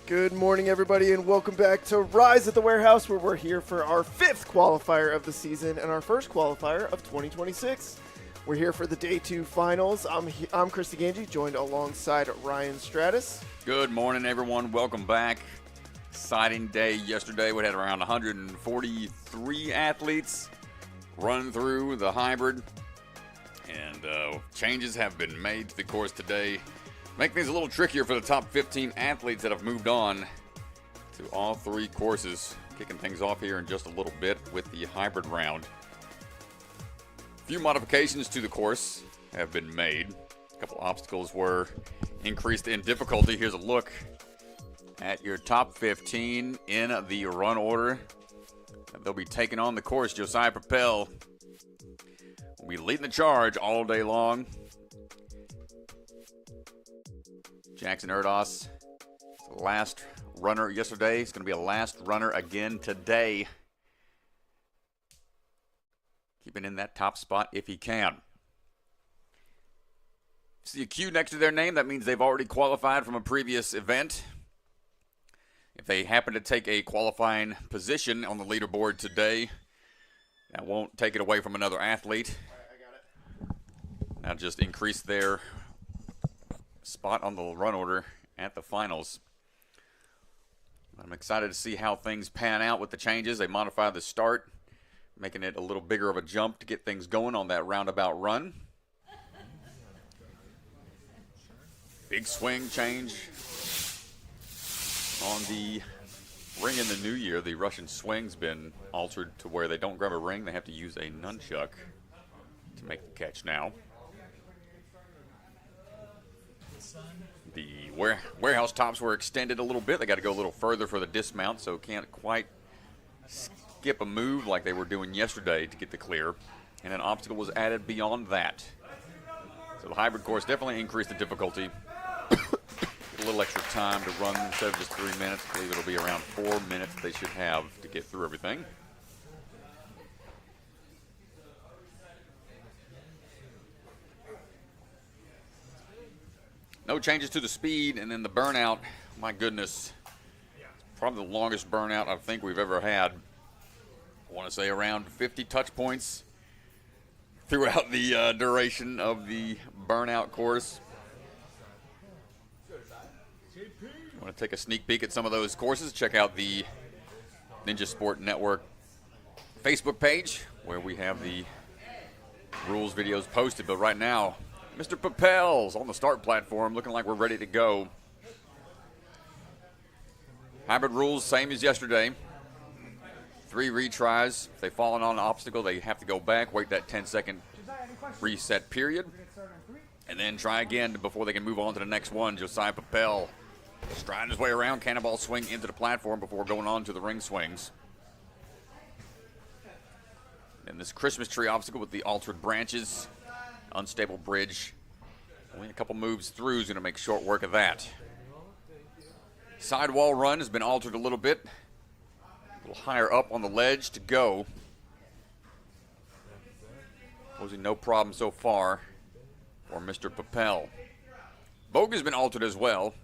Good morning, everybody, and welcome back to Rise at the Warehouse, where we're here for our 5th qualifier of the season and our first qualifier of 2026. We're here for the Day 2 finals. I'm Chris DeGangi, joined alongside Ryan Stratus. Good morning, everyone. Welcome back. Exciting day yesterday. We had around 143 athletes run through the hybrid, and changes have been made to the course today. Make things a little trickier for the top 15 athletes that have moved on to all 3 courses. Kicking things off here in just a little bit with the hybrid round. A few modifications to the course have been made. A couple obstacles were increased in difficulty. Here's a look at your top 15 in the run order. They'll be taking on the course. Josiah Propel will be leading the charge all day long. Jackson Erdos, the last runner yesterday. He's going to be a last runner again today. Keeping in that top spot if he can. See a Q next to their name, that means they've already qualified from a previous event. If they happen to take a qualifying position on the leaderboard today, that won't take it away from another athlete. I got it. That'll just increase their spot on the run order at the finals. I'm excited to see how things pan out with the changes. They modified the start, making it a little bigger of a jump to get things going on that roundabout run. Big swing change on the ring in the new year. The Russian swing's been altered to where they don't grab a ring. They have to use a nunchuck to make the catch now. The warehouse tops were extended a little bit. They got to go a little further for the dismount, so can't quite skip a move like they were doing yesterday to get the clear. And an obstacle was added beyond that. So the hybrid course definitely increased the difficulty. A little extra time to run instead of just 3 minutes. I believe it'll be around 4 minutes they should have to get through everything. No changes to the speed, and then the burnout, my goodness, probably the longest burnout I think we've ever had. I want to say around 50 touch points throughout the duration of the burnout course. You want to take a sneak peek at some of those courses, check out the Ninja Sport Network Facebook page where we have the rules videos posted. But right now, Mr. Propel's on the start platform, looking like we're ready to go. Hybrid rules, same as yesterday. 3 retries. If they fall on an obstacle, they have to go back, wait that 10-second reset period, and then try again before they can move on to the next one. Josiah Propel striding his way around, cannonball swing into the platform before going on to the ring swings. And this Christmas tree obstacle with the altered branches. Unstable bridge. Only a couple moves through is going to make short work of that. Sidewall run has been altered a little bit. A little higher up on the ledge to go. Posing no problem so far for Mr. Propel. Vogue has been altered as well.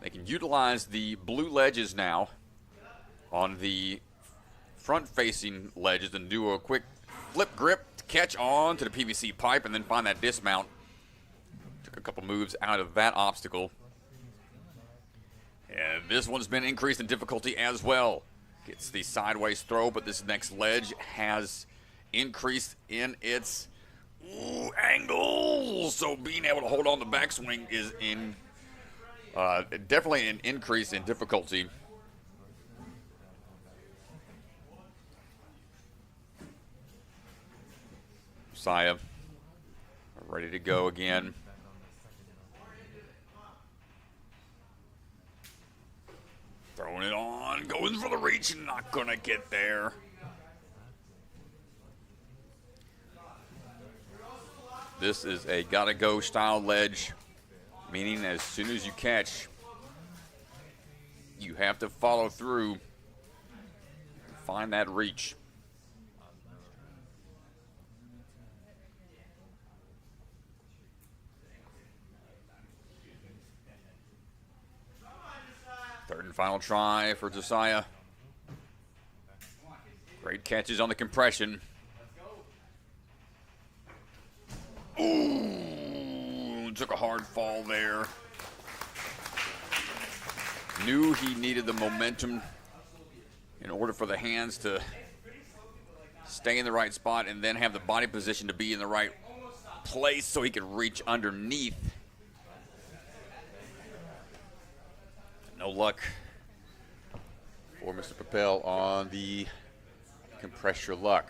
They can utilize the blue ledges now on the front-facing ledges and do a quick flip grip to catch on to the PVC pipe and then find that dismount. Took a couple moves out of that obstacle. And this one's been increased in difficulty as well. Gets the sideways throw, but this next ledge has increased in its angle. So being able to hold on the backswing is in definitely an increase in difficulty. Josiah ready to go again. Throwing it on, going for the reach, and not gonna get there. This is a gotta go style ledge, meaning as soon as you catch, you have to follow through and find that reach. Third and final try for Josiah. Great catches on the compression. Ooh, took a hard fall there. Knew he needed the momentum in order for the hands to stay in the right spot and then have the body position to be in the right place so he could reach underneath. No luck for Mr. Propel on the compress your luck.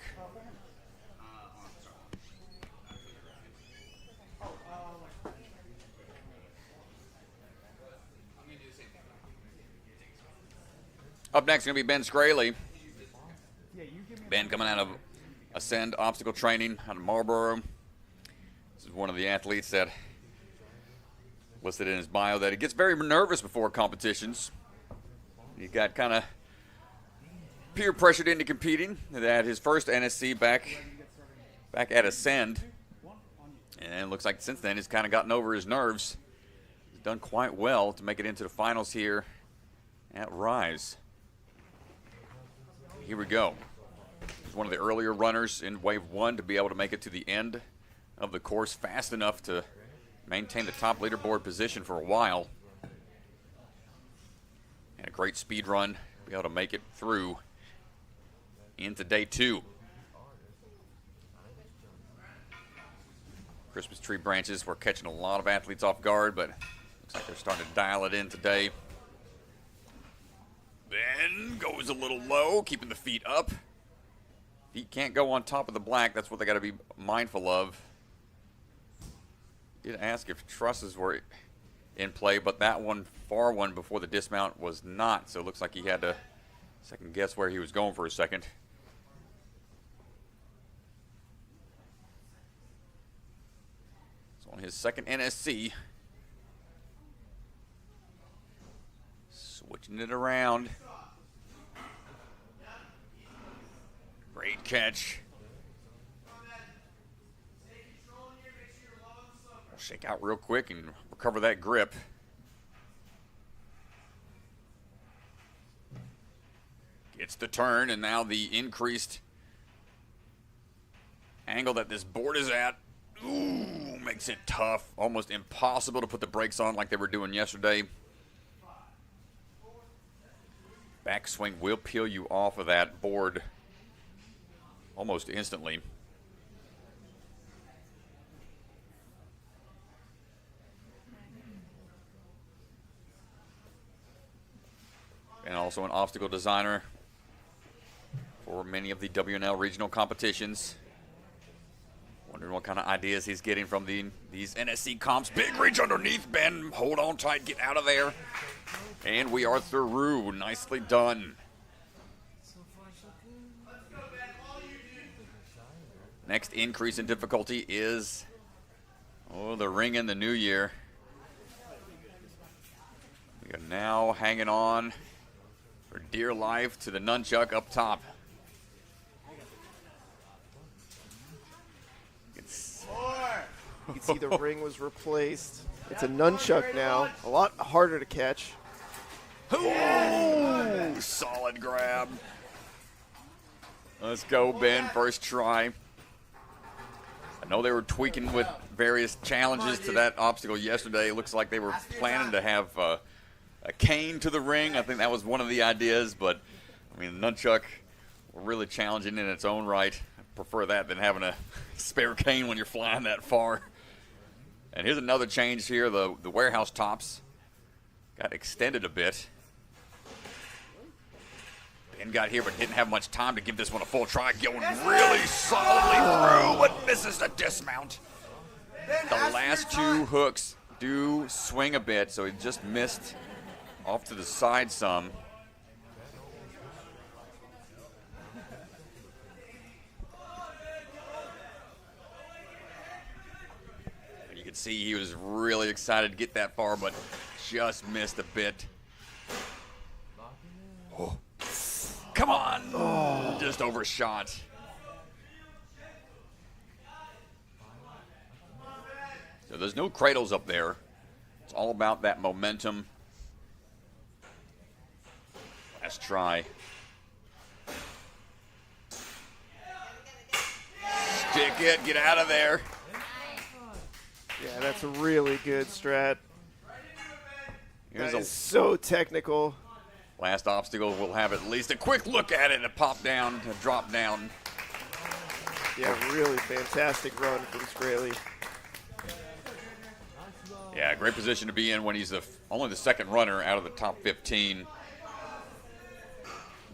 Up next is going to be Ben Scraley. Ben coming out of Ascend Obstacle Training out of Marlboro. This is one of the athletes that listed in his bio that he gets very nervous before competitions. He got kind of peer pressured into competing at his first NSC back at Ascend. And it looks like since then he's kind of gotten over his nerves. He's done quite well to make it into the finals here at Rise. Here we go. He's one of the earlier runners in Wave 1 to be able to make it to the end of the course fast enough to maintain the top leaderboard position for a while. And a great speed run, be able to make it through into day 2. Christmas tree branches were catching a lot of athletes off guard, but looks like they're starting to dial it in today. Ben goes a little low, keeping the feet up. Feet can't go on top of the black. That's what they got to be mindful of. Did ask if trusses were in play, but that one, far one before the dismount, was not. So it looks like he had to second guess where he was going for a second. So on his second NSC, switching it around. Great catch. Shake out real quick and recover that grip. Gets the turn, and now the increased angle that this board is at, ooh, makes it tough, almost impossible to put the brakes on like they were doing yesterday. Backswing will peel you off of that board almost instantly. And also an obstacle designer for many of the WNL regional competitions. Wondering what kind of ideas he's getting from these NSC comps. Big reach underneath, Ben. Hold on tight, get out of there. And we are through. Nicely done. Next increase in difficulty is, the ring in the new year. We are now hanging on for dear life to the nunchuck up top. You can see the ring was replaced. It's a nunchuck now. A lot harder to catch. Ooh, solid grab. Let's go, Ben. First try. I know they were tweaking with various challenges to that obstacle yesterday. It looks like they were planning to have a cane to the ring. I think that was one of the ideas, but I mean, the nunchuck were really challenging in its own right. I prefer that than having a spare cane when you're flying that far. And here's another change here. The warehouse tops got extended a bit. Ben got here but didn't have much time to give this one a full try. Going really solidly through, but misses the dismount. The last two hooks do swing a bit, so he just missed off to the side some. You can see he was really excited to get that far, but just missed a bit. Oh. Come on! Oh. Just overshot. So there's no cradles up there. It's all about that momentum. Last try. Stick it, get out of there. Yeah, that's a really good strat. That is so technical. Last obstacle, we'll have at least a quick look at it and a pop down, a drop down. Yeah, really fantastic run from Scraley. Yeah, great position to be in when he's only the second runner out of the top 15.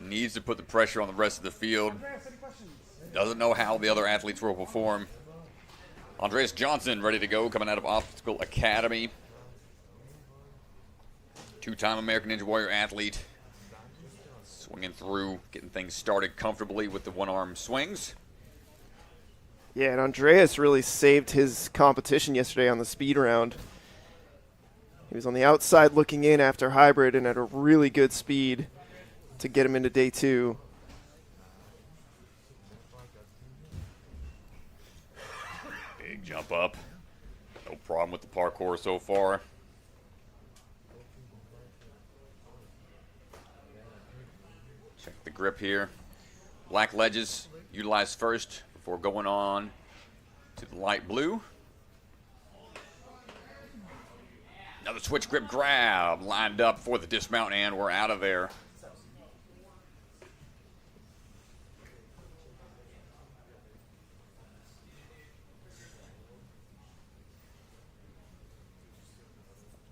Needs to put the pressure on the rest of the field. Doesn't know how the other athletes will perform. Andreas Johnson ready to go, coming out of Obstacle Academy. Two-time American Ninja Warrior athlete. Swinging through, getting things started comfortably with the one-arm swings. Yeah, and Andreas really saved his competition yesterday on the speed round. He was on the outside looking in after hybrid and at a really good speed to get him into day 2. Big jump up. No problem with the parkour so far. Check the grip here. Black ledges utilized first before going on to the light blue. Another switch grip grab lined up for the dismount, and we're out of there.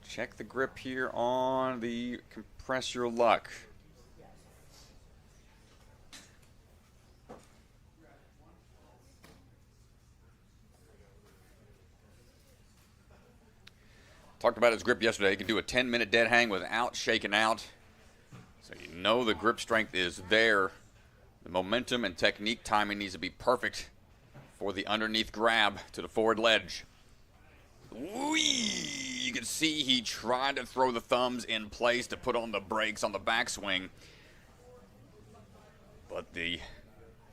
Check the grip here on the Compress Your Luck. Talked about his grip yesterday. He can do a 10-minute dead hang without shaking out. So you know the grip strength is there. The momentum and technique timing needs to be perfect for the underneath grab to the forward ledge. Whee! You can see he tried to throw the thumbs in place to put on the brakes on the backswing. But the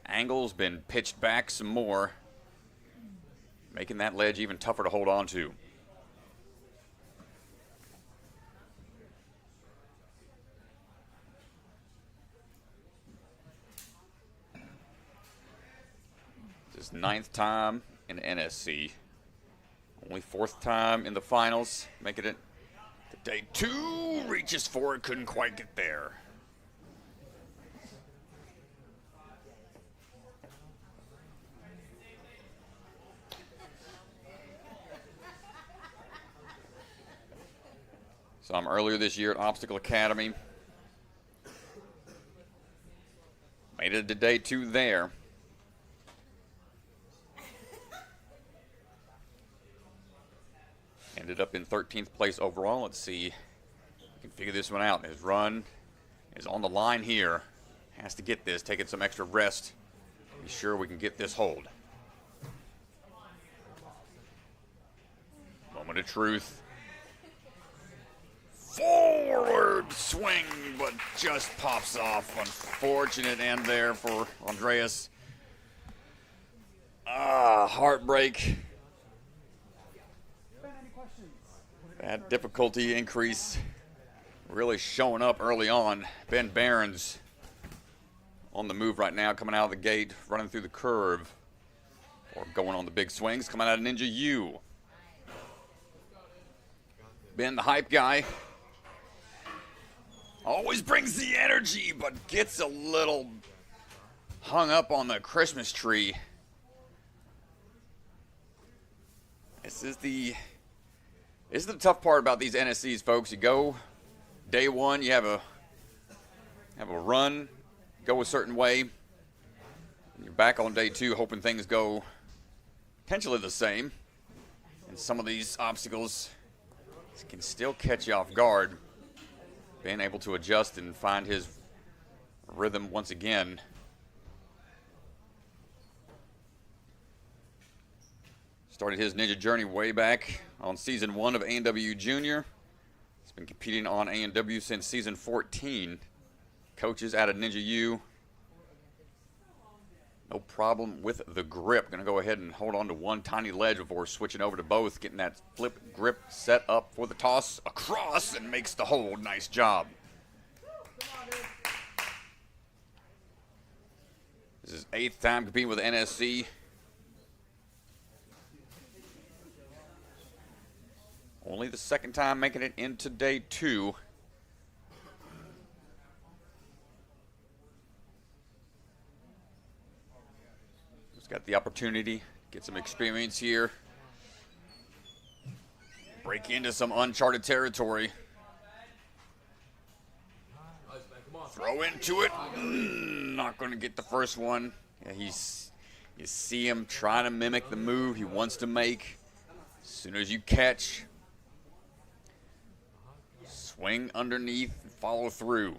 angle's been pitched back some more, making that ledge even tougher to hold on to. His 9th time in NSC. Only 4th time in the finals, making it to day 2. Reaches for it, couldn't quite get there. Saw him earlier this year at Obstacle Academy. Made it to day 2 there. Ended up in 13th place overall. Let's see if we can figure this one out. His run is on the line here. Has to get this, taking some extra rest. Be sure we can get this hold. Moment of truth. Forward swing, but just pops off. Unfortunate end there for Andreas. Heartbreak. That difficulty increase really showing up early on. Ben Barron's on the move right now, coming out of the gate, running through the curve, or going on the big swings, coming out of Ninja U. Ben, the hype guy, Always brings the energy, but gets a little hung up on the Christmas tree. This is the tough part about these NSCs, folks. You go day one, you have a run, go a certain way. You're back on day two, hoping things go potentially the same. And some of these obstacles can still catch you off guard. Being able to adjust and find his rhythm once again. Started his ninja journey way back on season 1 of A&W Junior. He's been competing on A&W since season 14. Coaches out of Ninja U. No problem with the grip. Gonna go ahead and hold on to one tiny ledge before switching over to both. Getting that flip grip set up for the toss across and makes the hold. Nice job. This is 8th time competing with NSC. Only the 2nd time making it into day 2. Got the opportunity, get some experience here. Break into some uncharted territory. Throw into it. Not going to get the first one. Yeah, you see him trying to mimic the move he wants to make. As soon as you catch, swing underneath and follow through.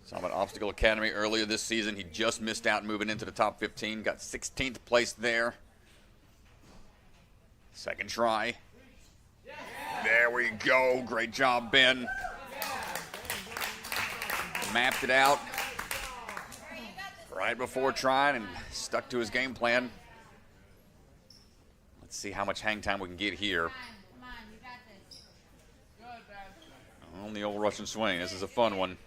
Saw him at Obstacle Academy earlier this season. He just missed out moving into the top 15. Got 16th place there. 2nd try. There we go. Great job, Ben. Mapped it out right before trying and stuck to his game plan. Let's see how much hang time we can get here. On the old Russian swing. This is a fun one.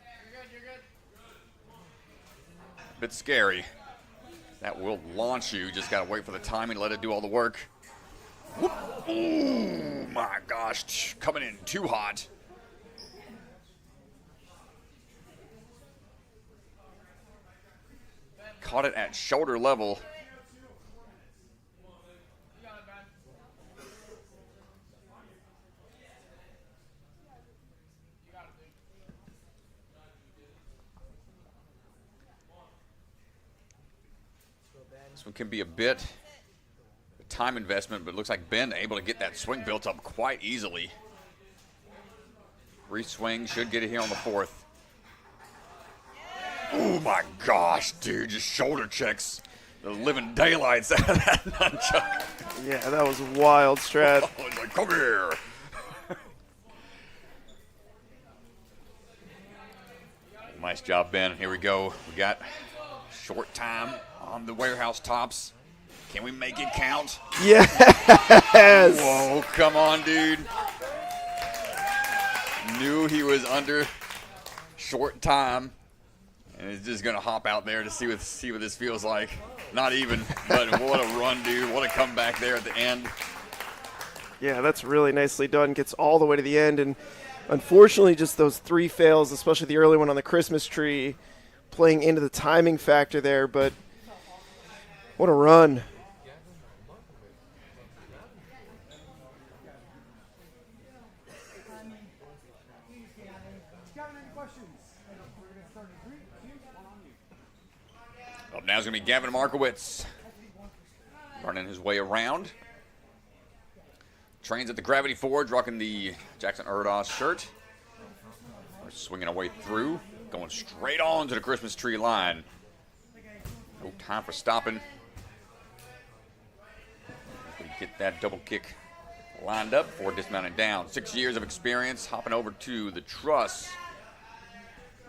Bit scary. That will launch you. Just got to wait for the timing, let it do all the work. Whoop. Ooh, my gosh. Coming in too hot. Caught it at shoulder level. This one can be a bit of time investment, but it looks like Ben able to get that swing built up quite easily. 3 swings, should get it here on the 4th. Oh my gosh, dude, just shoulder checks the living daylights out of that nunchuck. Yeah, that was a wild strat. Oh, he's like, come here. Nice job, Ben. Here we go. We got short time on the warehouse tops. Can we make it count? Yes! Whoa, come on, dude. Knew he was under short time. And he's just going to hop out there to see what this feels like. Not even, but what a run, dude. What a comeback there at the end. Yeah, that's really nicely done. Gets all the way to the end. And unfortunately, just those 3 fails, especially the early one on the Christmas tree, playing into the timing factor there. But what a run. Up now is going to be Gavin Marowitz. Running his way around. Trains at the Gravity Forge, rocking the Jackson Erdos shirt. We're swinging our way through. Going straight on to the Christmas tree line. No time for stopping. Get that double kick lined up before dismounting down. 6 years of experience, hopping over to the truss.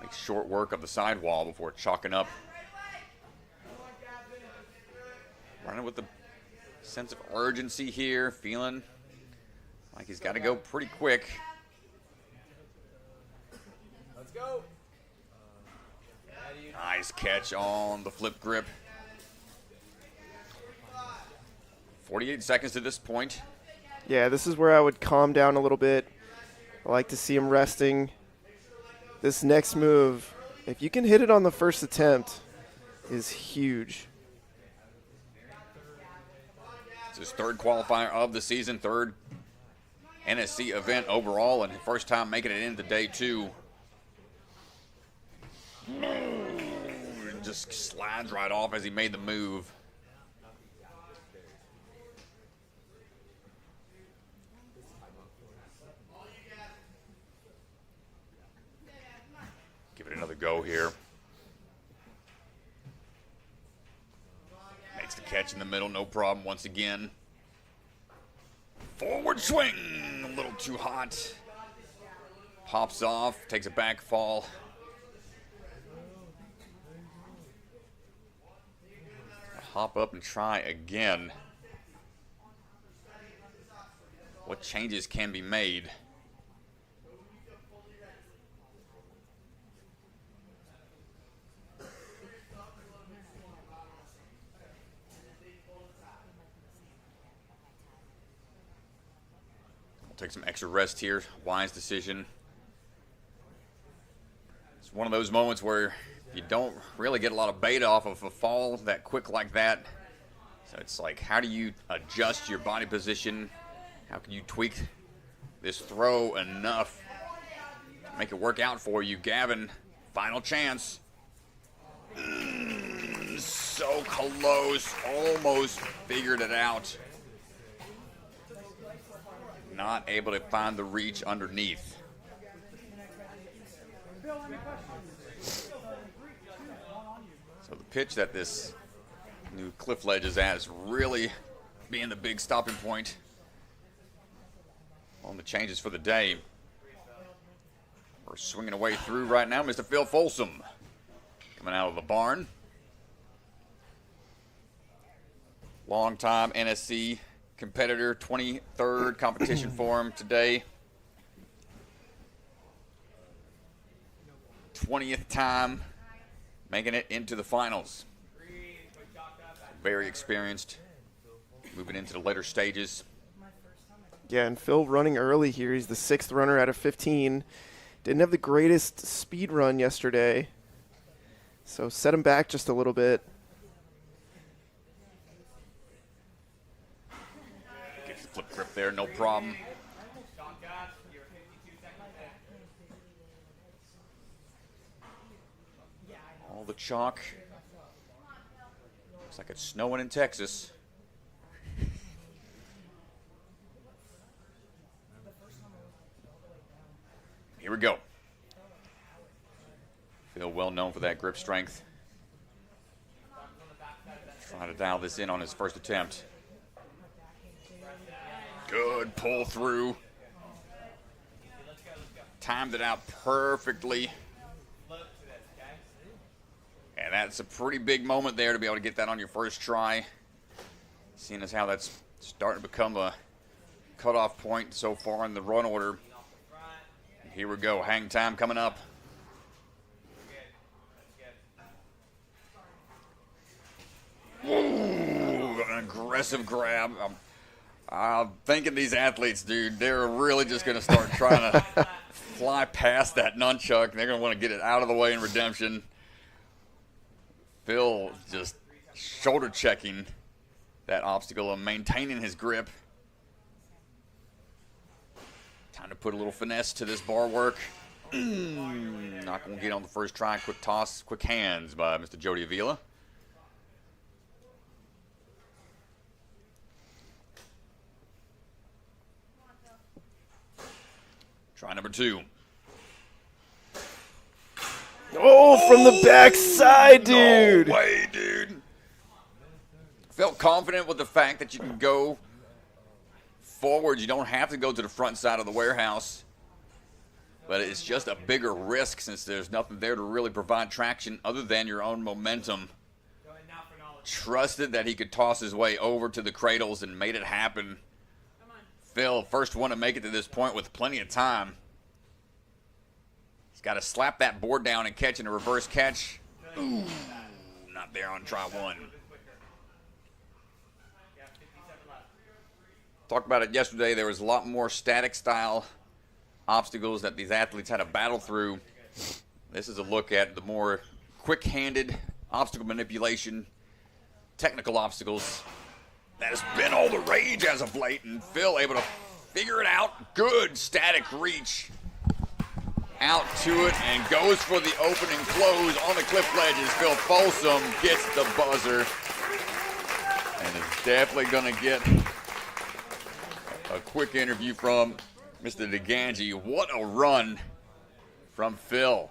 Makes short work of the sidewall before chalking up. Running with the sense of urgency here, feeling like he's got to go pretty quick. Let's go. Nice catch on the flip grip. 48 seconds to this point. Yeah, this is where I would calm down a little bit. I like to see him resting. This next move, if you can hit it on the first attempt, is huge. It's his third qualifier of the season, third NSC event overall, and first time making it into day 2. Just slides right off as he made the move. Give it another go here. Makes the catch in the middle, no problem once again. Forward swing, a little too hot. Pops off, takes a back fall. Hop up and try again. What changes can be made? We'll take some extra rest here. Wise decision. It's one of those moments where you don't really get a lot of bait off of a fall that quick like that. So it's like, how do you adjust your body position? How can you tweak this throw enough to make it work out for you? Gavin, final chance. So close, almost figured it out. Not able to find the reach underneath. So the pitch that this new cliff ledge is at is really being the big stopping point on the changes for the day. We're swinging away through right now. Mr. Phil Folsom coming out of the barn. Long-time NSC competitor, 23rd competition for him today. 20th time making it into the finals. Very experienced, moving into the later stages. Yeah, and Phil running early here. He's the 6th runner out of 15. Didn't have the greatest speed run yesterday, so set him back just a little bit. Gets the flip grip there, no problem. All the chalk. Looks like it's snowing in Texas. Here we go. Phil well known for that grip strength. Trying to dial this in on his first attempt. Good pull through. Timed it out perfectly. And that's a pretty big moment there to be able to get that on your first try. Seeing as how that's starting to become a cutoff point so far in the run order. Here we go, hang time coming up. Ooh, an aggressive grab. I'm thinking these athletes, dude, they're really just going to start trying to fly past that nunchuck. They're going to want to get it out of the way in redemption. Phil just shoulder checking that obstacle and maintaining his grip. Time to put a little finesse to this bar work. Not going to get on the first try. Quick toss, quick hands by Mr. Jody Avila. Try number 2. Oh, from the backside, dude. No way, dude. Felt confident with the fact that you can go forward. You don't have to go to the front side of the warehouse. But it's just a bigger risk since there's nothing there to really provide traction other than your own momentum. Trusted that he could toss his way over to the cradles and made it happen. Phil, first one to make it to this point with plenty of time. He's got to slap that board down and catch in a reverse catch. Ooh, not there on try one. Talked about it yesterday. There was a lot more static style obstacles that these athletes had to battle through. This is a look at the more quick-handed obstacle manipulation, technical obstacles. That has been all the rage as of late, and Phil able to figure it out. Good static reach out to it and goes for the open and close on the cliff ledges. Phil Folsom gets the buzzer and is definitely going to get a quick interview from Mr. DeGangi. What a run from Phil.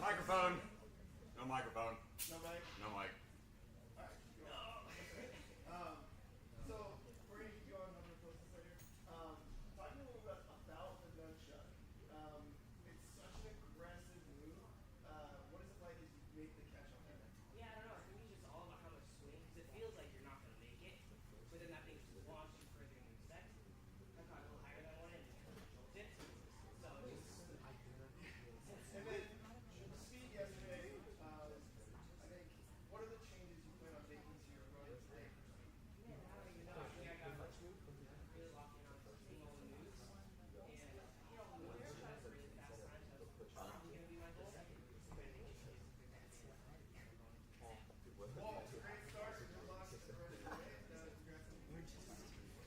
Microphone. No microphone. No mic? No mic. So, we're going to keep going. I'm going to post this later. Talk a little bit about the gunshot. It's such an aggressive move. What is it like as you make the catch on that? Yeah, I don't know. I think it's just all about how much swing, because it feels like you're not going to make it, but then that thing just launches you further than you expect. I caught a little higher than I wanted and kind of controlled it. So And then, the speed yesterday, I think, what are the changes you plan on making to your run today? yeah, I don't even know. I think I got really locked in on seeing all the news. And, Munir has a really fast time, so that's probably going to be my goal. But I think it's Well, great start. Good luck for the rest of the day. Congrats on the win.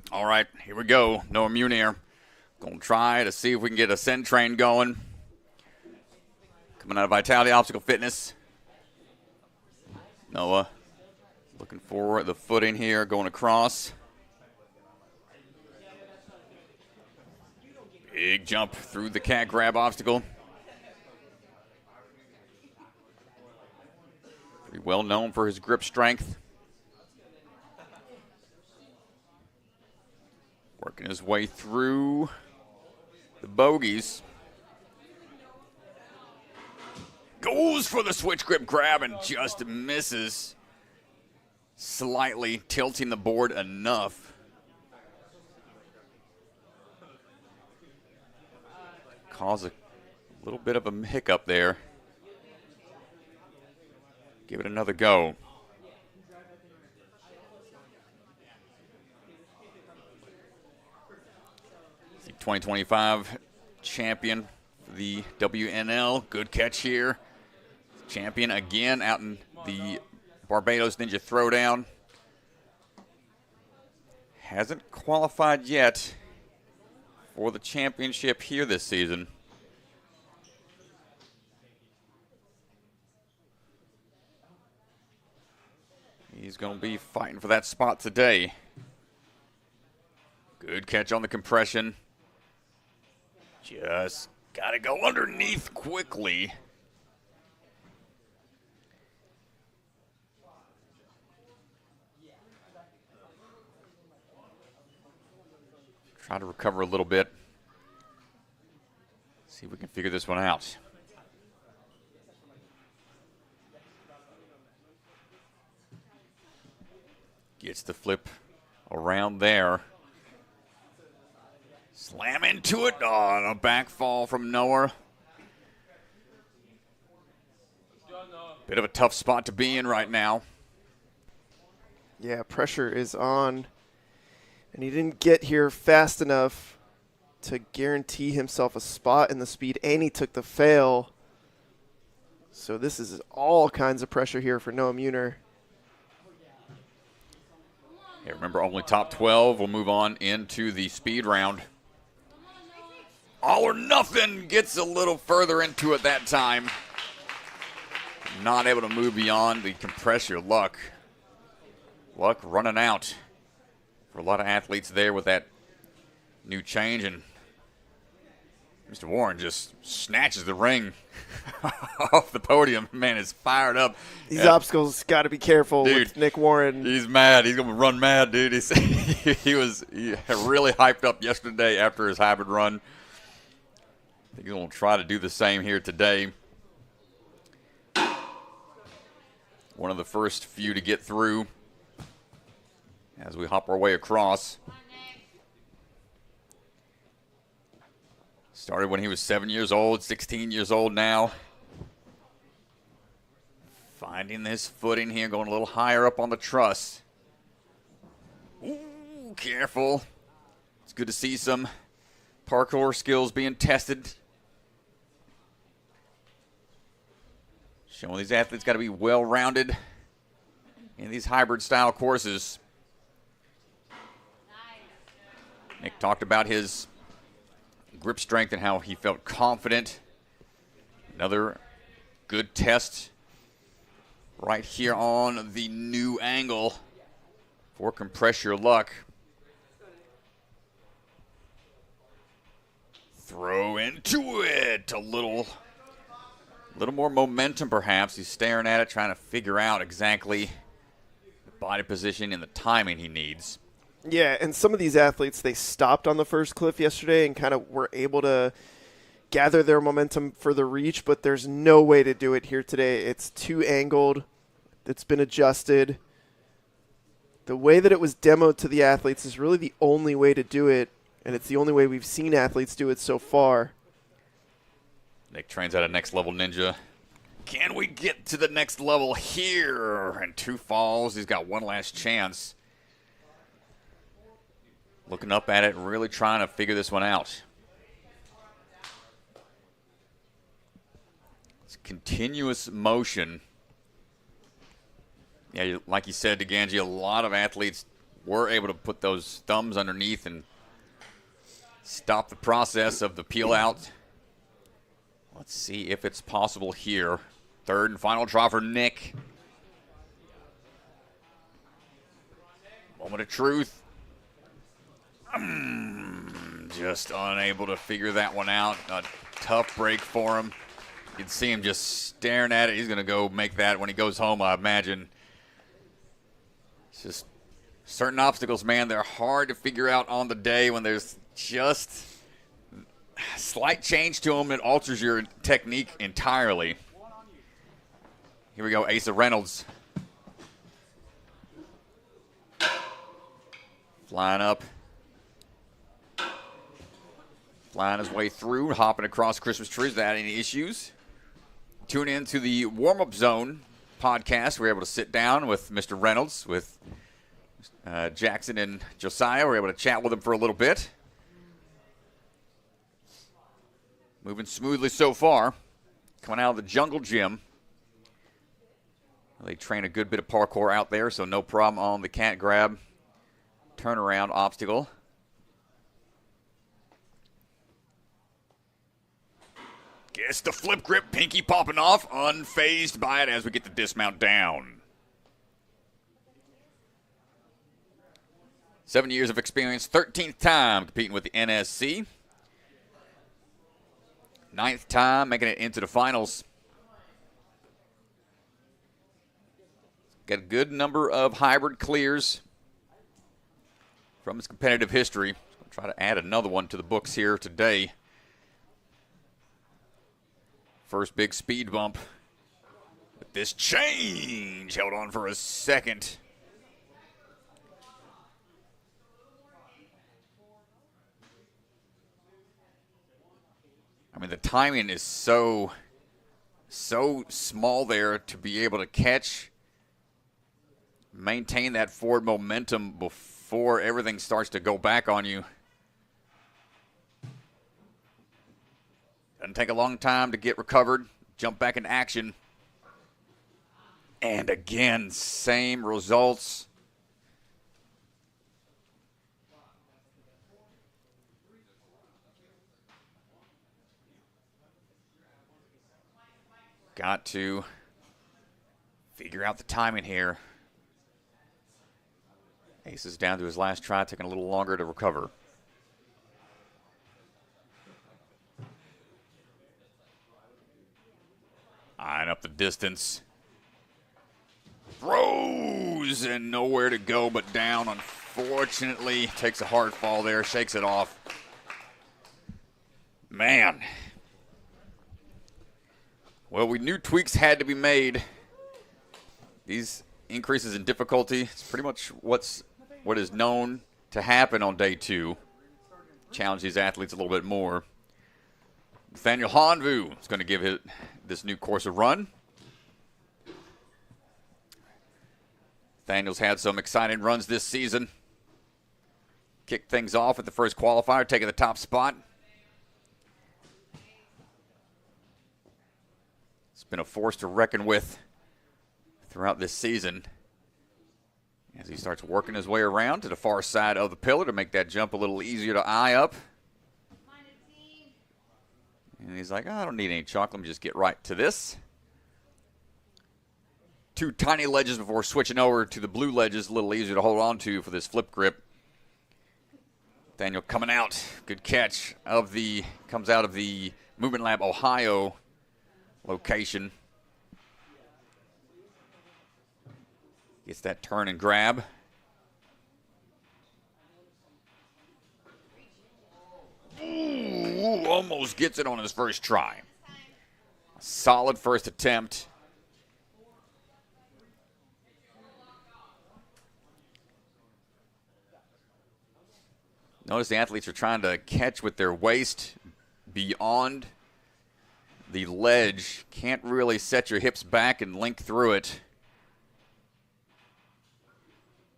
All right, here we go. Noah Munir going to try to see if we can get a send train going. Coming out of Vitality Obstacle Fitness. Noah looking for the footing here, going across. Big jump through the cat grab obstacle. Pretty well known for his grip strength. Working his way through the bogies. Goes for the switch grip grab and just misses. Slightly tilting the board enough. Cause a little bit of a hiccup there. Give it another go. The 2025 champion for the WNL. Good catch here. Champion again out in the Barbados Ninja Throwdown. Hasn't qualified yet for the championship here this season. He's going to be fighting for that spot today. Good catch on the compression. Just got to go underneath quickly. Try to recover a little bit. See if we can figure this one out. Gets the flip around there. Slam into it. Oh, a back fall from Noah. Bit of a tough spot to be in right now. Yeah, pressure is on. And he didn't get here fast enough to guarantee himself a spot in the speed, and he took the fail. So this is all kinds of pressure here for Noah Munir. Yeah, remember, only top 12 will move on into the speed round. All or nothing gets a little further into it that time. Not able to move beyond the compress your luck. Luck running out for a lot of athletes there with that new change. And Mr. Warren just snatches the ring off the podium. Man, is fired up. These obstacles got to be careful with Nick Warren. He's mad. He's going to run mad, dude. He was really hyped up yesterday after his hybrid run. I think he's going to try to do the same here today. One of the first few to get through as we hop our way across. Started when he was 7 years old, 16 years old now. Finding this footing here, going a little higher up on the truss. Ooh, careful. It's good to see some parkour skills being tested. Showing these athletes got to be well-rounded in these hybrid-style courses. Nick talked about his grip strength and how he felt confident. Another good test right here on the new angle for compress your luck. Throw into it. A little more momentum perhaps. He's staring at it, trying to figure out exactly the body position and the timing he needs. Yeah, and some of these athletes, they stopped on the first cliff yesterday and kind of were able to gather their momentum for the reach, but there's no way to do it here today. It's too angled. It's been adjusted. The way that it was demoed to the athletes is really the only way to do it, and it's the only way we've seen athletes do it so far. Nick trains at a next level ninja. Can we get to the next level here? And 2 falls. He's got one last chance. Looking up at it, really trying to figure this one out. It's continuous motion. Yeah, like you said, DeGangi, a lot of athletes were able to put those thumbs underneath and stop the process of the peel out. Let's see if it's possible here. Third and final draw for Nick. Moment of truth. Just unable to figure that one out. A tough break for him. You can see him just staring at it. He's going to go make that when he goes home, I imagine. It's just certain obstacles, man, they're hard to figure out on the day when there's just a slight change to them. It alters your technique entirely. Here we go, Asa Reynolds. Flying up. Flying his way through, hopping across Christmas trees without any issues. Tune in to the Warm-Up Zone podcast. We're able to sit down with Mr. Reynolds, with Jackson and Josiah. We're able to chat with them for a little bit. Moving smoothly so far. Coming out of the jungle gym. They train a good bit of parkour out there, so no problem on the cat grab turnaround obstacle. Guess the flip grip, pinky popping off, unfazed by it as we get the dismount down. 7 years of experience, 13th time competing with the NSC. 9th time making it into the finals. Got a good number of hybrid clears from his competitive history. I'll try to add another one to the books here today. First big speed bump. With this change, held on for a second. I mean, the timing is so small there to be able to catch, maintain that forward momentum before everything starts to go back on you. Doesn't take a long time to get recovered, jump back into action. And again, same results. Got to figure out the timing here. Ace is down to his last try, taking a little longer to recover. Eyeing up the distance. Throws and nowhere to go but down. Unfortunately, takes a hard fall there, shakes it off. Man. Well, we knew tweaks had to be made. These increases in difficulty, it's pretty much what is known to happen on day 2. Challenge these athletes a little bit more. Nathaniel Hanvu is going to give this new course a run. Nathaniel's had some exciting runs this season. Kicked things off at the first qualifier, taking the top spot. It's been a force to reckon with throughout this season as he starts working his way around to the far side of the pillar to make that jump a little easier to eye up. And he's like, I don't need any chalk. Let me just get right to this. 2 tiny ledges before switching over to the blue ledges, a little easier to hold on to for this flip grip. Daniel coming out. Good catch comes out of the Movement Lab Ohio location. Gets that turn and grab. Ooh, almost gets it on his first try. A solid first attempt. Notice the athletes are trying to catch with their waist beyond the ledge. Can't really set your hips back and link through it.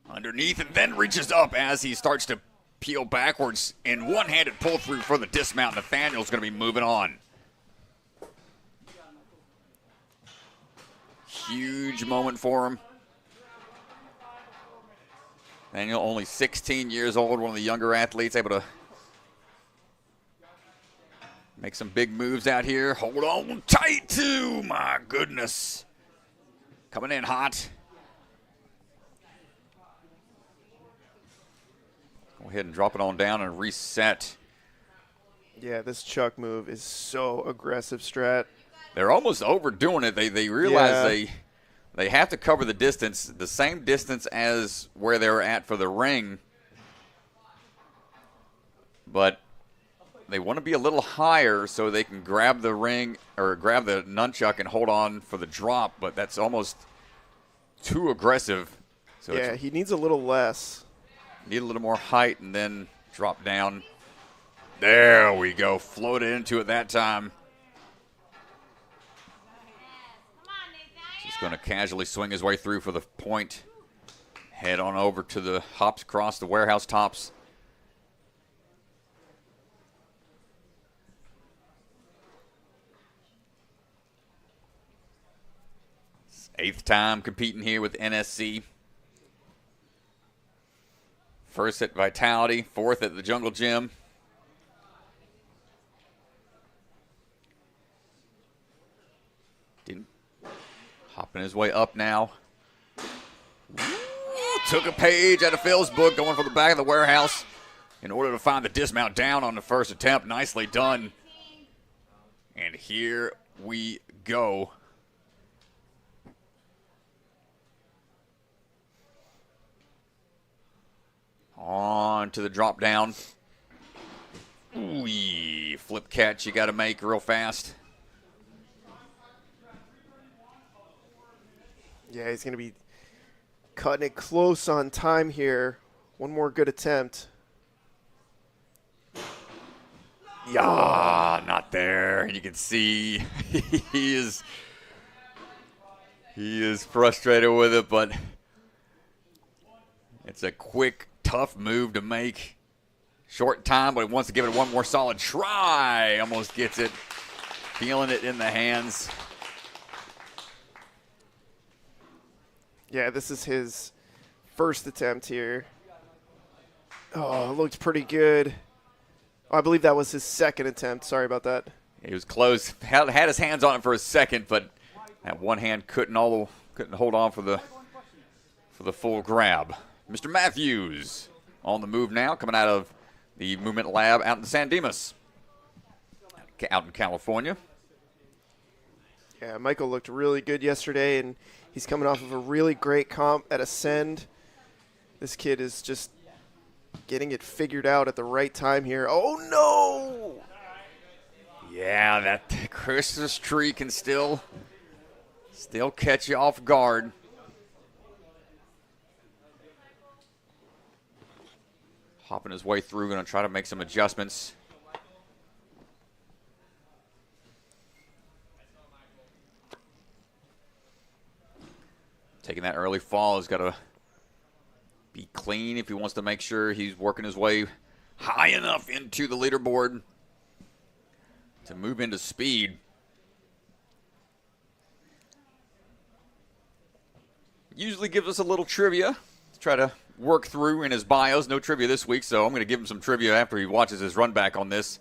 Underneath and then reaches up as he starts to peel backwards in one-handed pull through for the dismount. Nathaniel's going to be moving on. Huge moment for him. Nathaniel, only 16 years old, one of the younger athletes, able to make some big moves out here. Hold on tight, too. My goodness. Coming in hot. Go ahead and drop it on down and reset. Yeah, this chuck move is so aggressive, Strat. They're almost overdoing it. They realize they have to cover the distance, the same distance as where they were at for the ring. But they want to be a little higher so they can grab the ring or grab the nunchuck and hold on for the drop, but that's almost too aggressive. So yeah, he needs a little less. Need a little more height and then drop down. There we go. Floated into it that time. Just going to casually swing his way through for the point. Head on over to the hops across the warehouse tops. Eighth time competing here with NSC. First at Vitality, 4th at the Jungle Gym. Hopping his way up now. Ooh, took a page out of Phil's book, going for the back of the warehouse in order to find the dismount down on the first attempt. Nicely done. And here we go. On to the drop down. Ooh, flip catch you got to make real fast. Yeah, he's going to be cutting it close on time here. One more good attempt. Yeah, not there. And you can see he is frustrated with it, but it's a quick, tough move to make. Short time, but he wants to give it one more solid try. Almost gets it. Feeling it in the hands. Yeah, this is his first attempt here. Oh, it looked pretty good. Oh, I believe that was his second attempt. Sorry about that. He was close. Had his hands on it for a second, but that one hand couldn't hold on for the full grab. Mr. Matthews on the move now, coming out of the movement lab out in San Dimas, out in California. Yeah, Michael looked really good yesterday, and he's coming off of a really great comp at Ascend. This kid is just getting it figured out at the right time here. Oh, no! Yeah, that Christmas tree can still catch you off guard. Hopping his way through, going to try to make some adjustments. Taking that early fall, he's got to be clean if he wants to make sure he's working his way high enough into the leaderboard to move into speed. Usually gives us a little trivia to try to work through in his bios. No trivia this week, so I'm going to give him some trivia after he watches his run back on this.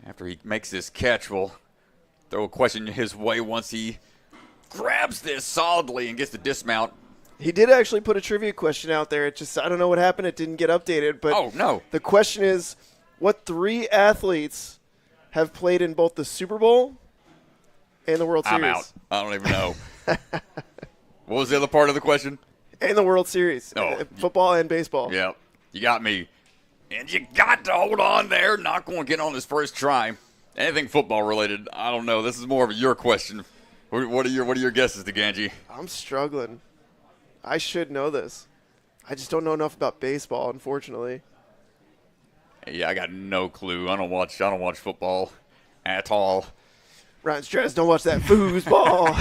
After he makes this catch, we'll throw a question his way once he grabs this solidly and gets the dismount. He did actually put a trivia question out there. It just, I don't know what happened. It didn't get updated. But oh, no. The question is, what 3 athletes have played in both the Super Bowl and the World Series? I'm out. I don't even know. What was the other part of the question? And the World Series. Oh. Football and baseball. Yeah, you got me. And you got to hold on there. Not going to get on his first try. Anything football related, I don't know. This is more of your question. What are your guesses, DeGangi? I'm struggling. I should know this. I just don't know enough about baseball, unfortunately. Yeah, I got no clue. I don't watch football at all. Ryan Stress, don't watch that foosball.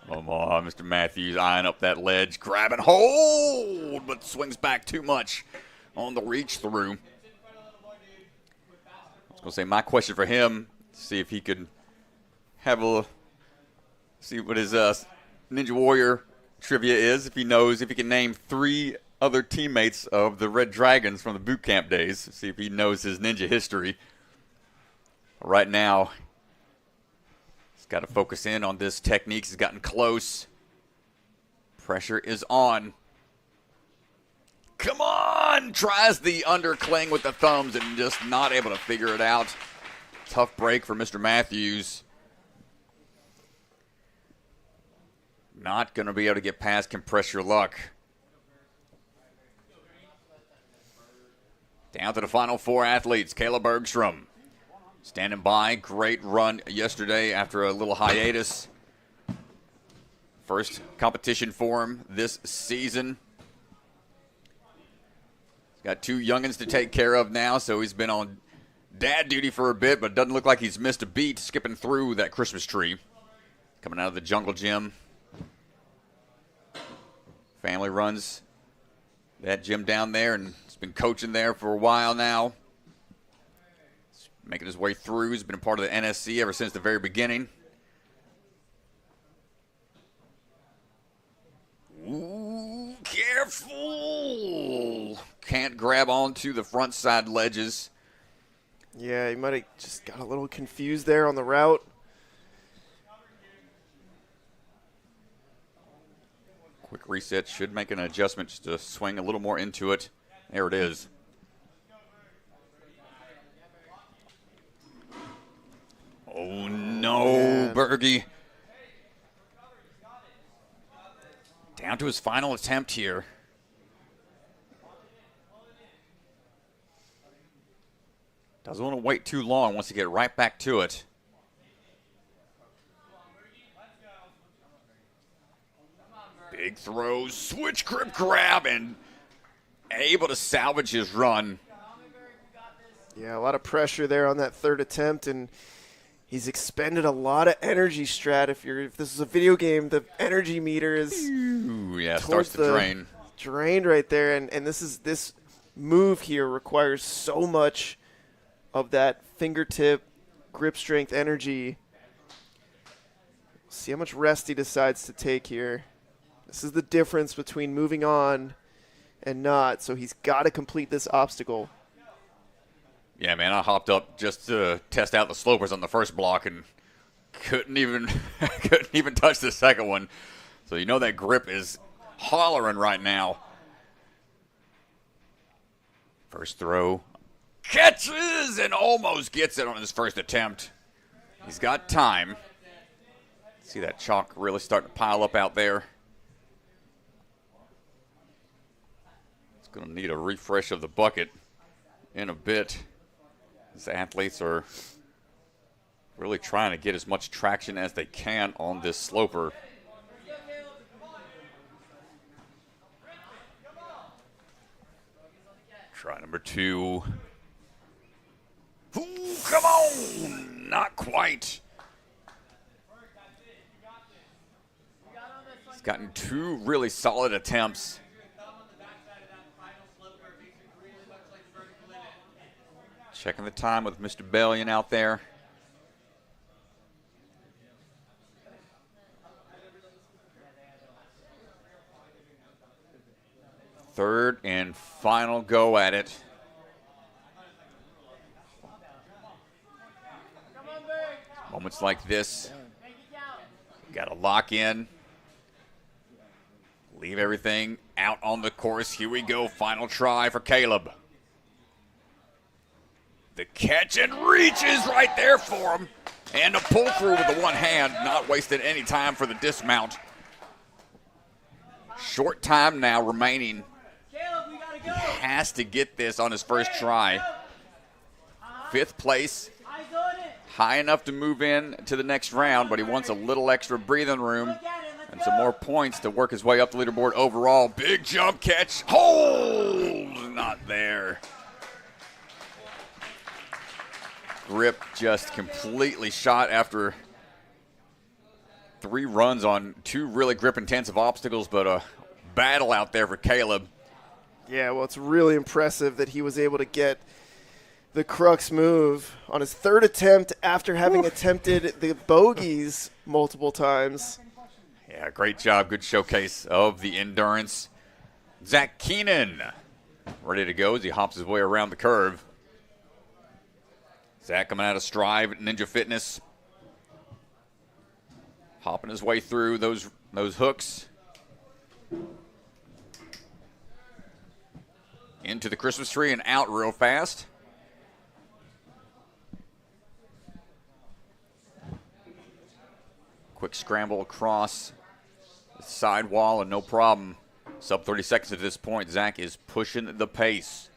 Come on, Mr. Matthews eyeing up that ledge, grabbing hold, but swings back too much on the reach through. I was going to say my question for him, see if he could see what his Ninja Warrior trivia is, if he can name 3 other teammates of the Red Dragons from the boot camp days, see if he knows his ninja history. Right now, he's got to focus in on this technique. He's gotten close. Pressure is on. Come on! Tries the undercling with the thumbs and just not able to figure it out. Tough break for Mr. Matthews. Not going to be able to get past Compress Your Luck. Down to the final 4 athletes. Caleb Bergstrom standing by. Great run yesterday after a little hiatus. First competition for him this season. He's got 2 youngins to take care of now, so he's been on dad duty for a bit, but it doesn't look like he's missed a beat skipping through that Christmas tree. Coming out of the jungle gym. Family runs that gym down there and has been coaching there for a while now. He's making his way through. He's been a part of the NSC ever since the very beginning. Ooh, careful. Can't grab onto the front side ledges. Yeah, he might have just got a little confused there on the route. Quick reset should make an adjustment just to swing a little more into it. There it is. Oh, no, Man. Bergie. Down to his final attempt here. Doesn't want to wait too long. Wants to get right back to it. Big throw, switch grip grab, and able to salvage his run. Yeah, a lot of pressure there on that third attempt, and he's expended a lot of energy, Strat. If this is a video game, the energy meter is starts to drain. Drained right there, and this move here requires so much of that fingertip grip strength energy. See how much rest he decides to take here. This is the difference between moving on and not, so he's got to complete this obstacle. Yeah, man, I hopped up just to test out the slopers on the first block and couldn't even touch the second one. So you know that grip is hollering right now. First throw. Catches and almost gets it on his first attempt. He's got time. See that chalk really starting to pile up out there. It's going to need a refresh of the bucket in a bit. These athletes are really trying to get as much traction as they can on this sloper. Try number 2. Ooh, come on! Not quite. He's gotten 2 really solid attempts. Checking the time with Mr. Bellion out there. Third and final go at it. Moments like this, got to lock in. Leave everything out on the course. Here we go, final try for Caleb. The catch and reach is right there for him. And a pull through with the one hand, not wasting any time for the dismount. Short time now remaining. He has to get this on his first try. 5th place. High enough to move in to the next round, but he wants a little extra breathing room and some more points to work his way up the leaderboard overall. Big jump catch. Hold! Not there. Grip just completely shot after 3 runs on 2 really grip-intensive obstacles, but a battle out there for Caleb. Yeah, well, it's really impressive that he was able to get the crux move on his 3rd attempt after having attempted the bogeys multiple times. Yeah, great job. Good showcase of the endurance. Zack Keenan ready to go as he hops his way around the curve. Zack coming out of Strive Ninja Fitness. Hopping his way through those hooks. Into the Christmas tree and out real fast. Quick scramble across the sidewall and no problem. Sub 30 seconds at this point. Zack is pushing the pace.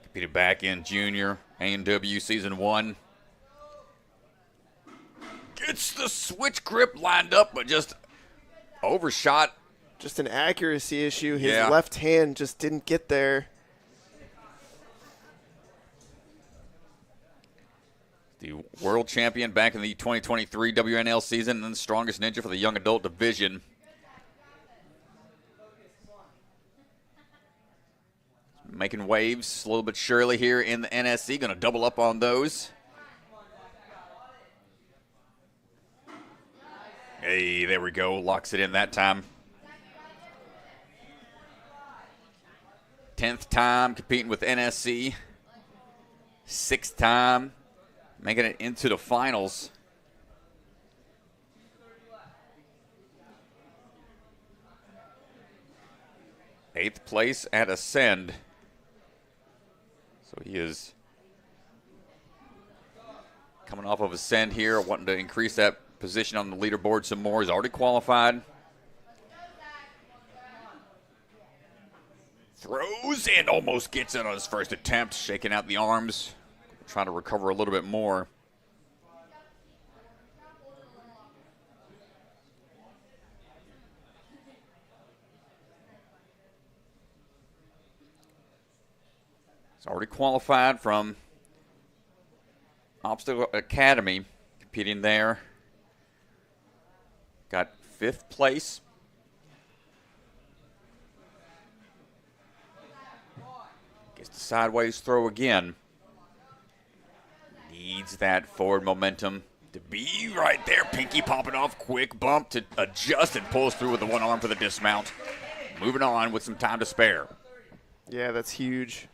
Competed back in junior A&W season 1. Gets the switch grip lined up, but just overshot. Just an accuracy issue. His Yeah. left hand just didn't get there. The world champion back in the 2023 WNL season and the strongest ninja for the young adult division. Making waves slowly but surely here in the NSC. Going to double up on those. Hey, there we go. Locks it in that time. 10th time competing with NSC. 6th time making it into the finals. 8th place at Ascend. So he is coming off of Ascend here, wanting to increase that position on the leaderboard some more. He's already qualified. Throws and almost gets it on his first attempt, shaking out the arms, trying to recover a little bit more. He's already qualified from Obstacle Academy, competing there. Got 5th place. Gets the sideways throw again. Needs that forward momentum to be right there. Pinky popping off, quick bump to adjust and pulls through with the one arm for the dismount. Moving on with some time to spare. Yeah, that's huge.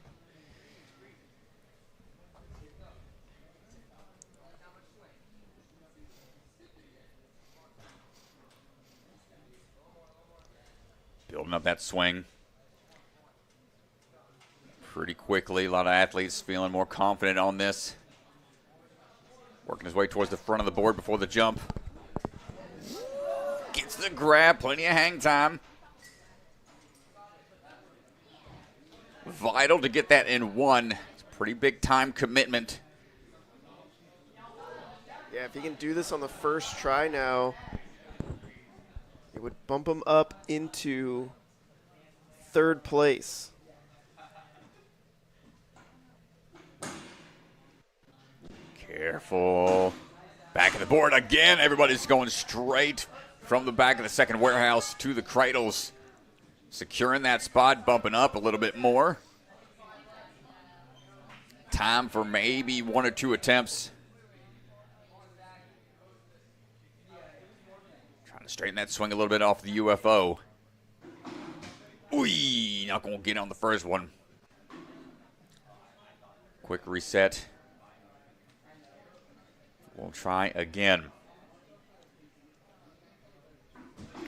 Building up that swing pretty quickly. A lot of athletes feeling more confident on this. Working his way towards the front of the board before the jump. Gets the grab, plenty of hang time. Vital to get that in 1. It's a pretty big time commitment. Yeah, if he can do this on the first try now, it would bump him up into 3rd place. Careful. Back of the board again. Everybody's going straight from the back of the second warehouse to the cradles. Securing that spot, bumping up a little bit more. Time for maybe 1 or 2 attempts. Trying to straighten that swing a little bit off the UFO. Ooh, not going to get on the first one. Quick reset. We'll try again.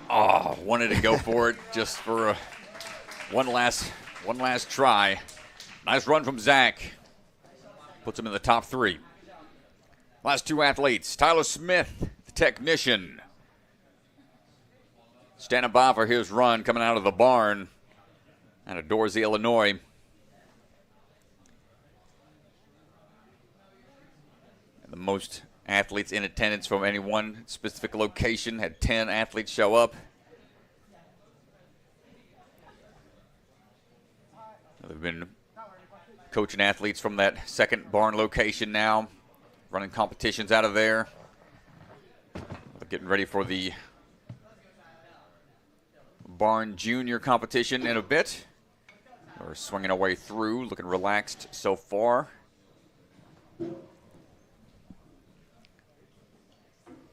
Oh, wanted to go for it just for one last try. Nice run from Zack. Puts him in the top 3. Last 2 athletes. Tyler Smith, the technician. Standing by for his run coming out of the barn out of Dorsey, Illinois. And the most athletes in attendance from any one specific location. Had 10 athletes show up. They've been coaching athletes from that second barn location now, running competitions out of there. They're getting ready for the barn junior competition in a bit. We're swinging our way through, looking relaxed so far.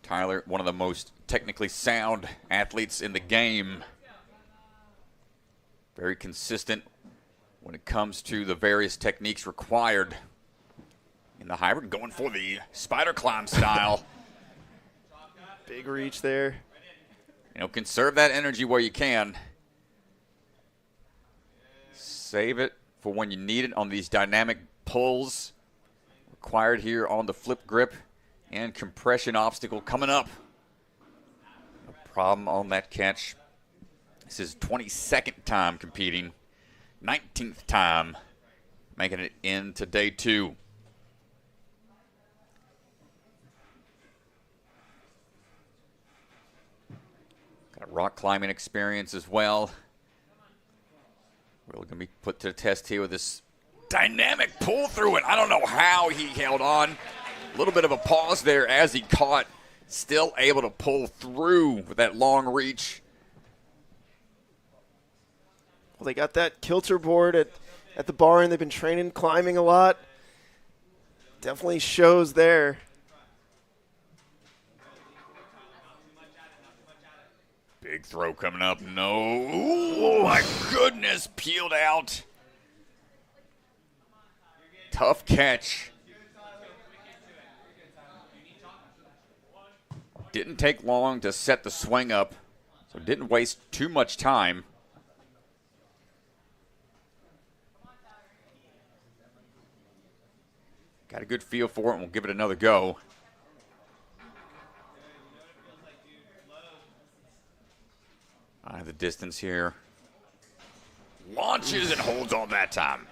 Tyler, one of the most technically sound athletes in the game. Very consistent when it comes to the various techniques required in the hybrid. Going for the spider climb style. Big reach there. You know, conserve that energy where you can. Save it for when you need it on these dynamic pulls required here on the flip grip. And compression obstacle coming up. No problem on that catch. This is 22nd time competing. 19th time making it into day 2. Got a rock climbing experience as well. Really going to be put to the test here with this dynamic pull through it. I don't know how he held on. A little bit of a pause there as he caught. Still able to pull through with that long reach. Well, they got that kilter board at the barn. They've been training, climbing a lot. Definitely shows there. Big throw coming up. No. Oh, my goodness. Peeled out. Tough catch. Didn't take long to set the swing up, so didn't waste too much time. Got a good feel for it, and we'll give it another go. Eye the distance here. Launches and holds on that time.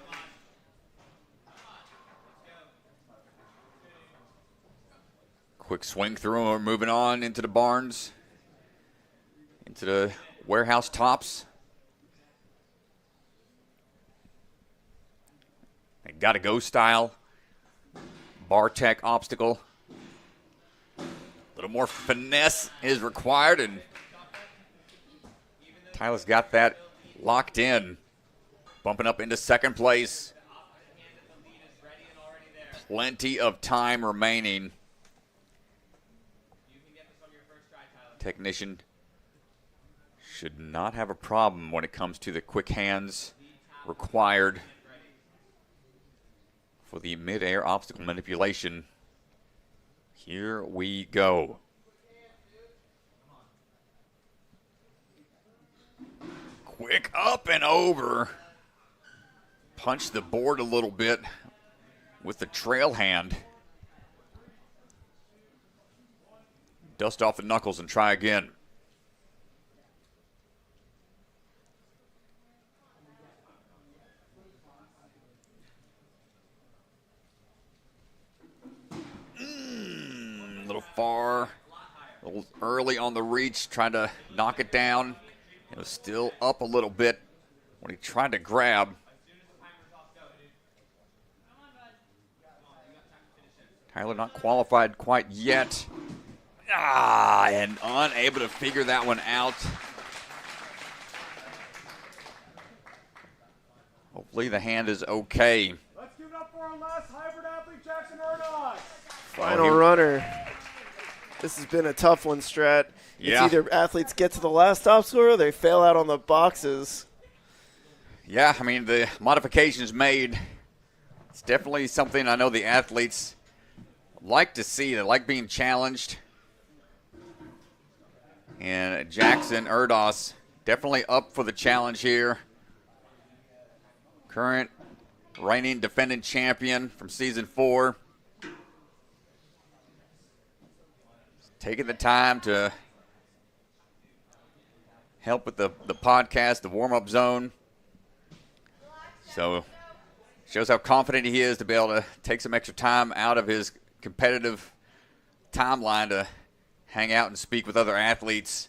Quick swing through. We're moving on into the barns, into the warehouse tops. gotta go style. Bar tech obstacle. A little more finesse is required, and Tyler's got that locked in. Bumping up into second place. Plenty of time remaining. Technician should not have a problem when it comes to the quick hands required for the mid-air obstacle manipulation. Here we go. Quick up and over. Punch the board a little bit with the trail hand. Dust off the knuckles and try again. A little far, a little early on the reach, trying to knock it down. It was still up a little bit when he tried to grab. Tyler not qualified quite yet. And unable to figure that one out. Hopefully the hand is okay. Let's give it up for our last hybrid athlete, Jackson Erdos. Final runner. This has been a tough one, Strat. Yeah. It's either athletes get to the last obstacle or they fail out on the boxes. Yeah, I mean, the modifications made, it's definitely something I know the athletes like to see. They like being challenged. And Jackson Erdos definitely up for the challenge here. Current reigning defending champion from season 4. Taking the time to help with the podcast, the warm-up zone. So shows how confident he is to be able to take some extra time out of his competitive timeline to hang out and speak with other athletes.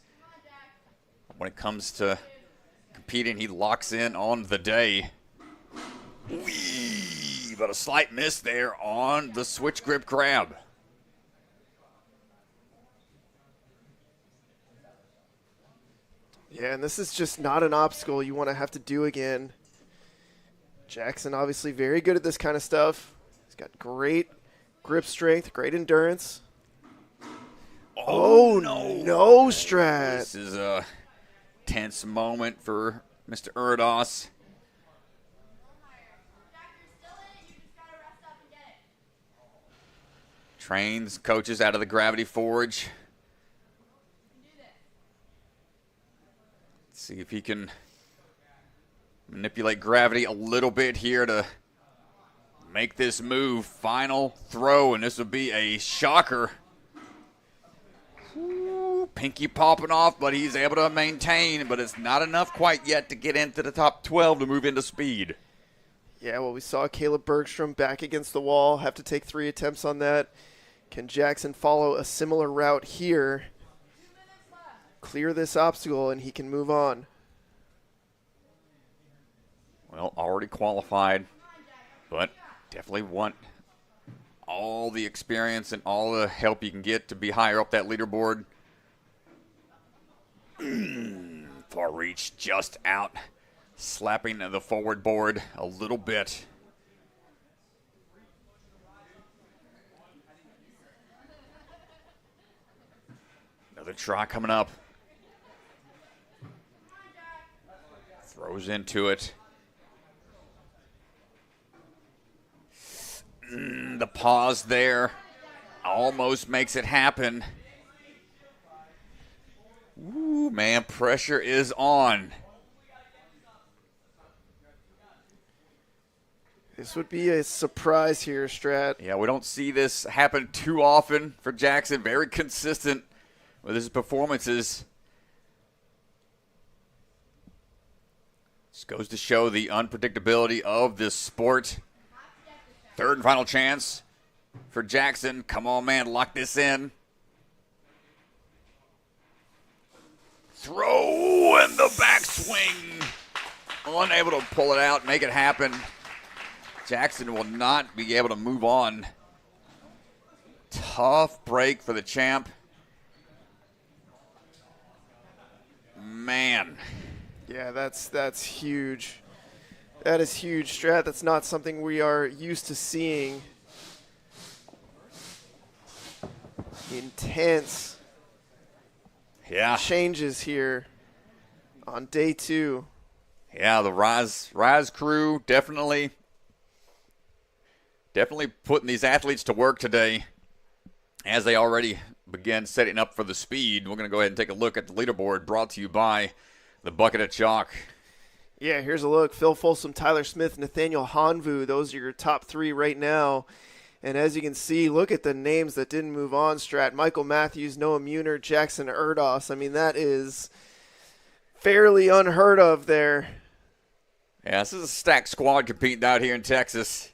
When it comes to competing, he locks in on the day. Whee! But a slight miss there on the switch grip grab. Yeah, and this is just not an obstacle you want to have to do again. Jackson obviously very good at this kind of stuff. He's got great grip strength, great endurance. Oh, no, Strat. This is a tense moment for Mr. Erdos. Trains coaches out of the Gravity Forge. Let's see if he can manipulate gravity a little bit here to make this move. Final throw, and this will be a shocker. Ooh, pinky popping off, but he's able to maintain, but it's not enough quite yet to get into the top 12 to move into speed. Yeah, well, we saw Caleb Bergstrom back against the wall, have to take 3 attempts on that. Can Jackson follow a similar route here? Clear this obstacle, and he can move on. Well, already qualified, but definitely want all the experience and all the help you can get to be higher up that leaderboard. Far reach just out, slapping the forward board a little bit. Another try coming up. Throws into it. The pause there almost makes it happen. Ooh, man, pressure is on. This would be a surprise here, Strat. Yeah, we don't see this happen too often for Jackson. Very consistent with his performances. This goes to show the unpredictability of this sport. Third and final chance for Jackson. Come on, man, lock this in. Throw and the backswing. Unable to pull it out, make it happen. Jackson will not be able to move on. Tough break for the champ. Man. Yeah, that's huge. That is huge, Strat. That's not something we are used to seeing. Intense changes here on day 2. Yeah, the Rise crew definitely putting these athletes to work today as they already begin setting up for the speed. We're going to go ahead and take a look at the leaderboard brought to you by the Bucket of Chalk. Yeah, here's a look. Phil Folsom, Tyler Smith, Nathaniel Hanvu. Those are your top 3 right now. And as you can see, look at the names that didn't move on, Strat. Michael Matthews, Noah Munir, Jackson Erdos. I mean, that is fairly unheard of there. Yeah, this is a stacked squad competing out here in Texas.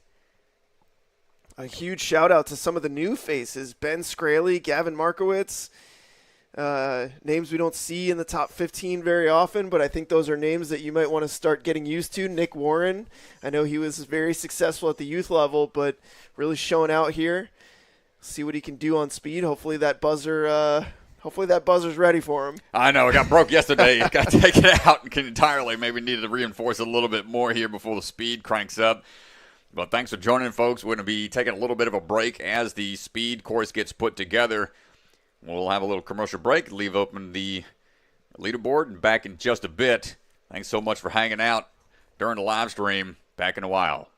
A huge shout-out to some of the new faces. Ben Scraley, Gavin Marowitz. Names we don't see in the top 15 very often, but I think those are names that you might want to start getting used to. Nick Warren, I know he was very successful at the youth level, but really showing out here. See what he can do on speed. Hopefully that buzzer's ready for him. I know, it got broke yesterday. It got taken out entirely. Maybe needed to reinforce it a little bit more here before the speed cranks up. But thanks for joining, folks. We're going to be taking a little bit of a break as the speed course gets put together. We'll have a little commercial break, leave open the leaderboard, and back in just a bit. Thanks so much for hanging out during the live stream. Back in a while.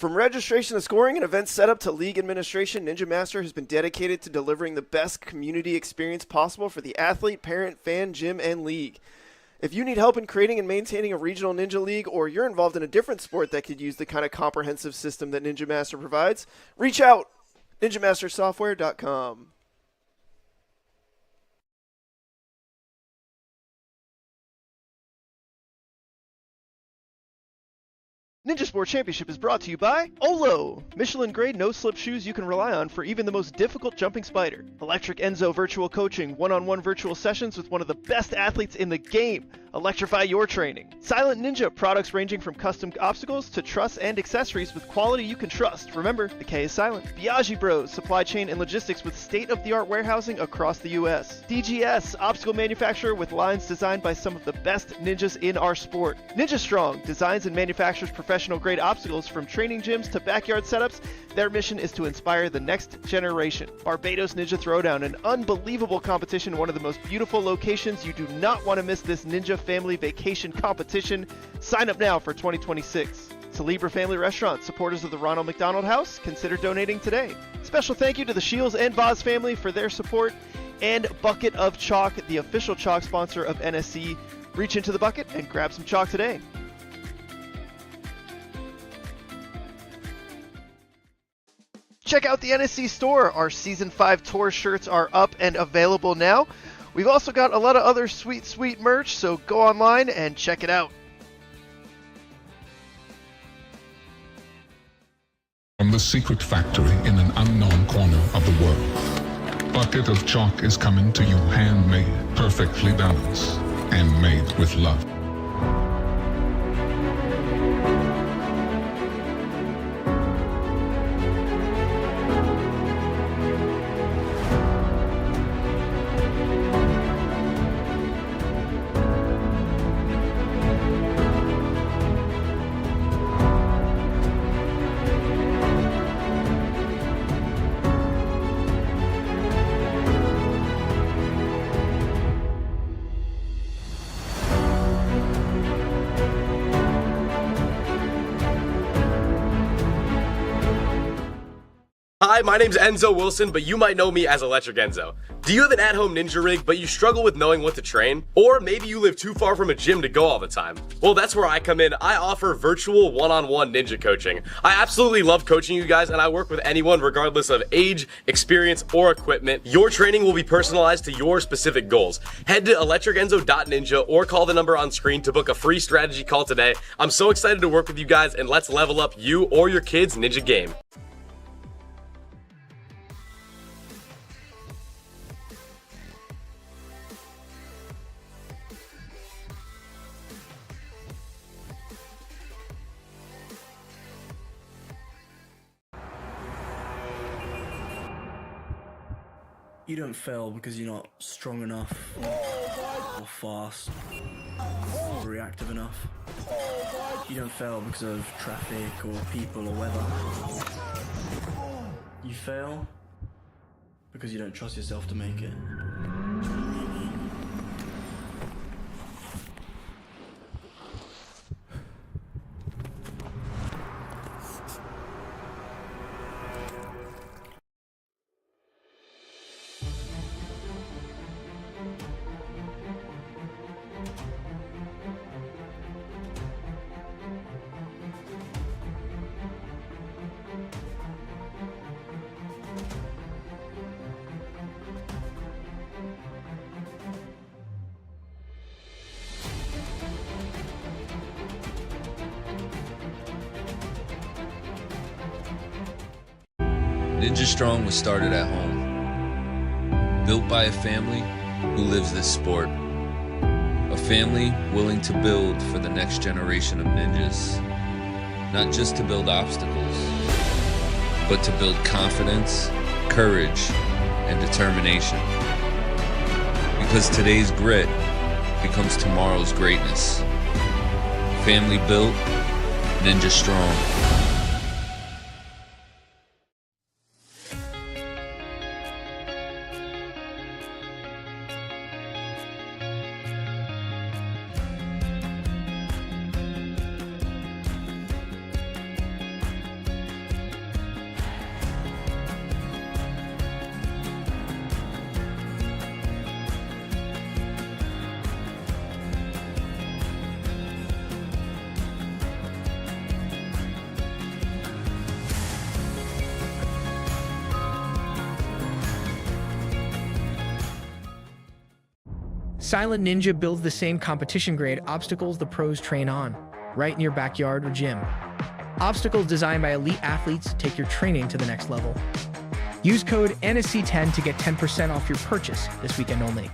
From registration to scoring and event setup to league administration, Ninja Master has been dedicated to delivering the best community experience possible for the athlete, parent, fan, gym, and league. If you need help in creating and maintaining a regional Ninja League, or you're involved in a different sport that could use the kind of comprehensive system that Ninja Master provides, reach out. NinjaMasterSoftware.com. Ninja Sport Championship is brought to you by Olo, Michelin-grade no-slip shoes you can rely on for even the most difficult jumping spider. Electric Enzo virtual coaching, one-on-one virtual sessions with one of the best athletes in the game. Electrify your training. Silent Ninja, products ranging from custom obstacles to truss and accessories with quality you can trust. Remember, the K is silent. Biagi Bros, supply chain and logistics with state-of-the-art warehousing across the U.S. DGS, obstacle manufacturer with lines designed by some of the best ninjas in our sport. Ninja Strong, designs and manufactures professional-grade obstacles from training gyms to backyard setups. Their mission is to inspire the next generation. Barbados Ninja Throwdown, an unbelievable competition, one of the most beautiful locations. You do not want to miss this Ninja Family Vacation competition. Sign up now for 2026. Celebra Family Restaurant, supporters of the Ronald McDonald House, consider donating today. Special thank you to the Shields and Voz family for their support. And Bucket of Chalk, the official chalk sponsor of NSC. Reach into the bucket and grab some chalk today. Check out the NSC store. Our Season 5 tour shirts are up and available now. We've also got a lot of other sweet merch, so go online and check it out. From the secret factory in an unknown corner of the world, Bucket of Chalk is coming to you handmade, perfectly balanced, and made with love. Hi, my name's Enzo Wilson, but you might know me as Electric Enzo. Do you have an at-home ninja rig, but you struggle with knowing what to train? Or maybe you live too far from a gym to go all the time? Well, that's where I come in. I offer virtual one-on-one ninja coaching. I absolutely love coaching you guys, and I work with anyone regardless of age, experience, or equipment. Your training will be personalized to your specific goals. Head to electricenzo.ninja or call the number on screen to book a free strategy call today. I'm so excited to work with you guys, and let's level up you or your kids' ninja game. You don't fail because you're not strong enough, or fast, or reactive enough. You don't fail because of traffic or people or weather. You fail because you don't trust yourself to make it. Ninja Strong was started at home, built by a family who lives this sport. A family willing to build for the next generation of ninjas, not just to build obstacles, but to build confidence, courage, and determination. Because today's grit becomes tomorrow's greatness. Family built, Ninja Strong. Silent Ninja builds the same competition-grade obstacles the pros train on, right in your backyard or gym. Obstacles designed by elite athletes to take your training to the next level. Use code NSC10 to get 10% off your purchase this weekend only.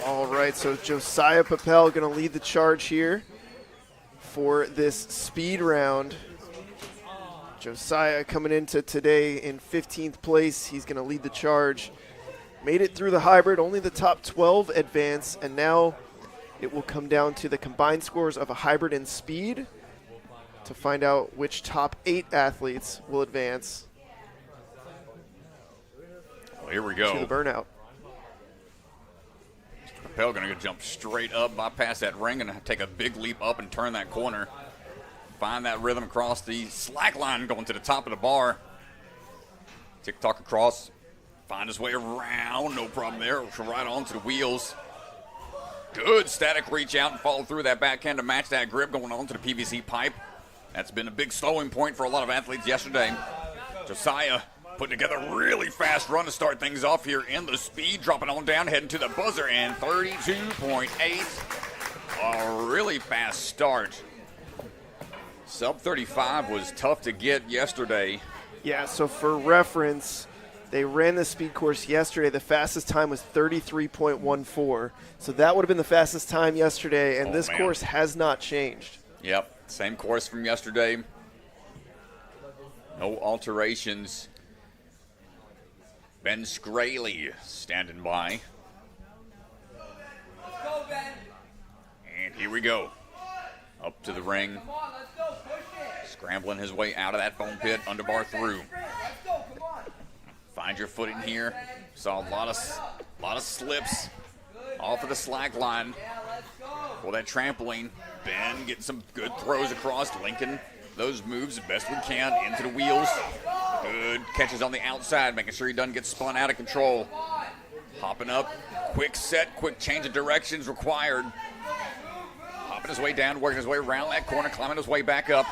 All right, so Josiah Propel going to lead the charge here for this speed round. Josiah coming into today in 15th place. He's going to lead the charge. Made it through the hybrid, only the top 12 advance, and now it will come down to the combined scores of a hybrid and speed to find out which top 8 athletes will advance. Well, here we go. To the burnout. Propel going to jump straight up, bypass that ring, and take a big leap up and turn that corner. Find that rhythm across the slack line going to the top of the bar. Tick-tock across. Find his way around. No problem there. Right onto the wheels. Good static reach out and follow through that backhand to match that grip going onto the PVC pipe. That's been a big slowing point for a lot of athletes yesterday. Josiah putting together a really fast run to start things off here in the speed. Dropping on down, heading to the buzzer, and 32.8. A really fast start. Sub 35 was tough to get yesterday. Yeah, so for reference, they ran the speed course yesterday. The fastest time was 33.14. So that would have been the fastest time yesterday, and this course has not changed. Yep, same course from yesterday. No alterations. Ben Scraley standing by. Go, Ben. And here we go. Up to the ring. Come on, let's go. Push it. Scrambling his way out of that foam pit, underbar through. Let's go. Come on. Find your footing here. Saw a lot of slips off of the slack line for that trampoline. Ben getting some good throws across, linking those moves as best we can into the wheels. Good catches on the outside, making sure he doesn't get spun out of control. Hopping up, quick set, quick change of directions required. Hopping his way down, working his way around that corner, climbing his way back up.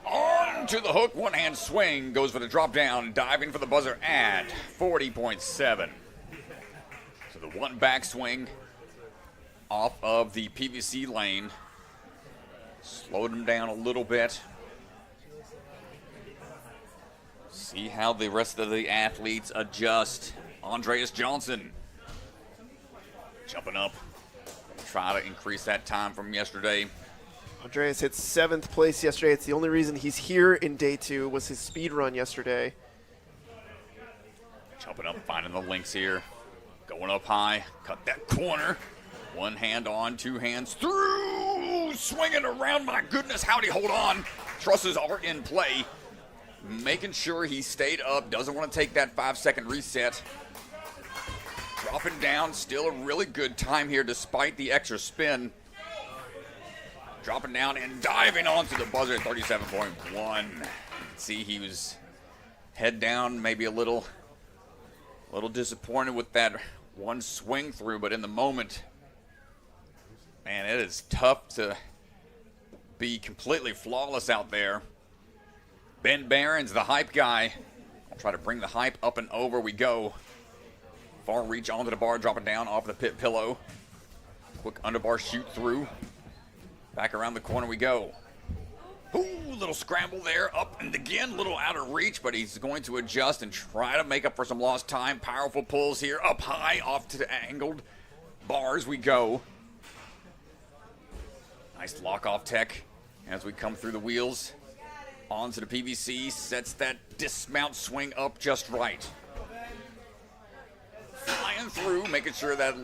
On to the hook, one-hand swing, goes for the drop down, diving for the buzzer at 40.7. So the one back swing off of the PVC lane. Slowed him down a little bit. See how the rest of the athletes adjust. Andreas Johnson jumping up. Try to increase that time from yesterday. Andreas hit 7th place yesterday. It's the only reason he's here in day 2 was his speed run yesterday. Jumping up, finding the links here. Going up high, cut that corner. One hand on, two hands through. Swinging around, my goodness, how'd he hold on? Trusses are in play. Making sure he stayed up, doesn't want to take that 5-second reset. Dropping down, still a really good time here despite the extra spin. Dropping down and diving onto the buzzer at 37.1. See, he was head down, maybe a little disappointed with that one swing through, but in the moment, man, it is tough to be completely flawless out there. Ben Barron's the hype guy. I'll try to bring the hype up and over we go. Far reach onto the bar, dropping down off the pit pillow. Quick underbar shoot through. Back around the corner we go. Ooh, little scramble there, up and again, little out of reach, but he's going to adjust and try to make up for some lost time. Powerful pulls here, up high, off to the angled bars we go. Nice lock-off tech as we come through the wheels. Onto the PVC, sets that dismount swing up just right. Flying through, making sure that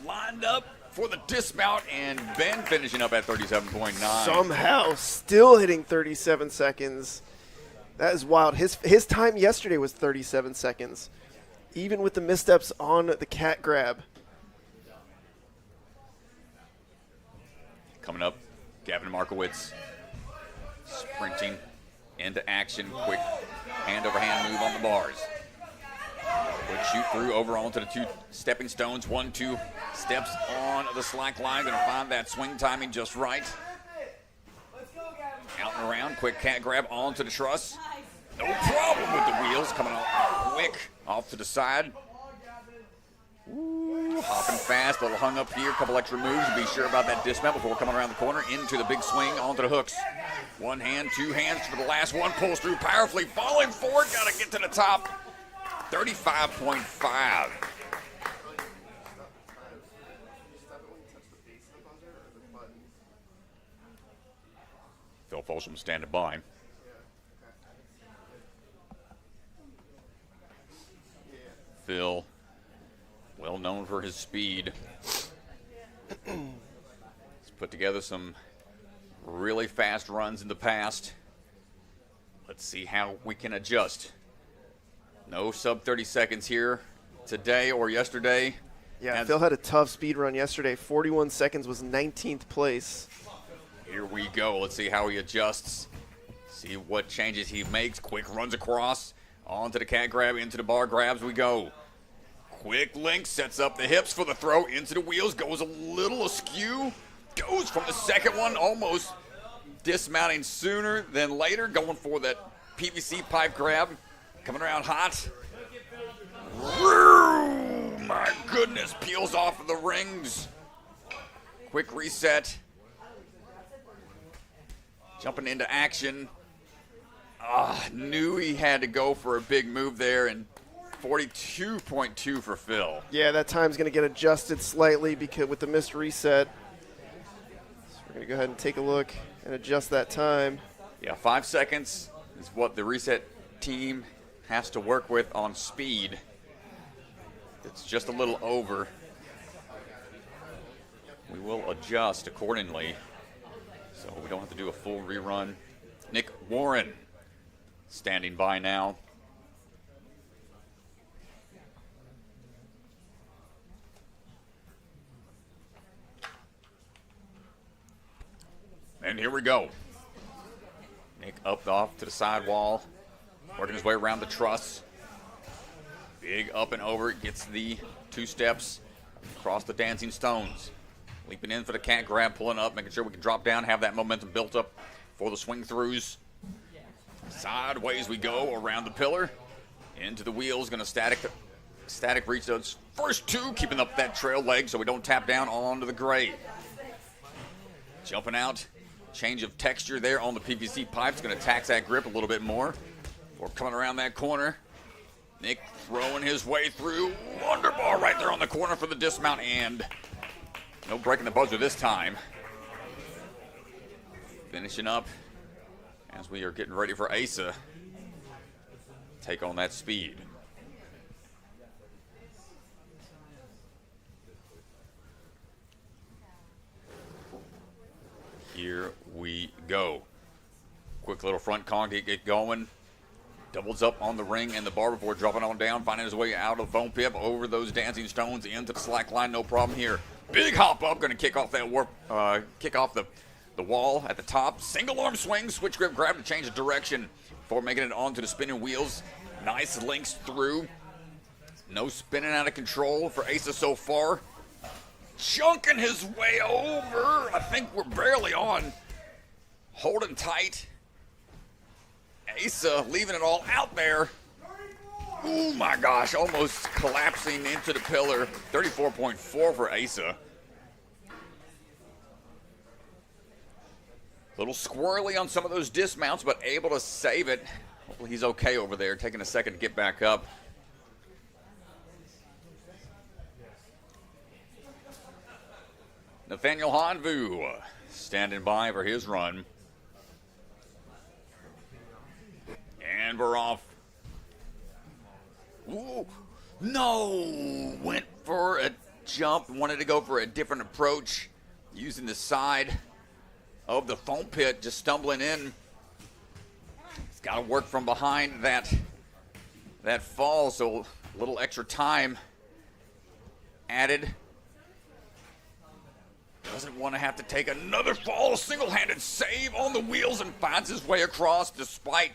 lined up for the dismount, and Ben finishing up at 37.9. Somehow still hitting 37 seconds. That is wild. His time yesterday was 37 seconds, even with the missteps on the cat grab. Coming up, Gavin Marowitz sprinting into action. Quick hand-over-hand move on the bars. Quick shoot through over onto the two stepping stones. 1-2 steps on the slack line. Going to find that swing timing just right. Out and around. Quick cat grab onto the truss. No problem with the wheels. Coming out quick off to the side. Ooh, hopping fast, a little hung up here, a couple extra moves to be sure about that dismount before coming around the corner into the big swing onto the hooks. One hand, two hands for the last one, pulls through powerfully, falling forward, got to get to the top. 35.5. Phil Folsom standing by. Phil, well known for his speed. He's put together some really fast runs in the past. Let's see how we can adjust. No sub 30 seconds here today or yesterday. Yeah, Phil had a tough speed run yesterday. 41 seconds was 19th place. Here we go. Let's see how he adjusts. See what changes he makes. Quick runs across. Onto the cat grab. Into the bar grabs we go. Quick link. Sets up the hips for the throw. Into the wheels. Goes a little askew. Goes from the second one. Almost dismounting sooner than later. Going for that PVC pipe grab. Coming around hot. Woo! My goodness. Peels off of the rings. Quick reset. Jumping into action. Knew he had to go for a big move there, and 42.2 for Phil. Yeah, that time's going to get adjusted slightly because with the missed reset. So we're going to go ahead and take a look and adjust that time. Yeah, 5 seconds is what the reset team has to work with on speed. It's just a little over. We will adjust accordingly, so we don't have to do a full rerun. Nick Warren standing by now. And here we go. Nick up off to the sidewall, working his way around the truss. Big up and over, gets the 2 steps across the dancing stones. Leaping in for the cat grab, pulling up, making sure we can drop down, have that momentum built up for the swing throughs. Sideways we go around the pillar, into the wheels, gonna static reach those first 2, keeping up that trail leg so we don't tap down onto the gray. Jumping out, change of texture there on the PVC pipes, gonna tax that grip a little bit more. We're coming around that corner. Nick throwing his way through. Wonderbar right there on the corner for the dismount, and no breaking the buzzer this time. Finishing up as we are getting ready for Asa. Take on that speed. Here we go. Quick little front con to get going. Doubles up on the ring and the bar before dropping on down, finding his way out of the foam pit, over those dancing stones, into the slack line, no problem here. Big hop up, going to kick off that kick off the wall at the top. Single arm swing, switch grip grab to change the direction before making it onto the spinning wheels. Nice links through. No spinning out of control for Asa so far. Chunking his way over. I think we're barely on. Holding tight. Asa leaving it all out there. Oh my gosh, almost collapsing into the pillar. 34.4 for Asa. A little squirrely on some of those dismounts, but able to save it. Hopefully he's okay over there, taking a second to get back up. Nathaniel Hanvu standing by for his run. And we're off. Ooh, no! Went for a jump, wanted to go for a different approach, using the side of the foam pit, just stumbling in. He's got to work from behind that fall, so a little extra time added. Doesn't want to have to take another fall. Single-handed save on the wheels and finds his way across despite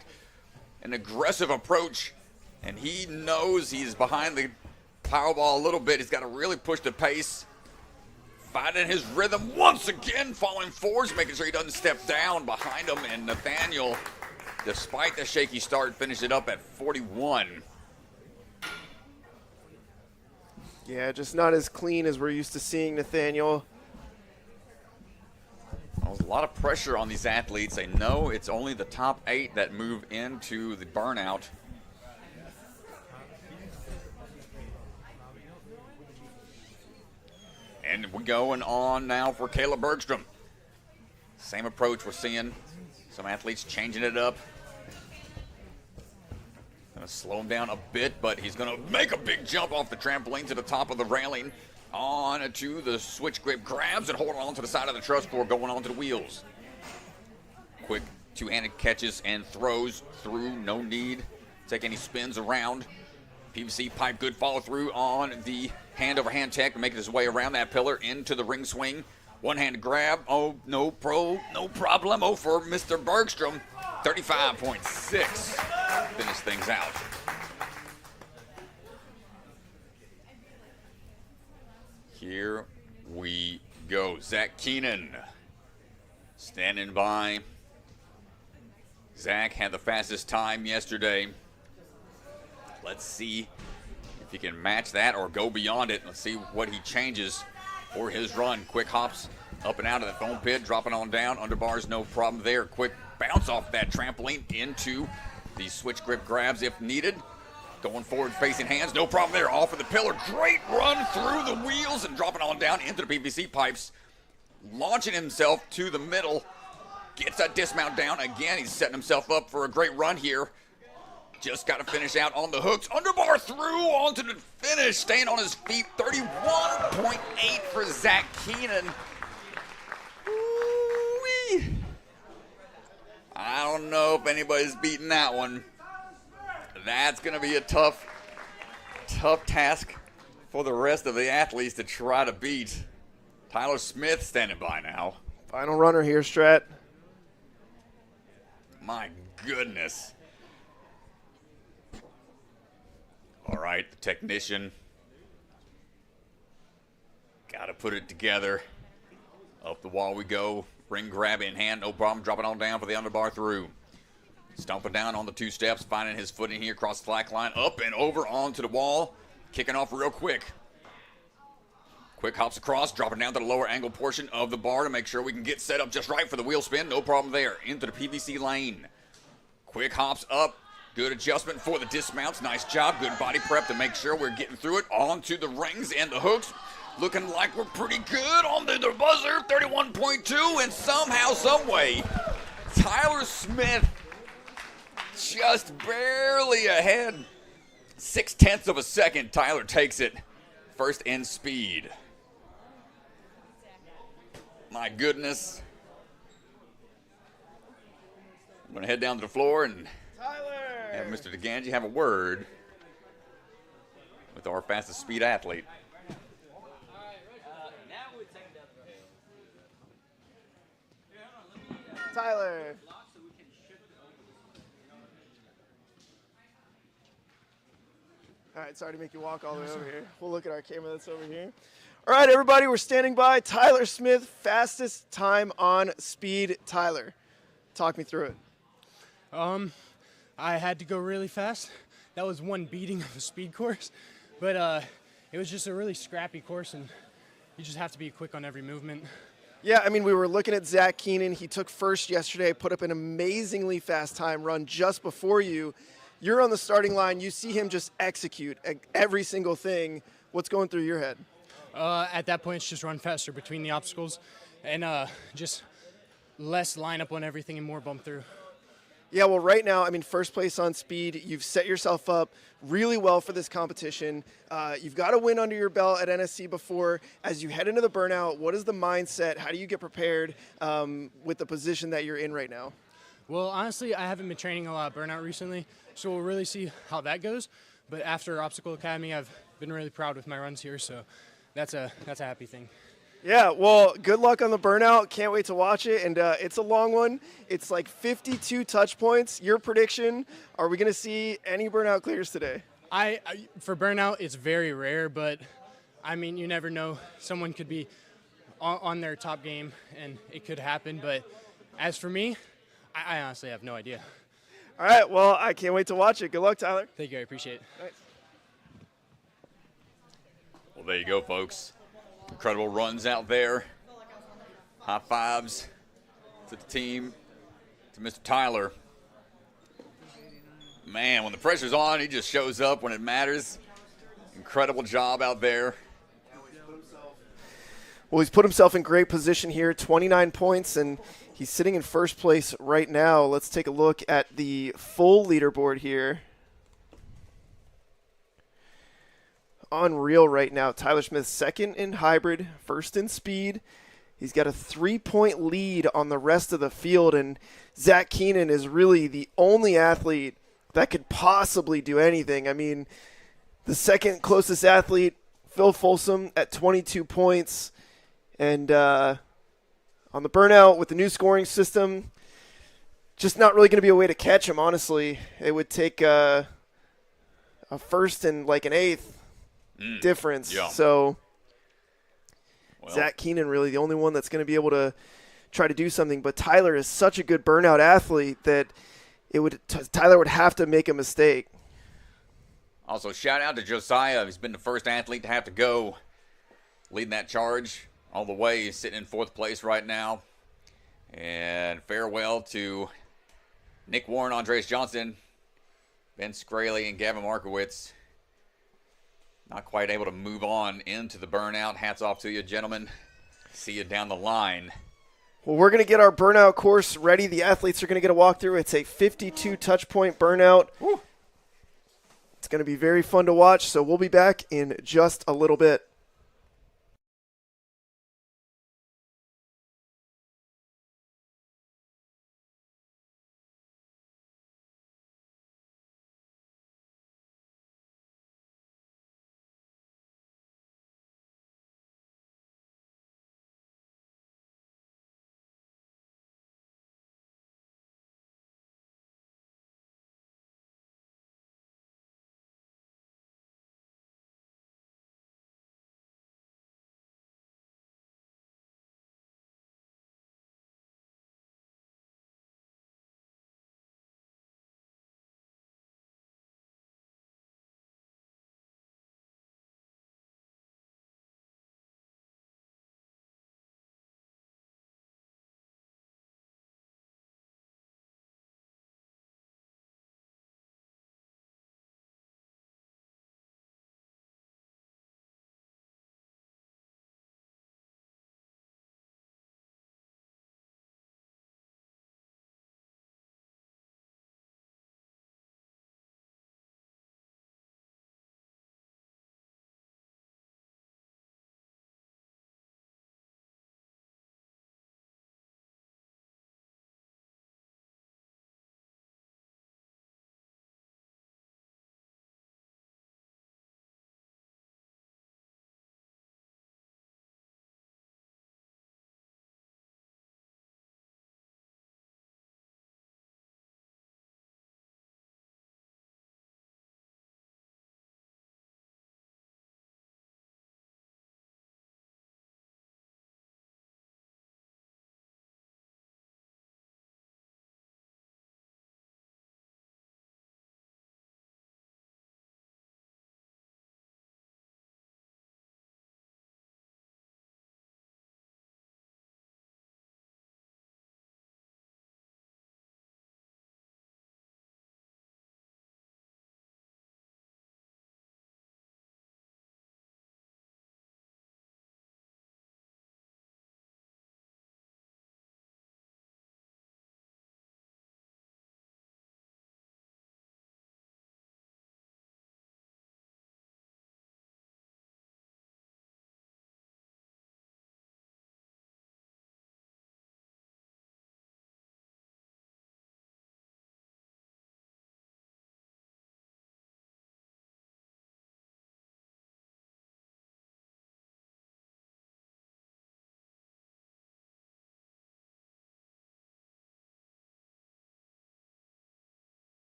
an aggressive approach. And he knows he's behind the Powerball a little bit. He's got to really push the pace. Finding his rhythm once again, falling forwards, making sure he doesn't step down behind him. And Nathaniel, despite the shaky start, finished it up at 41. Yeah, just not as clean as we're used to seeing Nathaniel. There's a lot of pressure on these athletes. They know it's only the top 8 that move into the burnout. And we're going on now for Caleb Bergstrom. Same approach we're seeing. Some athletes changing it up. Gonna slow him down a bit, but he's gonna make a big jump off the trampoline to the top of the railing. On to the switch grip grabs and holding on to the side of the truss floor, going on to the wheels. Quick two-handed catches and throws through, no need to take any spins around. PVC pipe, good follow through on the hand over hand tech, making his way around that pillar into the ring swing. One-handed grab, oh, no problemo for Mr. Bergstrom. 35.6, finish things out. Here we go. Zack Keenan standing by. Zack had the fastest time yesterday. Let's see if he can match that or go beyond it. Let's see what he changes for his run. Quick hops up and out of the foam pit, dropping on down. Underbars, no problem there. Quick bounce off that trampoline into the switch grip grabs if needed. Going forward, facing hands, no problem there. Off of the pillar, great run through the wheels and dropping on down into the PVC pipes. Launching himself to the middle. Gets that dismount down. Again, he's setting himself up for a great run here. Just got to finish out on the hooks. Underbar through onto the finish. Staying on his feet. 31.8 for Zack Keenan. Ooh-wee. I don't know if anybody's beating that one. That's going to be a tough task for the rest of the athletes to try to beat. Tyler Smith standing by now. Final runner here, Strat. My goodness. All right, the technician. Got to put it together. Up the wall we go. Ring grab in hand, no problem. Dropping on down for the underbar through. Stomping down on the 2 steps, finding his footing here across the slack line. Up and over onto the wall. Kicking off real quick. Quick hops across, dropping down to the lower angle portion of the bar to make sure we can get set up just right for the wheel spin. No problem there. Into the PVC lane. Quick hops up. Good adjustment for the dismounts. Nice job. Good body prep to make sure we're getting through it. Onto the rings and the hooks. Looking like we're pretty good on the buzzer. 31.2, and somehow, some way, Tyler Smith just barely ahead. 0.6 of a second. Tyler takes it. First in speed. My goodness. I'm going to head down to the floor and have Mr. DeGangi have a word with our fastest speed athlete. Tyler. All right, sorry to make you walk all the way over here. We'll look at our camera that's over here. All right, everybody, we're standing by. Tyler Smith, fastest time on speed. Tyler, talk me through it. I had to go really fast. That was one beating of a speed course, but it was just a really scrappy course, and you just have to be quick on every movement. Yeah, I mean, we were looking at Zack Keenan. He took first yesterday, put up an amazingly fast time run just before you. You're on the starting line. You see him just execute every single thing. What's going through your head? At that point, it's just run faster between the obstacles and just less lineup on everything and more bump through. Yeah, well, right now, I mean, first place on speed. You've set yourself up really well for this competition. You've got a win under your belt at NSC before. As you head into the burnout, what is the mindset? How do you get prepared with the position that you're in right now? Well, honestly, I haven't been training a lot of burnout recently, so we'll really see how that goes. But after Obstacle Academy, I've been really proud with my runs here, so that's a happy thing. Yeah, well, good luck on the burnout. Can't wait to watch it. And it's a long one. It's like 52 touch points. Your prediction, are we going to see any burnout clears today? For burnout, it's very rare, but I mean, you never know. Someone could be on their top game, and it could happen. But as for me, I honestly have no idea. All right, well, I can't wait to watch it. Good luck, Tyler. Thank you, I appreciate it. Nice. Well, Well, there you go, folks. Incredible runs out there. High fives to the team, to Mr. Tyler. Man, when the pressure's on, he just shows up when it matters. Incredible job out there. Well, he's put himself in great position here, 29 points, and he's sitting in first place right now. Let's take a look at the full leaderboard here. Unreal right now. Tyler Smith second in hybrid, first in speed. He's got a 3-point lead on the rest of the field, and Zack Keenan is really the only athlete that could possibly do anything. I mean, the second closest athlete, Phil Folsom, at 22 points. And on the Burnout with the new scoring system, just not really going to be a way to catch him, honestly. It would take a first and like an eighth difference. Yeah. So Well, Zack Keenan really the only one that's going to be able to try to do something. But Tyler is such a good Burnout athlete that Tyler would have to make a mistake. also, shout out to Josiah. He's been the first athlete to have to go leading that charge all the way. He's sitting in fourth place right now. And farewell to Nick Warren, Andreas Johnson, Ben Scraley, and Gavin Marowitz. Not quite able to move on into the Burnout. Hats off to you, gentlemen. See you down the line. Well, we're going to get our Burnout course ready. The athletes are going to get a walkthrough. It's a 52 touch point Burnout. Woo. It's going to be very fun to watch, so we'll be back in just a little bit.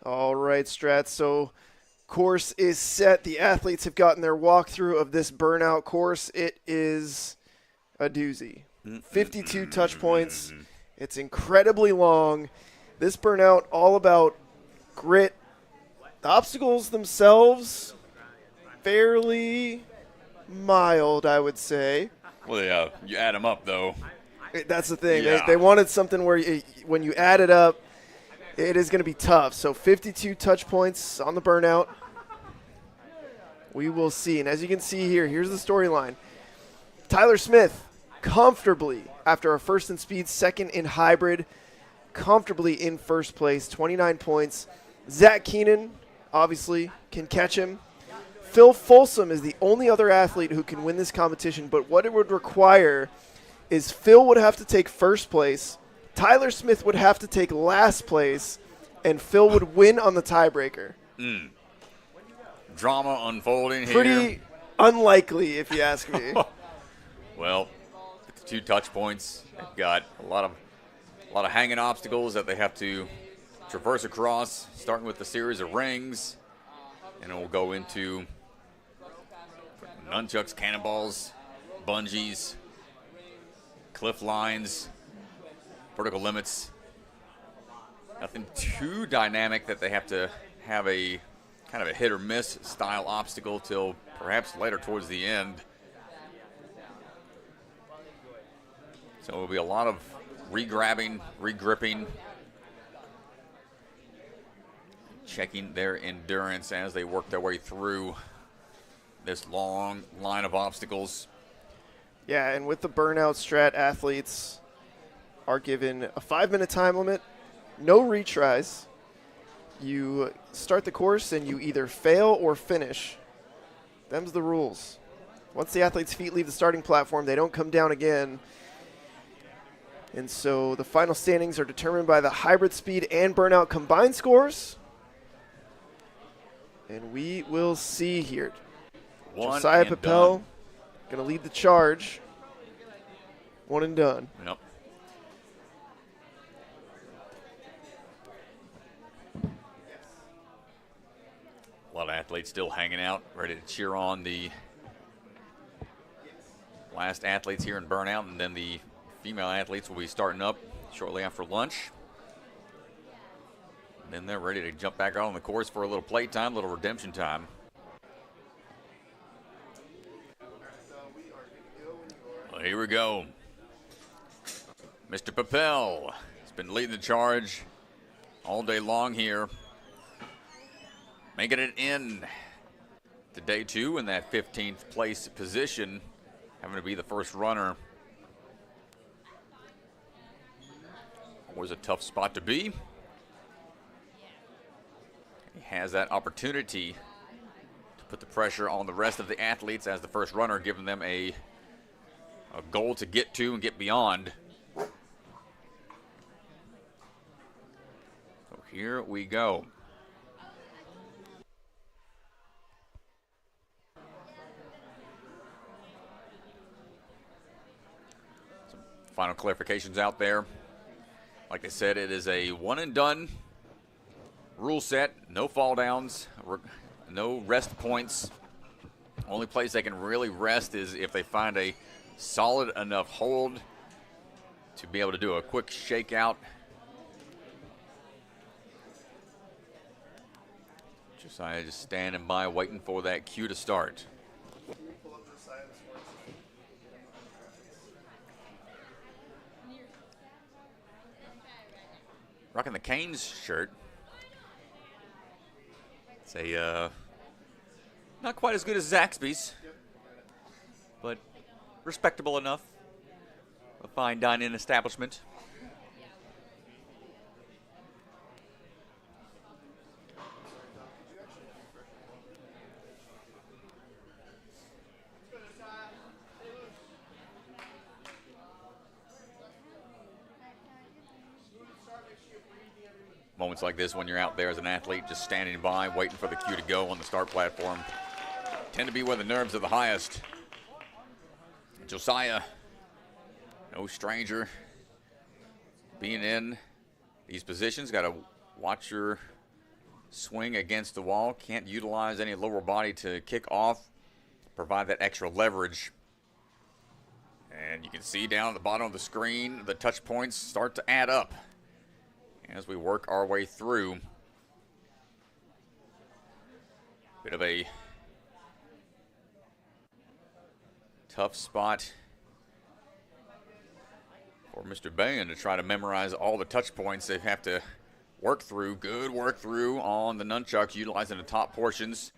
All right, Strat. So course is set. The athletes have gotten their walkthrough of this burnout course. It is a doozy. 52 touch points. It's incredibly long. This burnout, all about grit. The obstacles themselves, fairly mild, I would say. Well, yeah, you add them up, though. That's the thing. Yeah. They wanted something where when you add it up, it is going to be tough. So 52 touch points on the burnout. We will see. And as you can see here, here's the storyline. Tyler Smith, comfortably, after a first in speed, second in hybrid, comfortably in first place, 29 points. Zack Keenan, obviously, can catch him. Phil Folsom is the only other athlete who can win this competition, but what it would require is Phil would have to take first place, Tyler Smith would have to take last place, and Phil would win on the tiebreaker. Drama unfolding here. Pretty unlikely, if you ask me. Well, 52 touch points. They've got a lot of hanging obstacles that they have to traverse across, starting with the series of rings, and it will go into nunchucks, cannonballs, bungees, cliff lines, vertical limits. Nothing too dynamic that they have to have a kind of a hit or miss style obstacle till perhaps later towards the end. So it will be a lot of re-grabbing, re-gripping, checking their endurance as they work their way through this long line of obstacles. Yeah, and with the burnout strat, athletes are given a 5-minute time limit, no retries. You start the course and you either fail or finish. Them's the rules. Once the athlete's feet leave the starting platform, they don't come down again. And so the final standings are determined by the hybrid speed and burnout combined scores. And we will see here. Josiah Propel going to lead the charge. One and done. Yep. A lot of athletes still hanging out, ready to cheer on the last athletes here in Burnout, and then the female athletes will be starting up shortly after lunch. And then they're ready to jump back out on the course for a little playtime, a little redemption time. Well, here we go. Mr. Propel has been leading the charge all day long here. Making it in to day 2 in that 15th place position, having to be the first runner. Always a tough spot to be. He has that opportunity to put the pressure on the rest of the athletes as the first runner, giving them a goal to get to and get beyond. So here we go. Some final clarifications out there. Like I said, it is a one and done rule set. No fall downs, no rest points. Only place they can really rest is if they find a solid enough hold to be able to do a quick shakeout. Josiah just standing by, waiting for that cue to start. Rocking the Canes shirt. It's a not quite as good as Zaxby's, but respectable enough. A fine dining establishment. Moments like this when you're out there as an athlete just standing by, waiting for the cue to go on the start platform, tend to be where the nerves are the highest. Josiah, no stranger, being in these positions. Got to watch your swing against the wall. Can't utilize any lower body to kick off, provide that extra leverage. And you can see down at the bottom of the screen, the touch points start to add up as we work our way through. Bit of a tough spot for Mr. Bain to try to memorize all the touch points they have to work through. Good work through on the nunchucks, utilizing the top portions.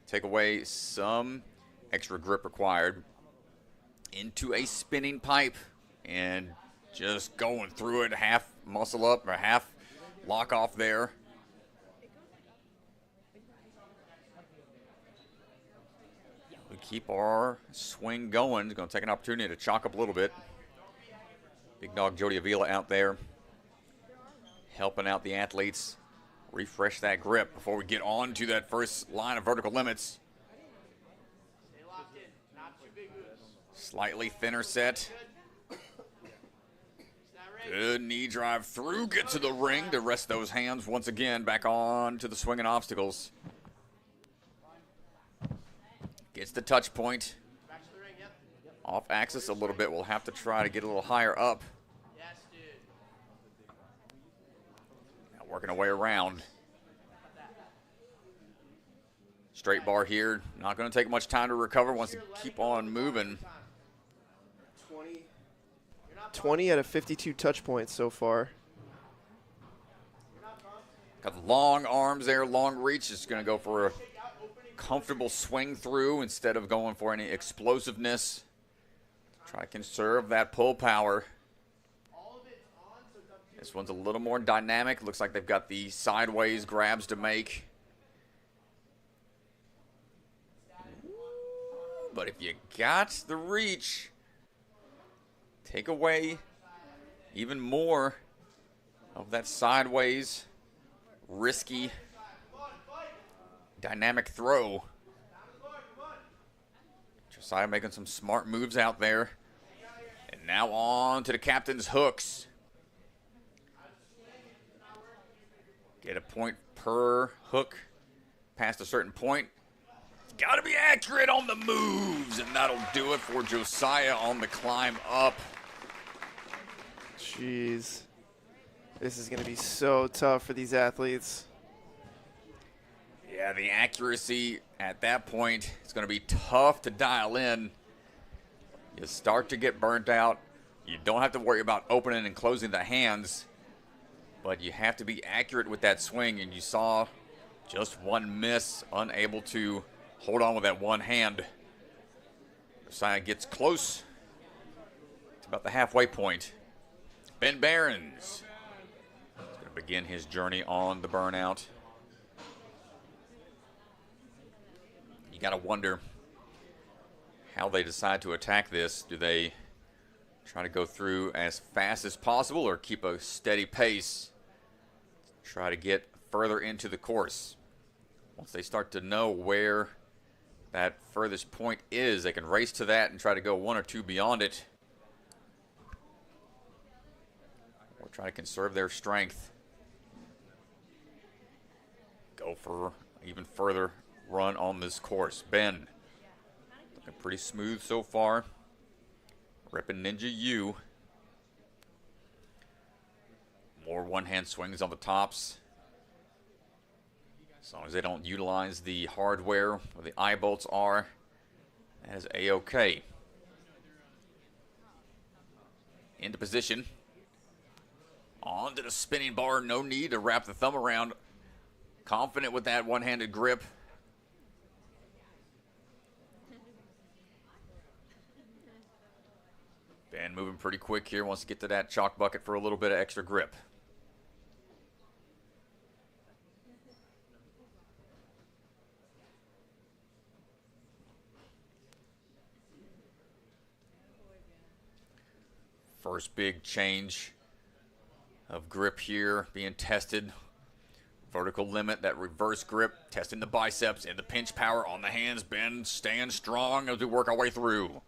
Take away some extra grip required. Into a spinning pipe and just going through it, half muscle up or half lock off there. We keep our swing going. Going to take an opportunity to chalk up a little bit. Big dog Jody Avila out there helping out the athletes refresh that grip before we get on to that first line of vertical limits. Slightly thinner set. Good knee drive through, get to the ring to rest those hands once again back on to the swinging obstacles. Gets the touch point. Off axis a little bit. We'll have to try to get a little higher up. Now working our way around. Straight bar here. Not going to take much time to recover. Wants to keep on moving. 20 out of 52 touch points so far. Got the long arms there, long reach. Just going to go for a comfortable swing through instead of going for any explosiveness. Try to conserve that pull power. This one's a little more dynamic. Looks like they've got the sideways grabs to make. But if you got the reach, take away even more of that sideways, risky, dynamic throw. Josiah making some smart moves out there. And now on to the captain's hooks. Get a point per hook past a certain point. Got to be accurate on the moves, and that'll do it for Josiah on the climb up. Jeez. This is going to be so tough for these athletes. Yeah, the accuracy at that point is going to be tough to dial in. You start to get burnt out. You don't have to worry about opening and closing the hands, but you have to be accurate with that swing, and you saw just one miss, unable to hold on with that one hand. Josiah gets close. It's about the halfway point. Ben Behrens is going to begin his journey on the Burnout. You got to wonder how they decide to attack this. Do they try to go through as fast as possible or keep a steady pace? Try to get further into the course. Once they start to know where that furthest point is, they can race to that and try to go one or two beyond it. Or try to conserve their strength. Go for even further run on this course. Ben, looking pretty smooth so far. Repping Ninja U. More one-hand swings on the tops. As long as they don't utilize the hardware where the eye bolts are, that is A-OK. Into position. Onto the spinning bar. No need to wrap the thumb around. Confident with that one-handed grip. Ben moving pretty quick here. Wants to get to that chalk bucket for a little bit of extra grip. First big change of grip here being tested. Vertical limit, that reverse grip, testing the biceps and the pinch power on the hands. Ben staying strong as we work our way through.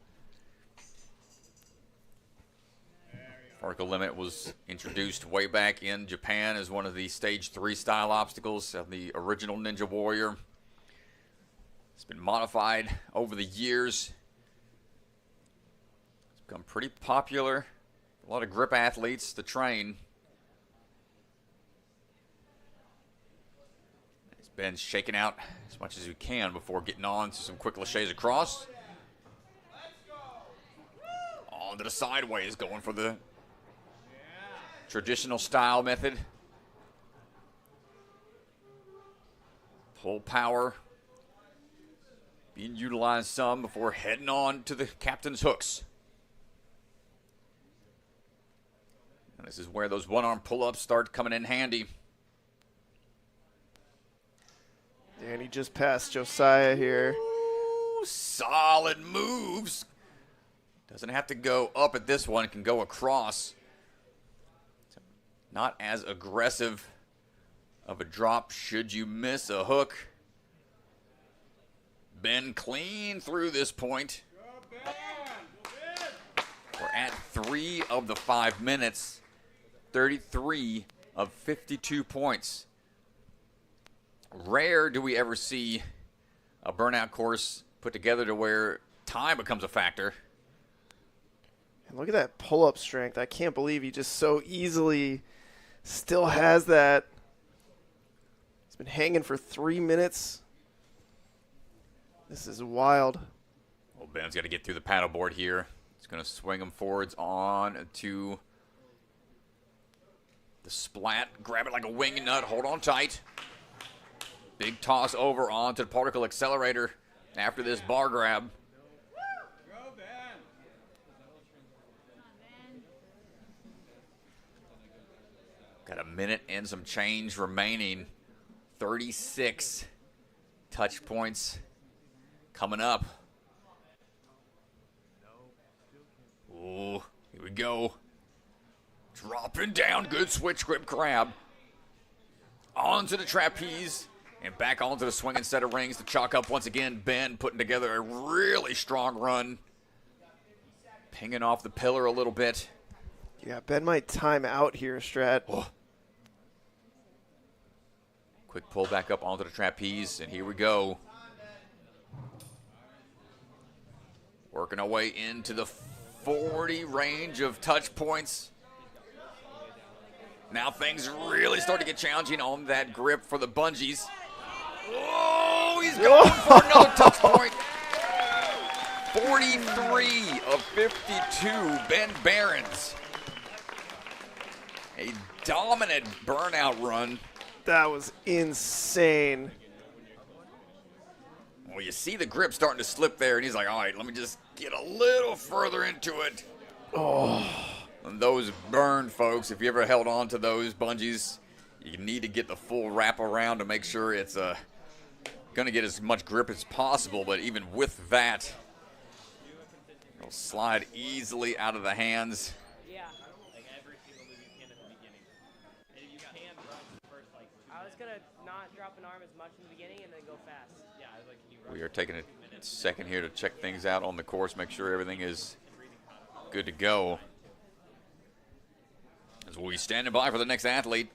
Particle limit was introduced way back in Japan as one of the stage 3 style obstacles of the original Ninja Warrior. It's been modified over the years. It's become pretty popular. A lot of grip athletes to train. It's been shaken out as much as we can before getting on to some quick laches across. On to the sideways, going for the traditional style method. Pull power being utilized some before heading on to the captain's hooks. And this is where those one-arm pull-ups start coming in handy. And he just passed Josiah here. Ooh, solid moves. Doesn't have to go up at this one. It can go across. Not as aggressive of a drop should you miss a hook. Been clean through this point. We're at 3 of the 5 minutes. 33 of 52 points. Rare do we ever see a burnout course put together to where time becomes a factor. And look at that pull-up strength. I can't believe he just so easily still has that. He's been hanging for 3 minutes. This is wild. Well, Ben's got to get through the paddleboard here. He's going to swing him forwards on to the splat. Grab it like a wing nut. Hold on tight. Big toss over onto the particle accelerator after this bar grab. Got a minute and some change remaining. 36 touch points coming up. Ooh, here we go. Dropping down, good switch grip grab. Onto the trapeze and back onto the swinging set of rings to chalk up once again. Ben putting together a really strong run. Pinging off the pillar a little bit. Yeah, Ben might time out here, Strat. Oh. Quick pull back up onto the trapeze, and here we go. Working our way into the 40 range of touch points. Now things really start to get challenging on that grip for the bungees. Oh, he's going for another touch point. 43 of 52, Ben Behrens. A dominant burnout run. That was insane. Well, you see the grip starting to slip there, and he's like, all right, let me just get a little further into it. Oh. And those burn, folks. If you ever held on to those bungees, you need to get the full wrap around to make sure it's going to get as much grip as possible. But even with that, it'll slide easily out of the hands. Yeah. Like every single move you can at the beginning. And if you can run the first, like, 2 I was going to not drop an arm as much in the beginning and then go fast. Yeah, I was like, can you run? We are taking a second here to check things out on the course, make sure everything is good to go. As we standing by for the next athlete.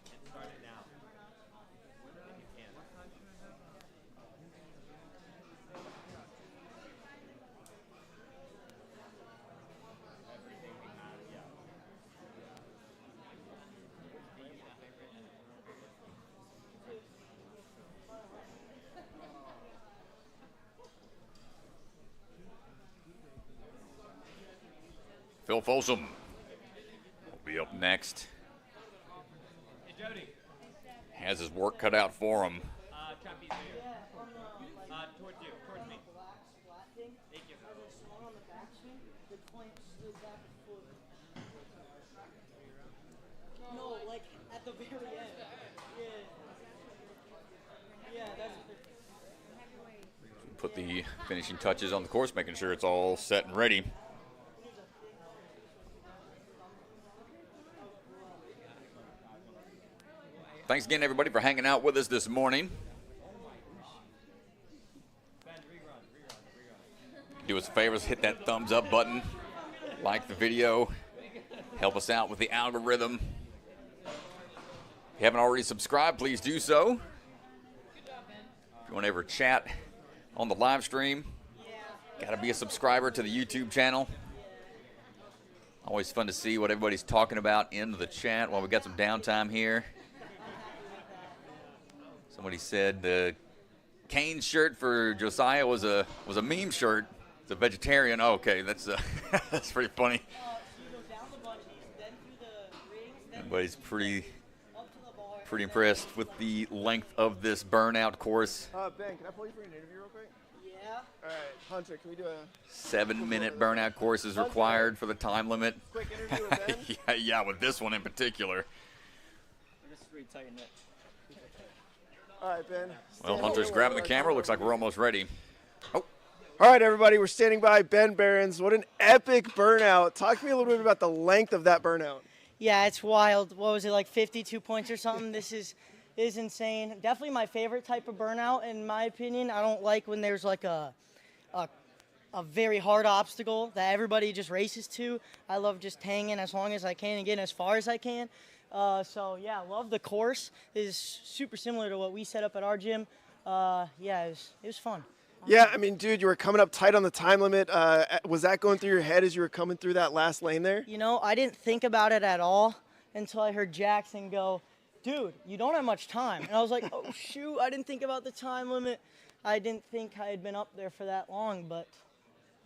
Phil Folsom will be up next. Hey, Jody. Has his work cut out for him. Trapeze here. Towards you, towards me. Thank you. No, like at the very end. Yeah, that's Put the finishing touches on the course, making sure it's all set and ready. Thanks again, everybody, for hanging out with us this morning. Do us favors, hit that thumbs up button, like the video, help us out with the algorithm. If you haven't already subscribed, please do so. If you want to ever chat on the live stream, got to be a subscriber to the YouTube channel. Always fun to see what everybody's talking about in the chat while we got some downtime here. Somebody said the Kane shirt for Josiah was a meme shirt. It's a vegetarian. Oh, okay, that's that's pretty funny. Everybody's pretty impressed with the length of this Burnout course. Ben, can I pull you for an interview real quick? Yeah. All right, Hunter, can we do a 7-minute Burnout course is required for the time limit. quick interview with Ben? yeah, with this one in particular. Just retighten it. All right, Ben. Well, Hunter's grabbing the camera. Looks like we're almost ready. Oh, All right, everybody, we're standing by Ben Behrens. What an epic Burnout. Talk to me a little bit about the length of that Burnout. Yeah, it's wild. What was it, like 52 points or something? This is insane. Definitely my favorite type of burnout, in my opinion. I don't like when there's like a very hard obstacle that everybody just races to. I love just hanging as long as I can and getting as far as I can. So yeah, love the course. It's super similar to what we set up at our gym. Yeah, it was fun. Yeah, I mean, dude, you were coming up tight on the time limit. Was that going through your head as you were coming through that last lane there? You know, I didn't think about it at all until I heard Jackson go, dude, you don't have much time. And I was like, oh, shoot, I didn't think about the time limit. I didn't think I had been up there for that long, but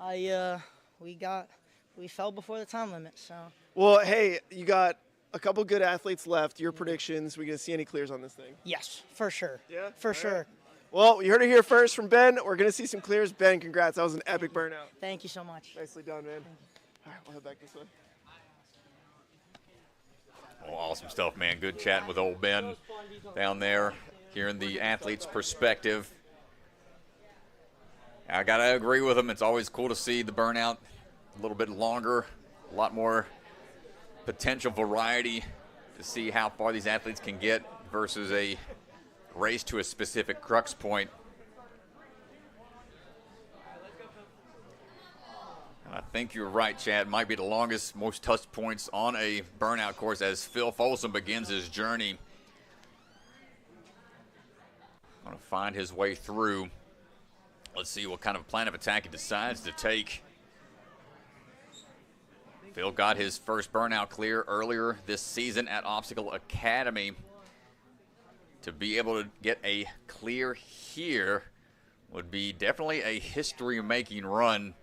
we fell before the time limit, so. Well, hey, you got a couple good athletes left. Your predictions, we going to see any clears on this thing? Yes, for sure. Yeah? For sure. Well, you heard it here first from Ben. We're going to see some clears. Ben, congrats. That was an epic Burnout. Thank you so much. Nicely done, man. All right, we'll head back this way. well, awesome stuff, man. Good chatting with old Ben down there, hearing the athlete's perspective. I got to agree with him. It's always cool to see the Burnout a little bit longer, a lot more potential variety to see how far these athletes can get versus a race to a specific crux point. And I think you're right, Chad. Might be the longest, most touch points on a Burnout course as Phil Folsom begins his journey. Going to find his way through. Let's see what kind of plan of attack he decides to take. Phil got his first Burnout clear earlier this season at Obstacle Academy. To be able to get a clear here would be definitely a history-making run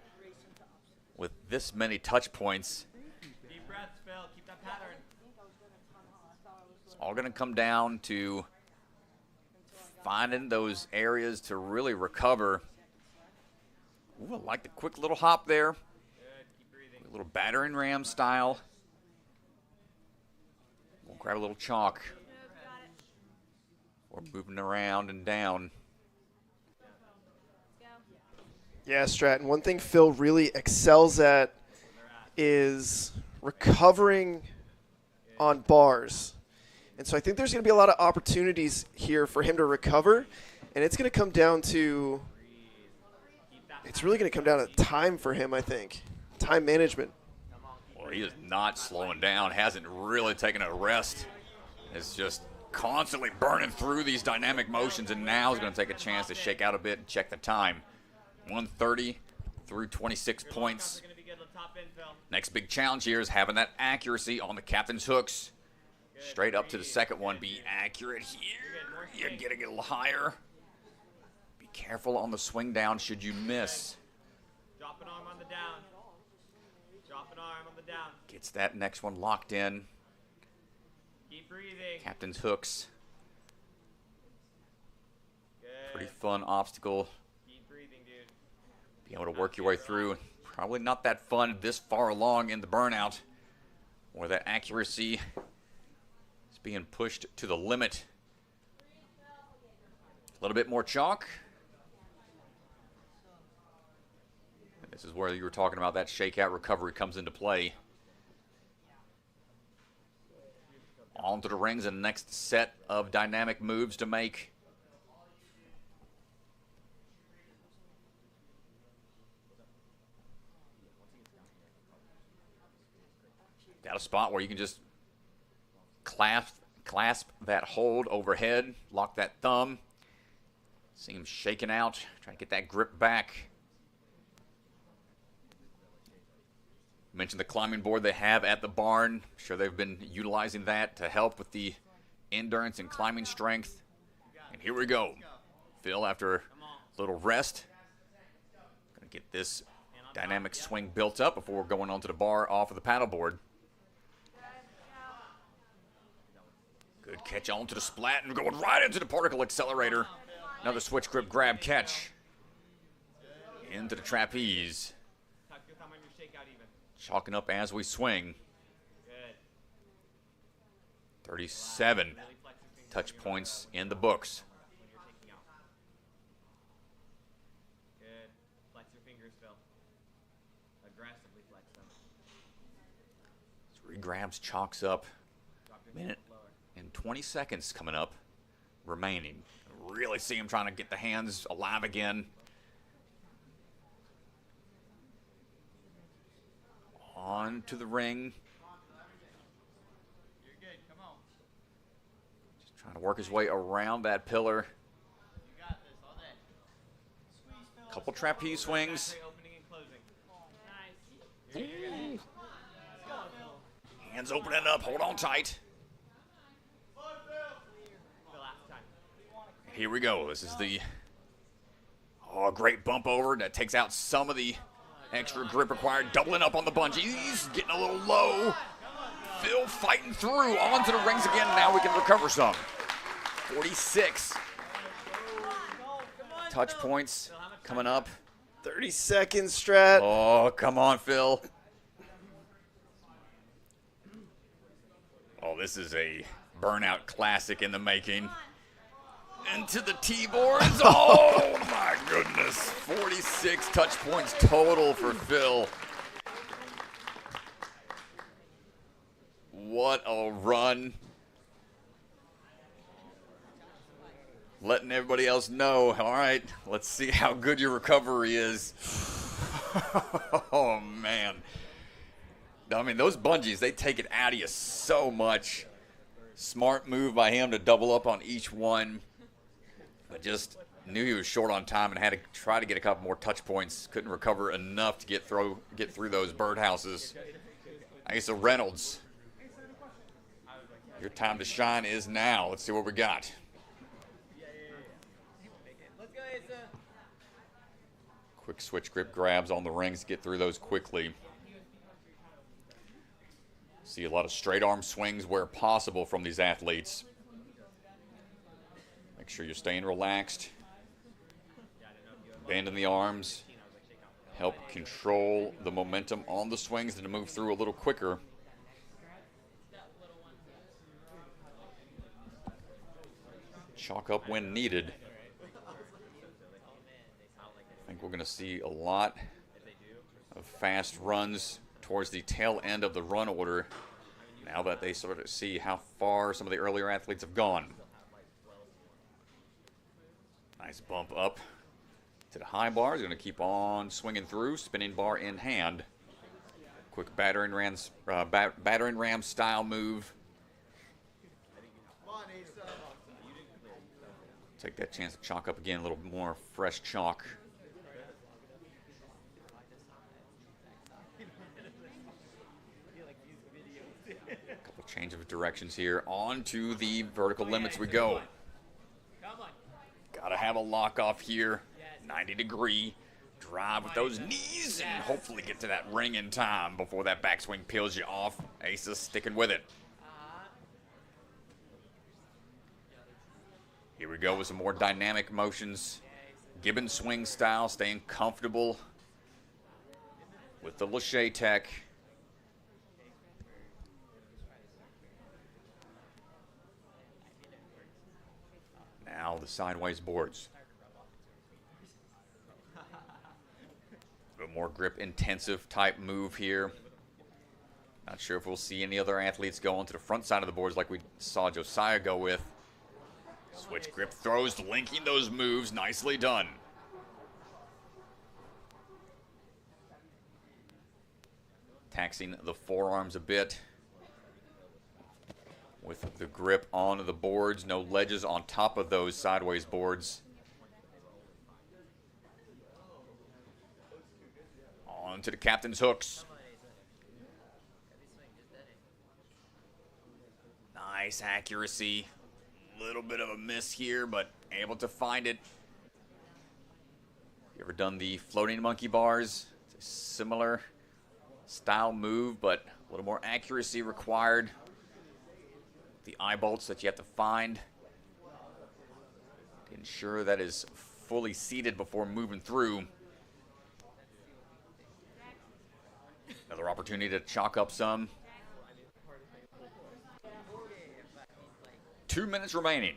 with this many touch points. Deep breaths, Phil. Keep that pattern. It's all going to come down to finding those areas to really recover. Ooh, I like the quick little hop there. Good. Keep breathing. A little battering ram style. We'll grab a little chalk. We're moving around and down. Yeah, Stratton. One thing Phil really excels at is recovering on bars. And so I think there's going to be a lot of opportunities here for him to recover. And it's going to come down to, it's really going to come down to time for him, I think. Time management. Well, he is not slowing down, hasn't really taken a rest. It's just constantly burning through these dynamic motions, and now is going to take a chance to shake out a bit and check the time. 130 through 26 points. Next big challenge here is having that accuracy on the captain's hooks. Straight up to the second one. Be accurate here. You're getting a little higher. Be careful on the swing down should you miss. Drop an arm on the down. Drop an arm on the down. Gets that next one locked in. Keep breathing. Captain's hooks. Good. Pretty fun obstacle. Keep breathing, dude. Be able to work your way through. Probably not that fun this far along in the Burnout, where that accuracy is being pushed to the limit. A little bit more chalk. And this is where you were talking about that shakeout recovery comes into play. On to the rings and next set of dynamic moves to make. Got a spot where you can just clasp that hold overhead, lock that thumb. See him shaking out, trying to get that grip back. Mentioned the climbing board they have at the barn. I'm sure they've been utilizing that to help with the endurance and climbing strength. And here we go. Phil, after a little rest, going to get this dynamic swing built up before going onto the bar off of the paddleboard. Good catch onto the splat and going right into the particle accelerator. Another switch grip grab catch. Into the trapeze. Chalking up as we swing. 37 touch points in the books. Good. Flex your fingers, Phil. Aggressively flex them. 3 grabs, chalks up. Minute and 20 seconds coming up remaining. Really see him trying to get the hands alive again. On to the ring. You're good. Come on. Just trying to work his way around that pillar. You got this all day. Couple trapeze swings. Opening and closing. Nice. Hands opening up. Hold on tight. Here we go. This is the great bump over that takes out some of the extra grip required. Doubling up on the bungees. Getting a little low. Phil fighting through onto the rings again. Now we can recover some. 46 touch points coming up. 30 seconds, Strat. Oh, come on, Phil. Oh, this is a Burnout classic in the making. Into the T-boards. Oh, my goodness. 46 touch points total for Phil. What a run. Letting everybody else know. All right, let's see how good your recovery is. Oh, man. I mean, those bungees, they take it out of you so much. Smart move by him to double up on each one. But just knew he was short on time and had to try to get a couple more touch points. Couldn't recover enough to get through those birdhouses. I guess Reynolds. Your time to shine is now. Let's see what we got. Quick switch grip grabs on the rings to get through those quickly. See a lot of straight arm swings where possible from these athletes. Make sure you're staying relaxed. Bending the arms. Help control the momentum on the swings and to move through a little quicker. Chalk up when needed. I think we're going to see a lot of fast runs towards the tail end of the run order now that they sort of see how far some of the earlier athletes have gone. Nice bump up to the high bar. He's going to keep on swinging through, spinning bar in hand. Quick battering ram style move. Take that chance to chalk up again, a little more fresh chalk. Couple change of directions here. On to the vertical limits we go. Gotta have a lock off here. 90-degree drive with those knees and hopefully get to that ring in time before that backswing peels you off. Asa sticking with it. Here we go with some more dynamic motions. Gibbon swing style, staying comfortable with the Lachey tech. Now the sideways boards. A bit more grip intensive type move here. Not sure if we'll see any other athletes go onto the front side of the boards like we saw Josiah go with. Switch grip throws, linking those moves. Nicely done. Taxing the forearms a bit. with the grip on the boards. No ledges on top of those sideways boards. On to the captain's hooks. Nice accuracy. Little bit of a miss here, but able to find it. You ever done the floating monkey bars? It's a similar style move, but a little more accuracy required. The eye bolts that you have to find to ensure that is fully seated before moving through. Another opportunity to chalk up some. 2 minutes remaining.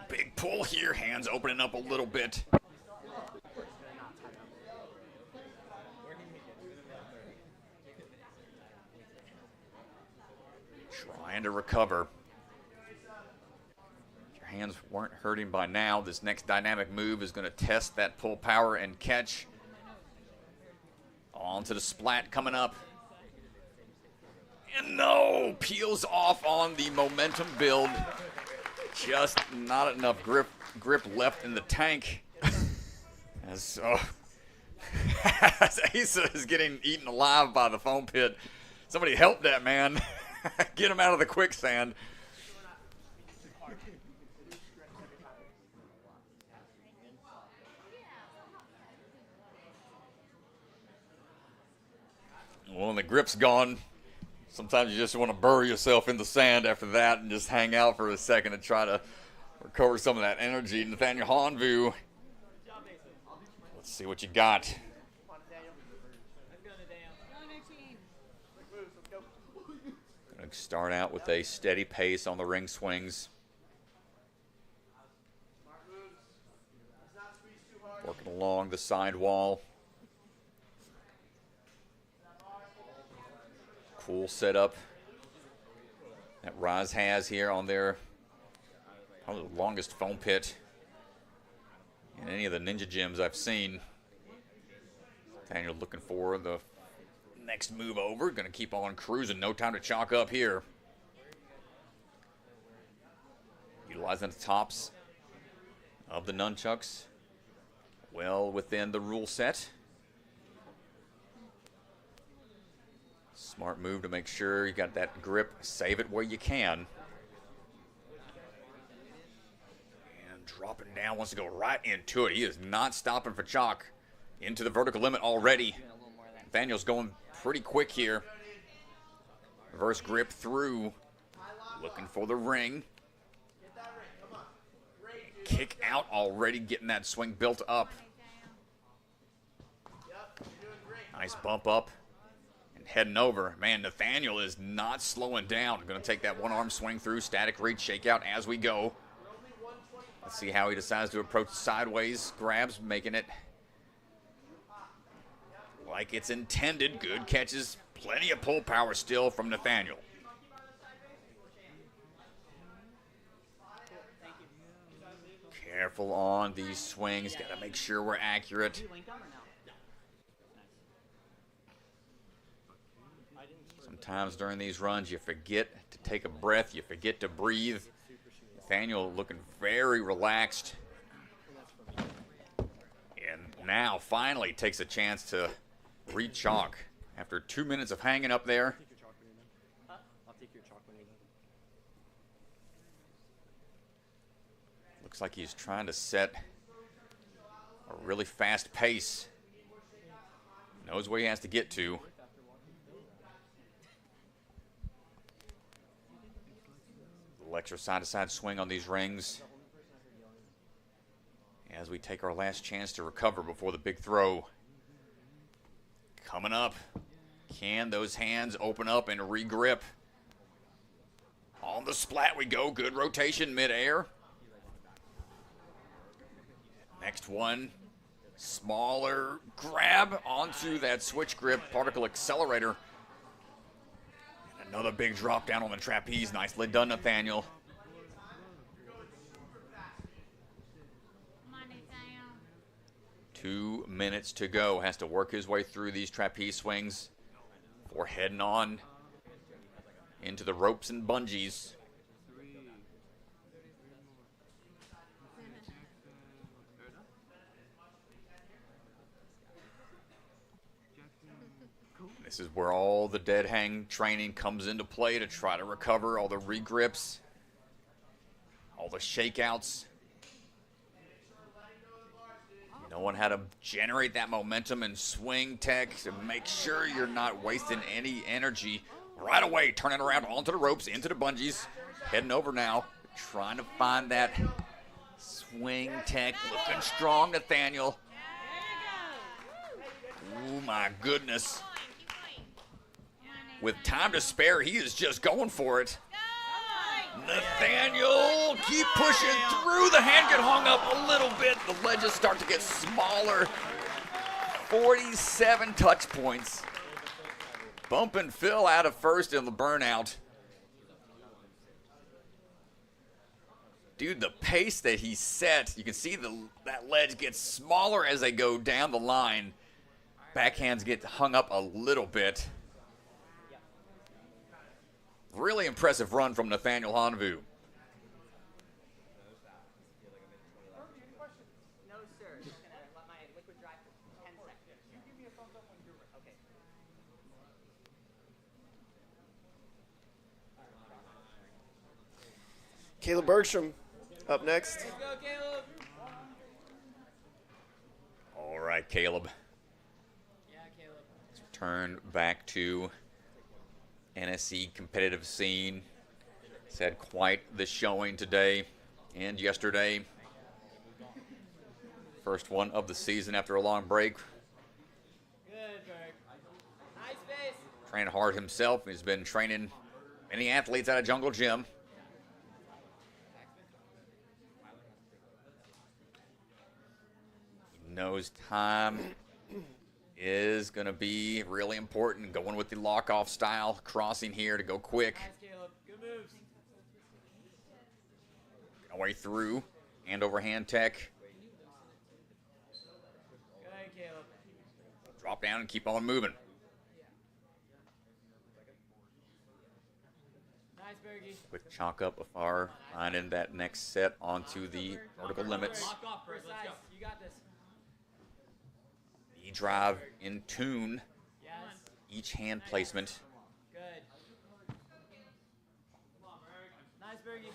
Big pull here, hands opening up a little bit. Trying to recover. Your hands weren't hurting by now. This next dynamic move is going to test that pull power and catch. On to the splat coming up. And no, peels off on the momentum build. Just not enough grip left in the tank. As Asa is getting eaten alive by the foam pit. Somebody help that man. Get him out of the quicksand. Well, when the grip's gone, sometimes you just want to bury yourself in the sand after that and just hang out for a second and try to recover some of that energy. Nathaniel Hanvu, let's see what you got. Going to start out with a steady pace on the ring swings. Working along the side wall. Cool setup that Rise has here on their probably the longest foam pit in any of the ninja gyms I've seen. Daniel looking for the next move over. Going to keep on cruising. No time to chalk up here. Utilizing the tops of the nunchucks. Well within the rule set. Smart move to make sure you got that grip. Save it where you can. And dropping down, wants to go right into it. He is not stopping for chalk. Into the vertical limit already. Nathaniel's going pretty quick here. Reverse grip through. Looking for the ring. Kick out already, getting that swing built up. Nice bump up. Heading over. Man, Nathaniel is not slowing down. Going to take that one-arm swing through. Static reach, shakeout as we go. Let's see how he decides to approach sideways. Grabs, making it like it's intended. Good catches. Plenty of pull power still from Nathaniel. Careful on these swings. Got to make sure we're accurate. Sometimes during these runs, you forget to take a breath. You forget to breathe. Nathaniel looking very relaxed. And now finally takes a chance to re-chalk after 2 minutes of hanging up there. Looks like he's trying to set a really fast pace. Knows where he has to get to. Extra side-to-side swing on these rings as we take our last chance to recover before the big throw. Coming up. Can those hands open up and re-grip? On the splat we go. Good rotation mid-air. Next one. Smaller grab onto that switch grip particle accelerator. Another big drop down on the trapeze. Nicely done, Nathaniel. 2 minutes to go. Has to work his way through these trapeze swings before heading on into the ropes and bungees. This is where all the dead hang training comes into play to try to recover all the regrips, all the shakeouts. Knowing how to generate that momentum and swing tech to make sure you're not wasting any energy right away. Turning around onto the ropes, into the bungees. Heading over now, trying to find that swing tech. Looking strong, Nathaniel. Oh my goodness. With time to spare, he is just going for it. Nathaniel, keep pushing through. The hand get hung up a little bit. The ledges start to get smaller. 47 touch points. Bumping Phil out of first in the burnout. Dude, the pace that he set, you can see that ledge gets smaller as they go down the line. Backhands get hung up a little bit. Really impressive run from Nathaniel Hanvu. No, sir. Just gonna let my liquid dry for 10 seconds. You give me a thumbs up when you're ready. Okay. Caleb Bergstrom up next. Let's go, Caleb. All right, Caleb. Yeah, Caleb. Let's return back to NSC competitive scene. It's had quite the showing today and yesterday. First one of the season after a long break. Good, Berg. Nice base. Training hard himself. He's been training many athletes out of Jungle Gym. He knows time is going to be really important. Going with the lock-off style, crossing here to go quick. Nice, Caleb. Good moves. Our way through, hand over hand tech. Good, Caleb. Drop down and keep on moving. Nice, Bergie. Quick chalk up afar, finding that next set onto the vertical limits. Lock off, Berg. Let's go. You got this. E-drive in tune. Yes. Each hand placement. Good. Nice, Bergie.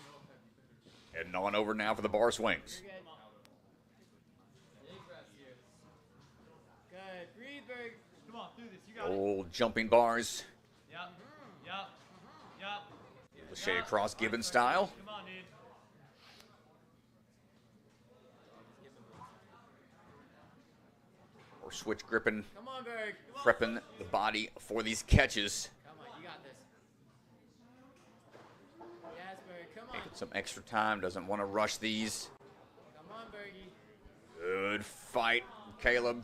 Heading on over now for the bar swings. You're good. Good. Breathe, Berg. Come on, do this. You got it. Old jumping bars. Yep. The shade across Gibbon style. Come on, dude. Or switch gripping, Come on, Berg. prepping the body for these catches. Come on, you got this. Yes, Berg. Come on. Taking some extra time, doesn't want to rush these. Come on, Bergie. Good fight, Caleb.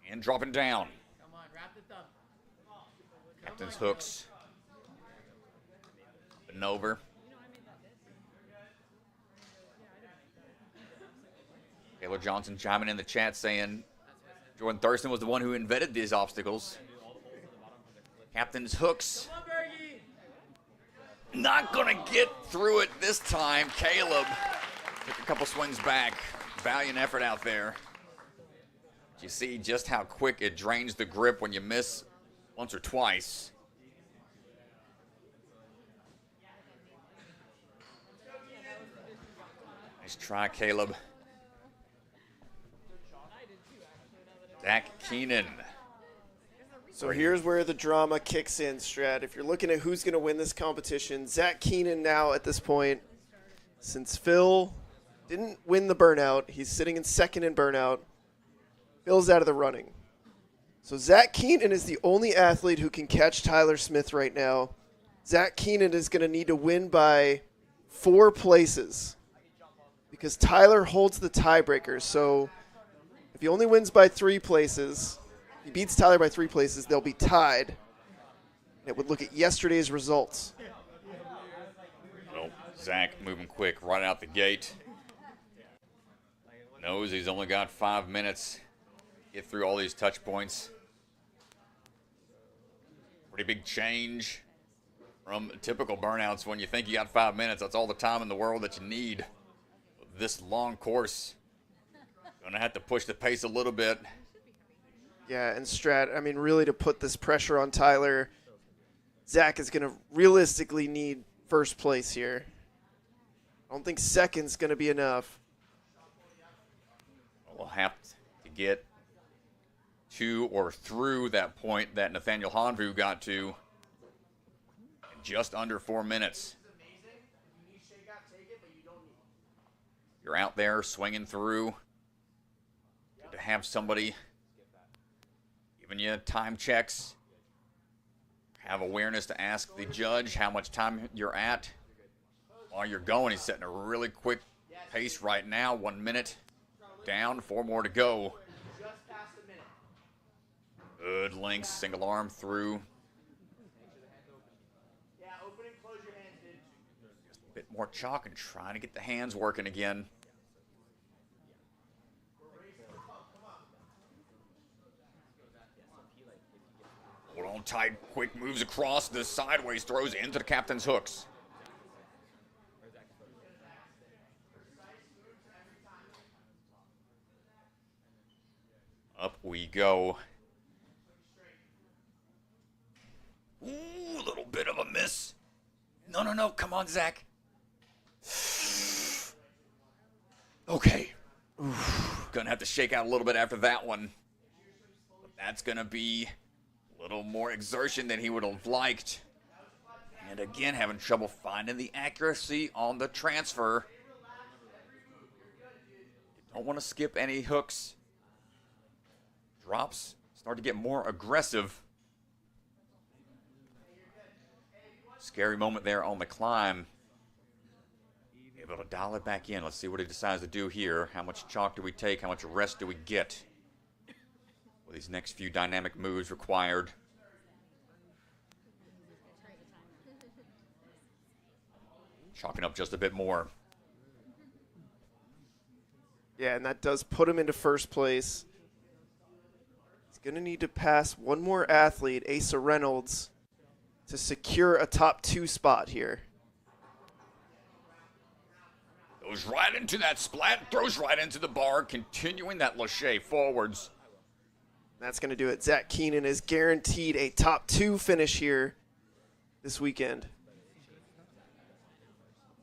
And dropping down. Come on, wrap the thumb. Captain's hooks. Up and over. Taylor Johnson chiming in the chat saying Jordan Thurston was the one who invented these obstacles. Captain's hooks. Come on, Bergie. Not going to get through it this time. Caleb took a couple swings back. Valiant effort out there. You see just how quick it drains the grip when you miss once or twice. Nice try, Caleb. Zack Keenan. So here's where the drama kicks in, Strat. If you're looking at who's going to win this competition, Zack Keenan now at this point, since Phil didn't win the burnout, he's sitting in second in burnout. Phil's out of the running. So Zack Keenan is the only athlete who can catch Tyler Smith right now. Zack Keenan is going to need to win by 4 places because Tyler holds the tiebreaker. So if he only wins by 3 places, he beats Tyler by 3 places, they'll be tied. And it would look at yesterday's results. Well, Zach moving quick right out the gate. Knows he's only got 5 minutes. Get through all these touch points. Pretty big change from typical burnouts. When you think you got 5 minutes, that's all the time in the world that you need. This long course, gonna have to push the pace a little bit. Yeah, and Strat, I mean, really to put this pressure on Tyler, Zack is going to realistically need first place here. I don't think second's going to be enough. We'll have to get to or through that point that Nathaniel Hanvu got to in just under 4 minutes. You're out there swinging through. Good to have somebody giving you time checks. Have awareness to ask the judge how much time you're at while you're going. He's setting a really quick pace right now. 1 minute down, 4 more to go. Good links, single arm through. Just a bit more chalk and trying to get the hands working again. Hold on tight, quick moves across the sideways, throws into the captain's hooks. Up we go. Ooh, a little bit of a miss. No, come on, Zack. Okay. Oof. Gonna have to shake out a little bit after that one. But that's gonna be little more exertion than he would have liked. And again, having trouble finding the accuracy on the transfer. You don't want to skip any hooks. Drops start to get more aggressive. Scary moment there on the climb. Able to dial it back in. Let's see what he decides to do here. How much chalk do we take? How much rest do we get? These next few dynamic moves required. Chalking up just a bit more. Yeah, and that does put him into first place. He's going to need to pass one more athlete, Asa Reynolds, to secure a top 2 spot here. Goes right into that splat, throws right into the bar, continuing that lache forwards. That's going to do it. Zack Keenan is guaranteed a top 2 finish here this weekend.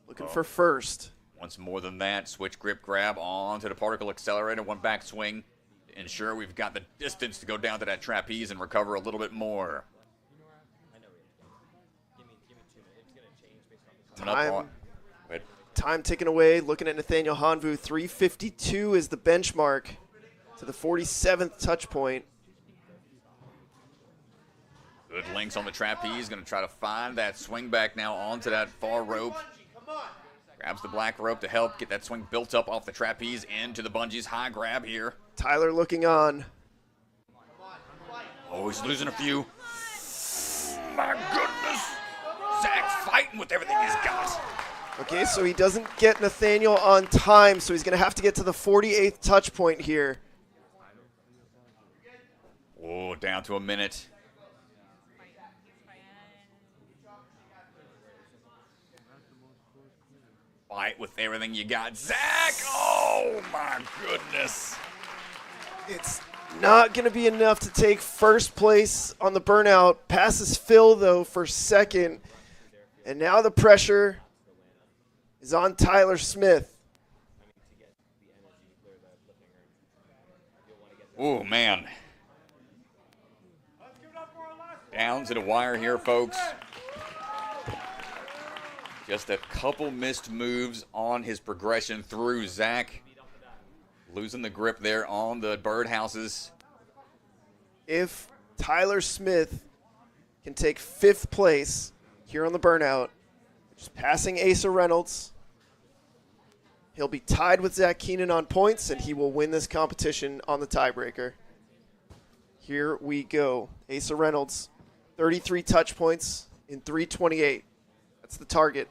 Looking for first. Once more than that, switch grip grab onto the particle accelerator, one back swing to ensure we've got the distance to go down to that trapeze and recover a little bit more. Time ticking away. Looking at Nathaniel Hanvu, 3:52 is the benchmark to the 47th touch point. Good links on the trapeze. Going to try to find that swing back now onto that far rope. Grabs the black rope to help get that swing built up off the trapeze into the bungees. High grab here. Tyler looking on. Oh, he's losing a few. My goodness. Zack fighting with everything he's got. Okay, so he doesn't get Nathaniel on time, so he's going to have to get to the 48th touch point here. Oh, down to a minute. Fight with everything you got. Zack! Oh, my goodness. It's not going to be enough to take first place on the Burnout. Passes Phil, though, for second. And now the pressure is on Tyler Smith. Oh, man. Down to the wire here, folks. Just a couple missed moves on his progression through. Zack losing the grip there on the birdhouses. If Tyler Smith can take 5th place here on the Burnout, just passing Asa Reynolds, he'll be tied with Zack Keenan on points, and he will win this competition on the tiebreaker. Here we go. Asa Reynolds, 33 touch points in 3:28. That's the target.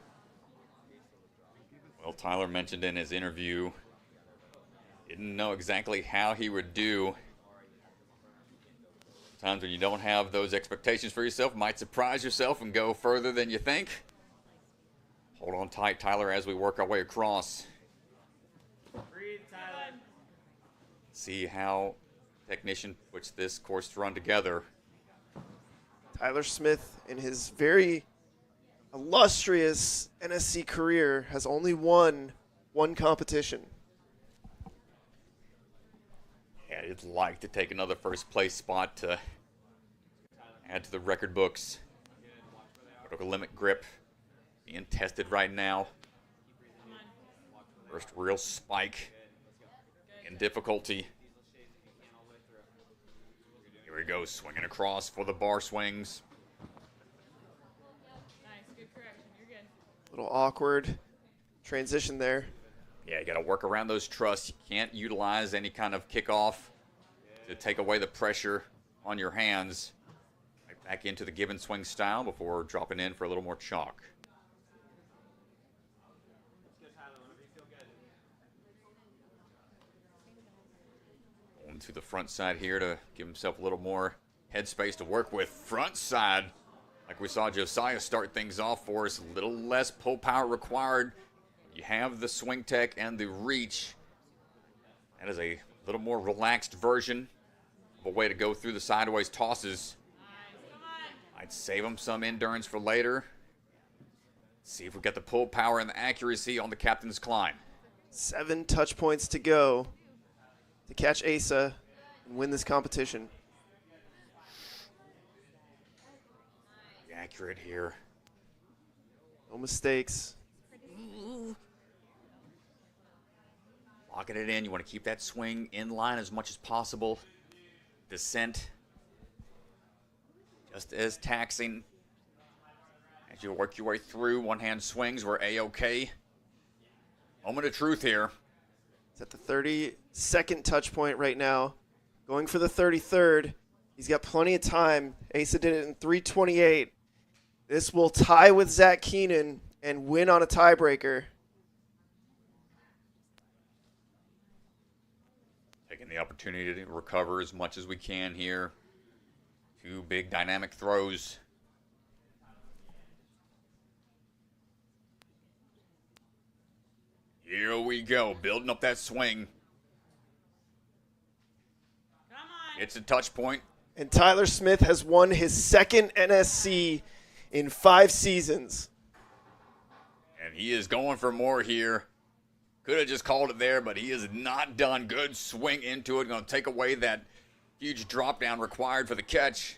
Well, Tyler mentioned in his interview Didn't know exactly how he would do. Times when you don't have those expectations for yourself, might surprise yourself and go further than you think. Hold on tight, Tyler, as we work our way across. Breathe, Tyler. See how technician puts this course to run together. Tyler Smith, in his very illustrious NSC career, has only won one competition. Yeah, I'd like to take another first place spot to add to the record books. Vertical limit grip being tested right now. First real spike in difficulty. Here we go, swinging across for the bar swings. Nice, good correction. You're good. Little awkward transition there. Yeah, you got to work around those trusts. You can't utilize any kind of kickoff to take away the pressure on your hands. Right back into the give and swing style before dropping in for a little more chalk. Going to the front side here to give himself a little more headspace to work with. Front side, like we saw Josiah start things off for us, a little less pull power required. You have the swing tech and the reach. That is a little more relaxed version of a way to go through the sideways tosses. I'd save him some endurance for later. See if we got the pull power and the accuracy on the captain's climb. 7 touch points to go to catch Asa and win this competition. Be accurate here. No mistakes. Locking it in. You want to keep that swing in line as much as possible. Descent just as taxing. As you work your way through, one-hand swings were A-OK. Moment of truth here. He's at the 32nd touch point right now. Going for the 33rd. He's got plenty of time. Asa did it in 3:28. This will tie with Zack Keenan and win on a tiebreaker. Taking the opportunity to recover as much as we can here. 2 big dynamic throws. Here we go, building up that swing. Come on. It's a touch point. And Tyler Smith has won his second NSC in 5 seasons. And he is going for more here. Could have just called it there, but he is not done. Good swing into it. Going to take away that huge drop down required for the catch.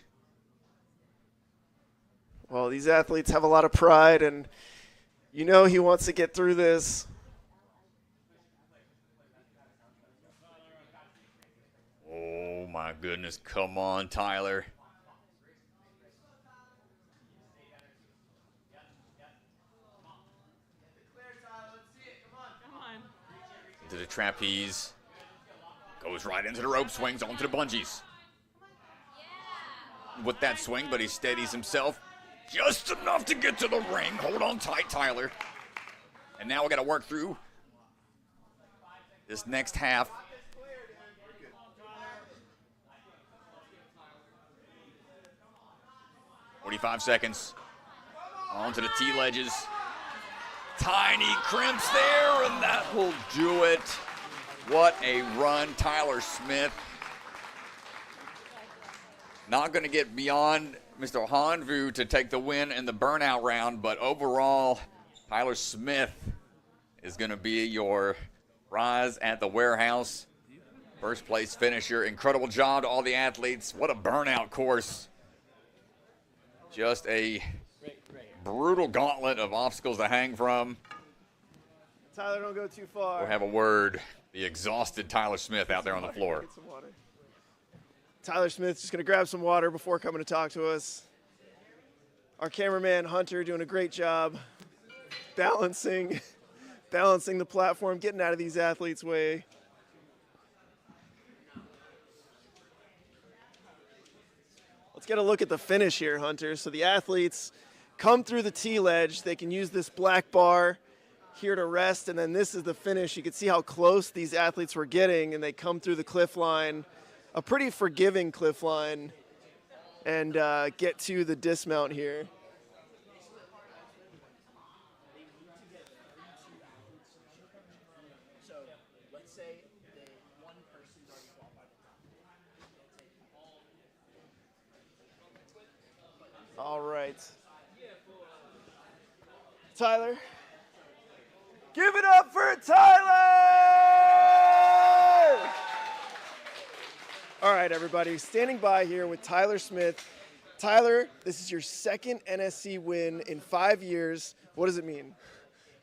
Well, these athletes have a lot of pride, and you know he wants to get through this. Oh, my goodness. Come on, Tyler. Come on. Into the trapeze. Goes right into the rope swings, onto the bungees. With that swing, but he steadies himself just enough to get to the ring. Hold on tight, Tyler. And now we got to work through this next half. "45 seconds. Onto the T-ledges. Tiny crimps there, and that will do it. What a run, Tyler Smith. Not going to get beyond Mr. Hanvu to take the win in the burnout round, but overall, Tyler Smith is going to be your prize at the warehouse. First place finisher. Incredible job to all the athletes. What a burnout course. Just a brutal gauntlet of obstacles to hang from. Tyler, don't go too far. We'll have a word. The exhausted Tyler Smith out there on the floor. Get some water. Tyler Smith's just going to grab some water before coming to talk to us. Our cameraman, Hunter, doing a great job balancing the platform, getting out of these athletes' way. Let's get a look at the finish here, Hunter. So the athletes come through the T-ledge. They can use this black bar here to rest, and then this is the finish. You can see how close these athletes were getting, and they come through the cliff line, a pretty forgiving cliff line, and get to the dismount here. So let's say that one person's already qualified. All right. Tyler. Give it up for Tyler! All right, everybody. Standing by here with Tyler Smith. Tyler, this is your second NSC win in 5 years. What does it mean?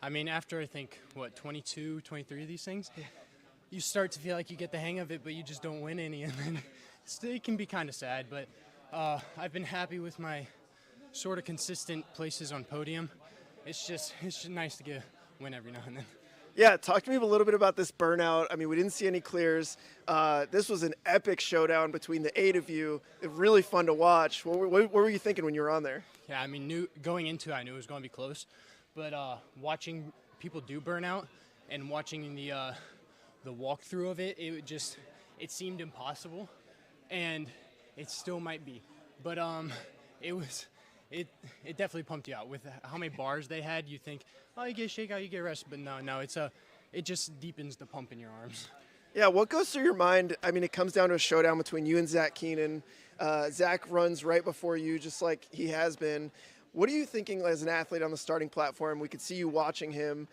I mean, after I think, 22, 23 of these things, you start to feel like you get the hang of it, but you just don't win any. And then it can be kind of sad, but I've been happy with my sort of consistent places on podium. It's just nice to get a win every now and then. Yeah, talk to me a little bit about this Burnout. I mean, we didn't see any clears. This was an epic showdown between the 8 of you. Really fun to watch. What were you thinking when you were on there? Yeah, I mean, going into it, I knew it was going to be close. But watching people do Burnout and watching the walkthrough of it, it seemed impossible. And it still might be. But it definitely pumped you out. With how many bars they had, you think, oh, you get a shakeout, you get rest. But no, it just deepens the pump in your arms. Yeah, what goes through your mind? I mean, it comes down to a showdown between you and Zack Keenan. Zack runs right before you, just like he has been. What are you thinking as an athlete on the starting platform? We could see you watching him.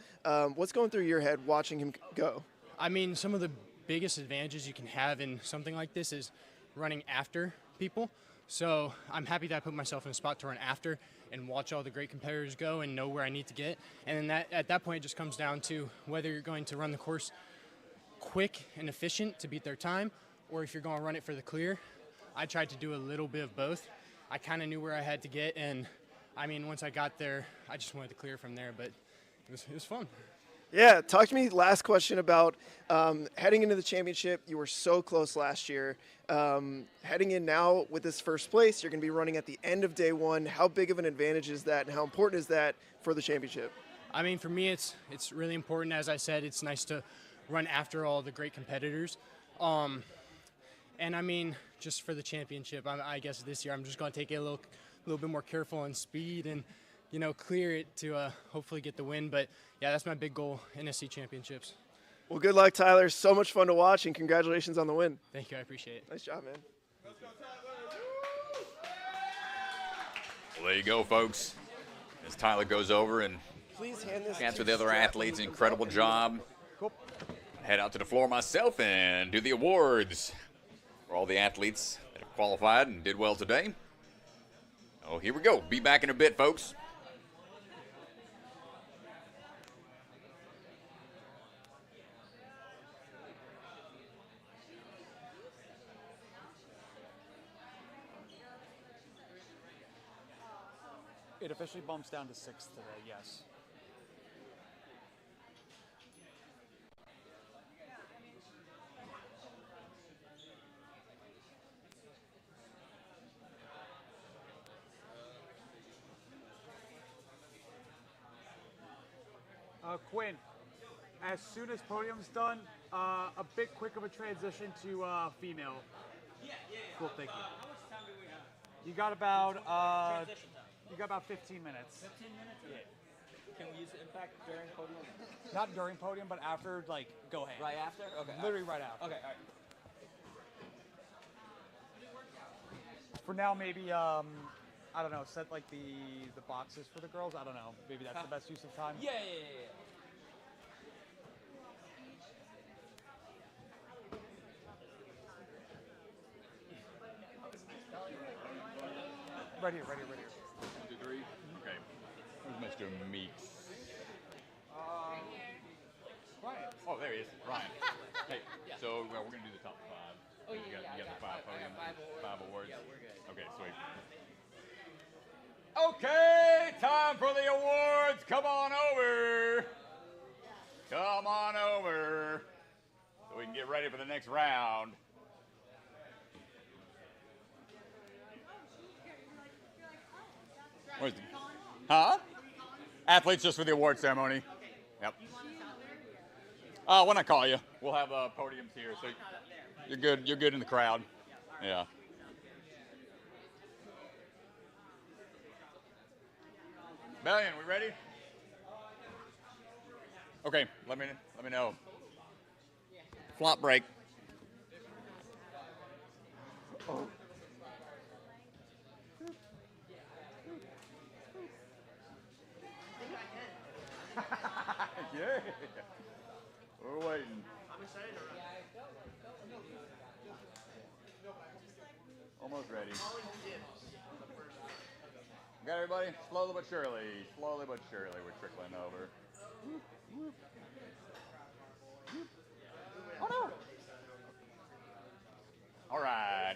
What's going through your head watching him go? I mean, some of the biggest advantages you can have in something like this is running after people. So I'm happy that I put myself in a spot to run after and watch all the great competitors go and know where I need to get. And then at that point, it just comes down to whether you're going to run the course quick and efficient to beat their time, or if you're going to run it for the clear. I tried to do a little bit of both. I kind of knew where I had to get, and I mean, once I got there, I just wanted to clear from there, but it was fun. Yeah, talk to me, last question about heading into the championship. You were so close last year. Heading in now with this first place, you're going to be running at the end of day one. How big of an advantage is that, and how important is that for the championship? I mean, for me, it's really important. As I said, it's nice to run after all the great competitors. And I mean, just for the championship, I guess this year I'm just going to take it a little bit more careful on speed and, clear it to hopefully get the win. But yeah, that's my big goal, NSC championships. Well, good luck, Tyler. So much fun to watch, and congratulations on the win. Thank you. I appreciate it. Nice job, man. Well, there you go, folks. As Tyler goes over and Please hand this chats to with the other Steph athletes, when you incredible come up. job. Cool. Head out to the floor myself and do the awards for all the athletes that have qualified and did well today. Oh, here we go. Be back in a bit, folks. It officially bumps down to 6th today, yes. Quinn, as soon as Podium's done, a bit quick of a transition to female. Cool, thank you. How much time do we have? You got about Transition time. you got about 15 minutes. 15 minutes? Yeah. Can we use the impact during podium? Not during Podium, but after, like, go ahead. Right after? Okay. Literally right after. Okay, all right. For now, maybe I don't know, set like the boxes for the girls. I don't know. Maybe that's the best use of time. Yeah. Right here. 1, 2, 3. Okay. Who's Mr. Meeks? Ryan. Oh, there he is. Ryan. Hey, so we're going to do the top 5. Oh, you got the 5 podium, 5 awards? Yeah, we're good. Okay, sweet. Okay, time for the awards. Come on over. Come on over. So we can get ready for the next round. Where's the, huh? Athletes just for the award ceremony. Yep. When I call you, we'll have podiums here, so you're good. You're good in the crowd. Yeah. Bellion, we ready? Okay, let me know. Flop break. Oh. Yeah. We're waiting. I'm excited to run. Almost ready. Got everybody? Slowly but surely. Slowly but surely, we're trickling over. Oh no! All right.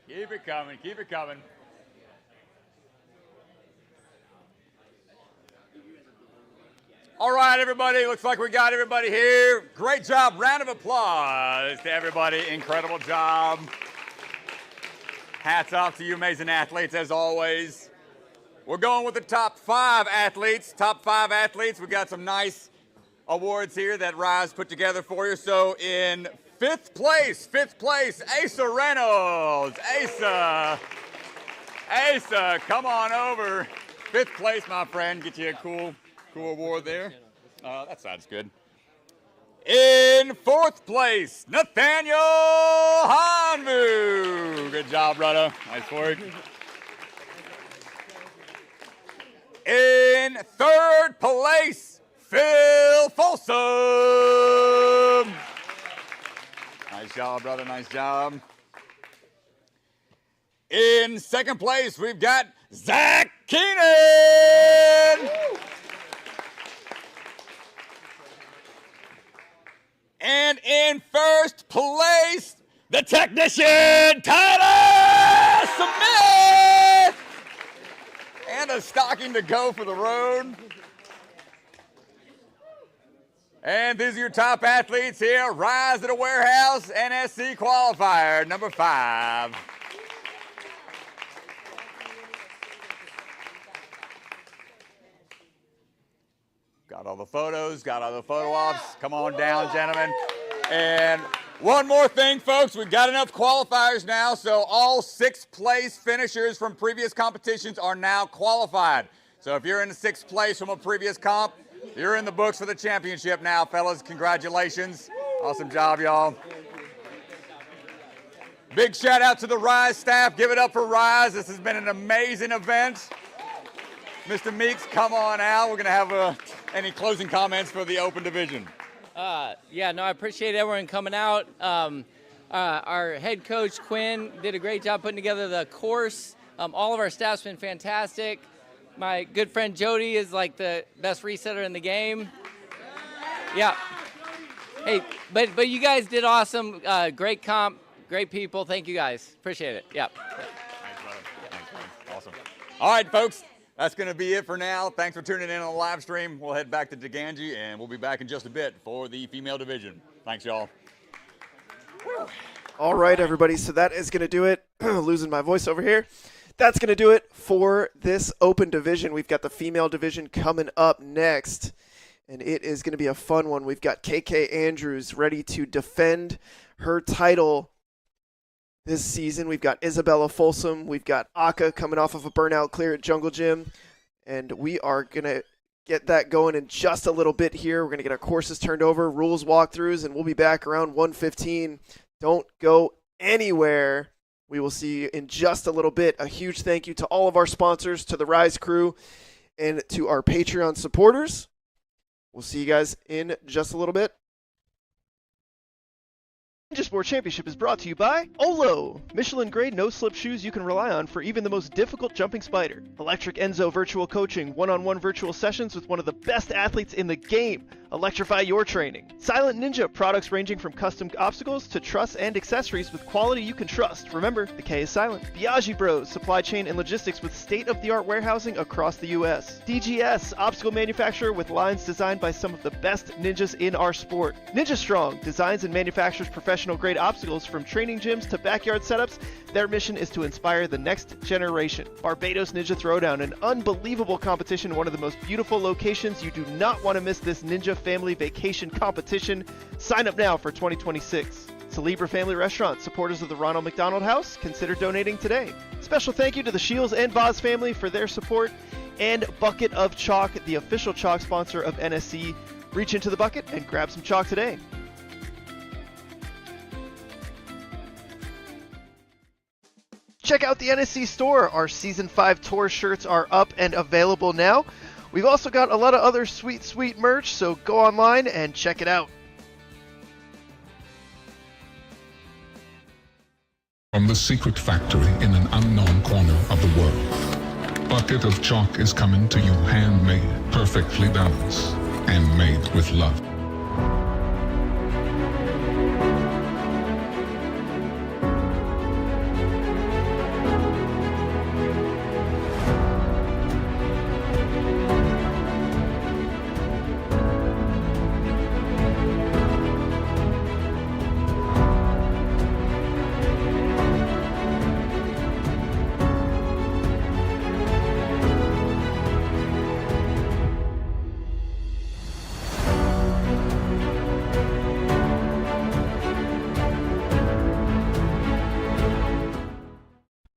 Keep it coming. Keep it coming. All right, everybody. Looks like we got everybody here. Great job. Round of applause to everybody. Incredible job. Hats off to you amazing athletes, as always. We're going with the top 5 athletes. Top 5 athletes. We got some nice awards here that Rise put together for you. So in fifth place, Asa Reynolds. Asa, come on over. 5th place, my friend. Get you a cool award there. That side's good. In 4th place, Nathaniel Hanvu. Good job, brother. Nice work. In 3rd place, Phil Folsom. Nice job, brother. Nice job. In 2nd place, we've got Zack Keenan. And in 1st place, the technician, Tyler Smith. And a stocking to go for the road. And these are your top athletes here. Rise at a Warehouse NSC Qualifier, number 5. Got all the photos, got all the photo ops. Come on down, gentlemen. And one more thing, folks. We've got enough qualifiers now, so all 6th place finishers from previous competitions are now qualified. So if you're in the 6th place from a previous comp, you're in the books for the championship now, fellas. Congratulations. Awesome job, y'all. Big shout out to the Rise staff. Give it up for Rise. This has been an amazing event. Mr. Meeks, come on out. We're going to have any closing comments for the open division. Yeah, no, I appreciate everyone coming out. Our head coach, Quinn, did a great job putting together the course. All of our staff's been fantastic. My good friend Jody is like the best resetter in the game. Yeah. Hey, but you guys did awesome. Great comp, great people. Thank you guys. Appreciate it. Yeah. Thanks, brother. Thanks, brother. Awesome. All right, folks. That's going to be it for now. Thanks for tuning in on the live stream. We'll head back to DeGangi, and we'll be back in just a bit for the female division. Thanks, y'all. All right, everybody. So that is going to do it. Losing my voice over here. That's going to do it for this open division. We've got the female division coming up next, and it is going to be a fun one. We've got KK Andrews ready to defend her title this season. We've got Isabella Folsom. We've got Aka coming off of a burnout clear at Jungle Gym, and we are going to get that going in just a little bit here. We're going to get our courses turned over, rules walkthroughs, and we'll be back around 1:15. Don't go anywhere. We will see you in just a little bit. A huge thank you to all of our sponsors, to the Rise crew, and to our Patreon supporters. We'll see you guys in just a little bit. Ninja Sport Championship is brought to you by Olo, Michelin-grade no-slip shoes you can rely on for even the most difficult jumping spider. Electric Enzo Virtual Coaching, one-on-one virtual sessions with one of the best athletes in the game. Electrify your training. Silent Ninja, products ranging from custom obstacles to truss and accessories with quality you can trust. Remember, the K is silent. Biaggi Bros, supply chain and logistics with state-of-the-art warehousing across the U.S. DGS, obstacle manufacturer with lines designed by some of the best ninjas in our sport. Ninja Strong, designs and manufactures professional professional-grade obstacles from training gyms to backyard setups. Their mission is to inspire the next generation. Barbados Ninja Throwdown, an unbelievable competition, one of the most beautiful locations. You do not want to miss this Ninja Family Vacation competition. Sign up now for 2026. Celebra Family Restaurant, supporters of the Ronald McDonald House, consider donating today. Special thank you to the Shields and Voz family for their support, and Bucket of Chalk, the official chalk sponsor of NSC. Reach into the bucket and grab some chalk today. Check out the NSC store. Our Season 5 tour shirts are up and available now. We've also got a lot of other sweet merch, so go online and check it out. From the secret factory in an unknown corner of the world, Bucket of Chalk is coming to you handmade, perfectly balanced, and made with love.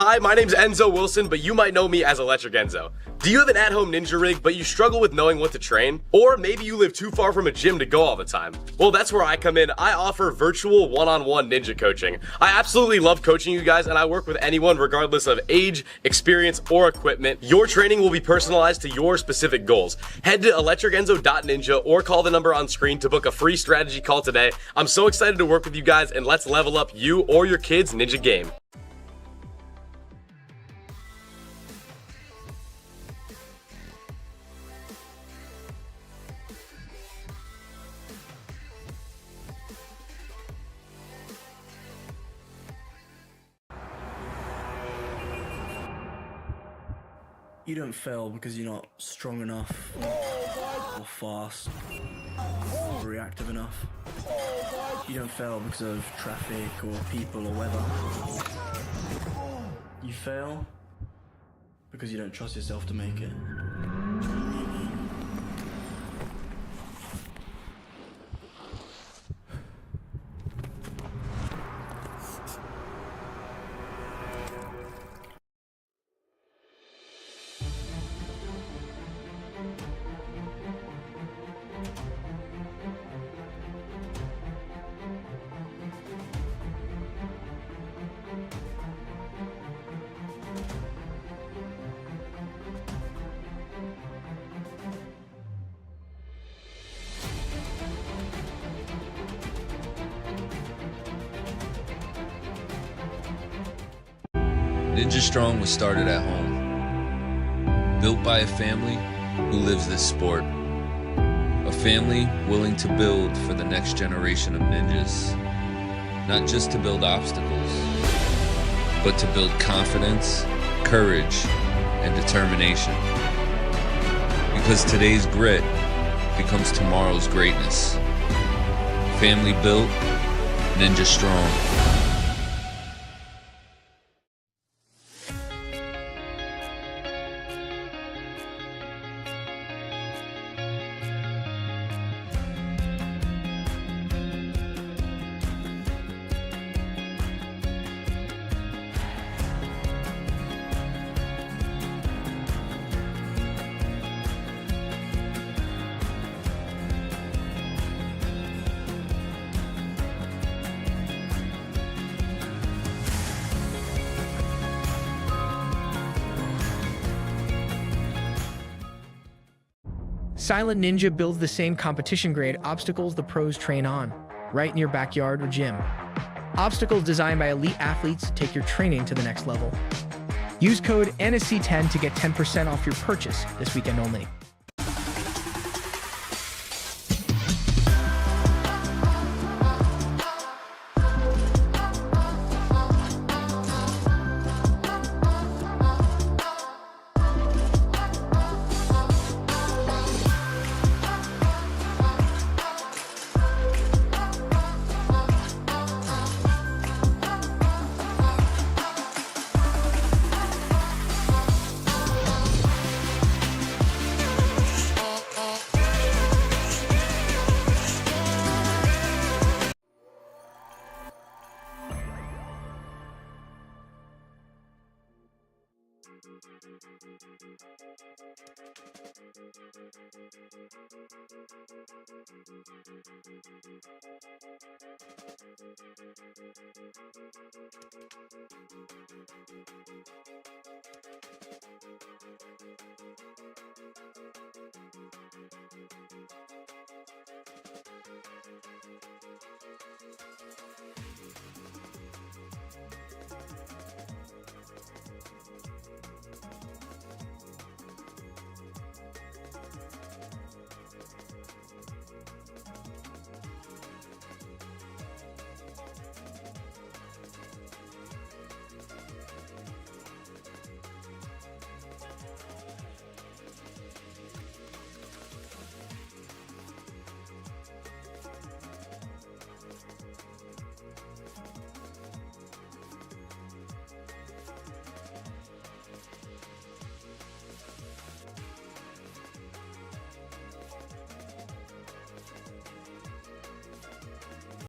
Hi, my name's Enzo Wilson, but you might know me as Electric Enzo. Do you have an at-home ninja rig, but you struggle with knowing what to train? Or maybe you live too far from a gym to go all the time? Well, that's where I come in. I offer virtual one-on-one ninja coaching. I absolutely love coaching you guys, and I work with anyone regardless of age, experience, or equipment. Your training will be personalized to your specific goals. Head to electricenzo.ninja or call the number on screen to book a free strategy call today. I'm so excited to work with you guys, and let's level up you or your kids' ninja game. You don't fail because you're not strong enough, or fast, or reactive enough. You don't fail because of traffic, or people, or weather. You fail because you don't trust yourself to make it. Ninja Strong was started at home, built by a family who lives this sport. A family willing to build for the next generation of ninjas. Not just to build obstacles, but to build confidence, courage, and determination. Because today's grit becomes tomorrow's greatness. Family built, Ninja Strong. Silent Ninja builds the same competition-grade obstacles the pros train on, right in your backyard or gym. Obstacles designed by elite athletes take your training to the next level. Use code NSC10 to get 10% off your purchase this weekend only.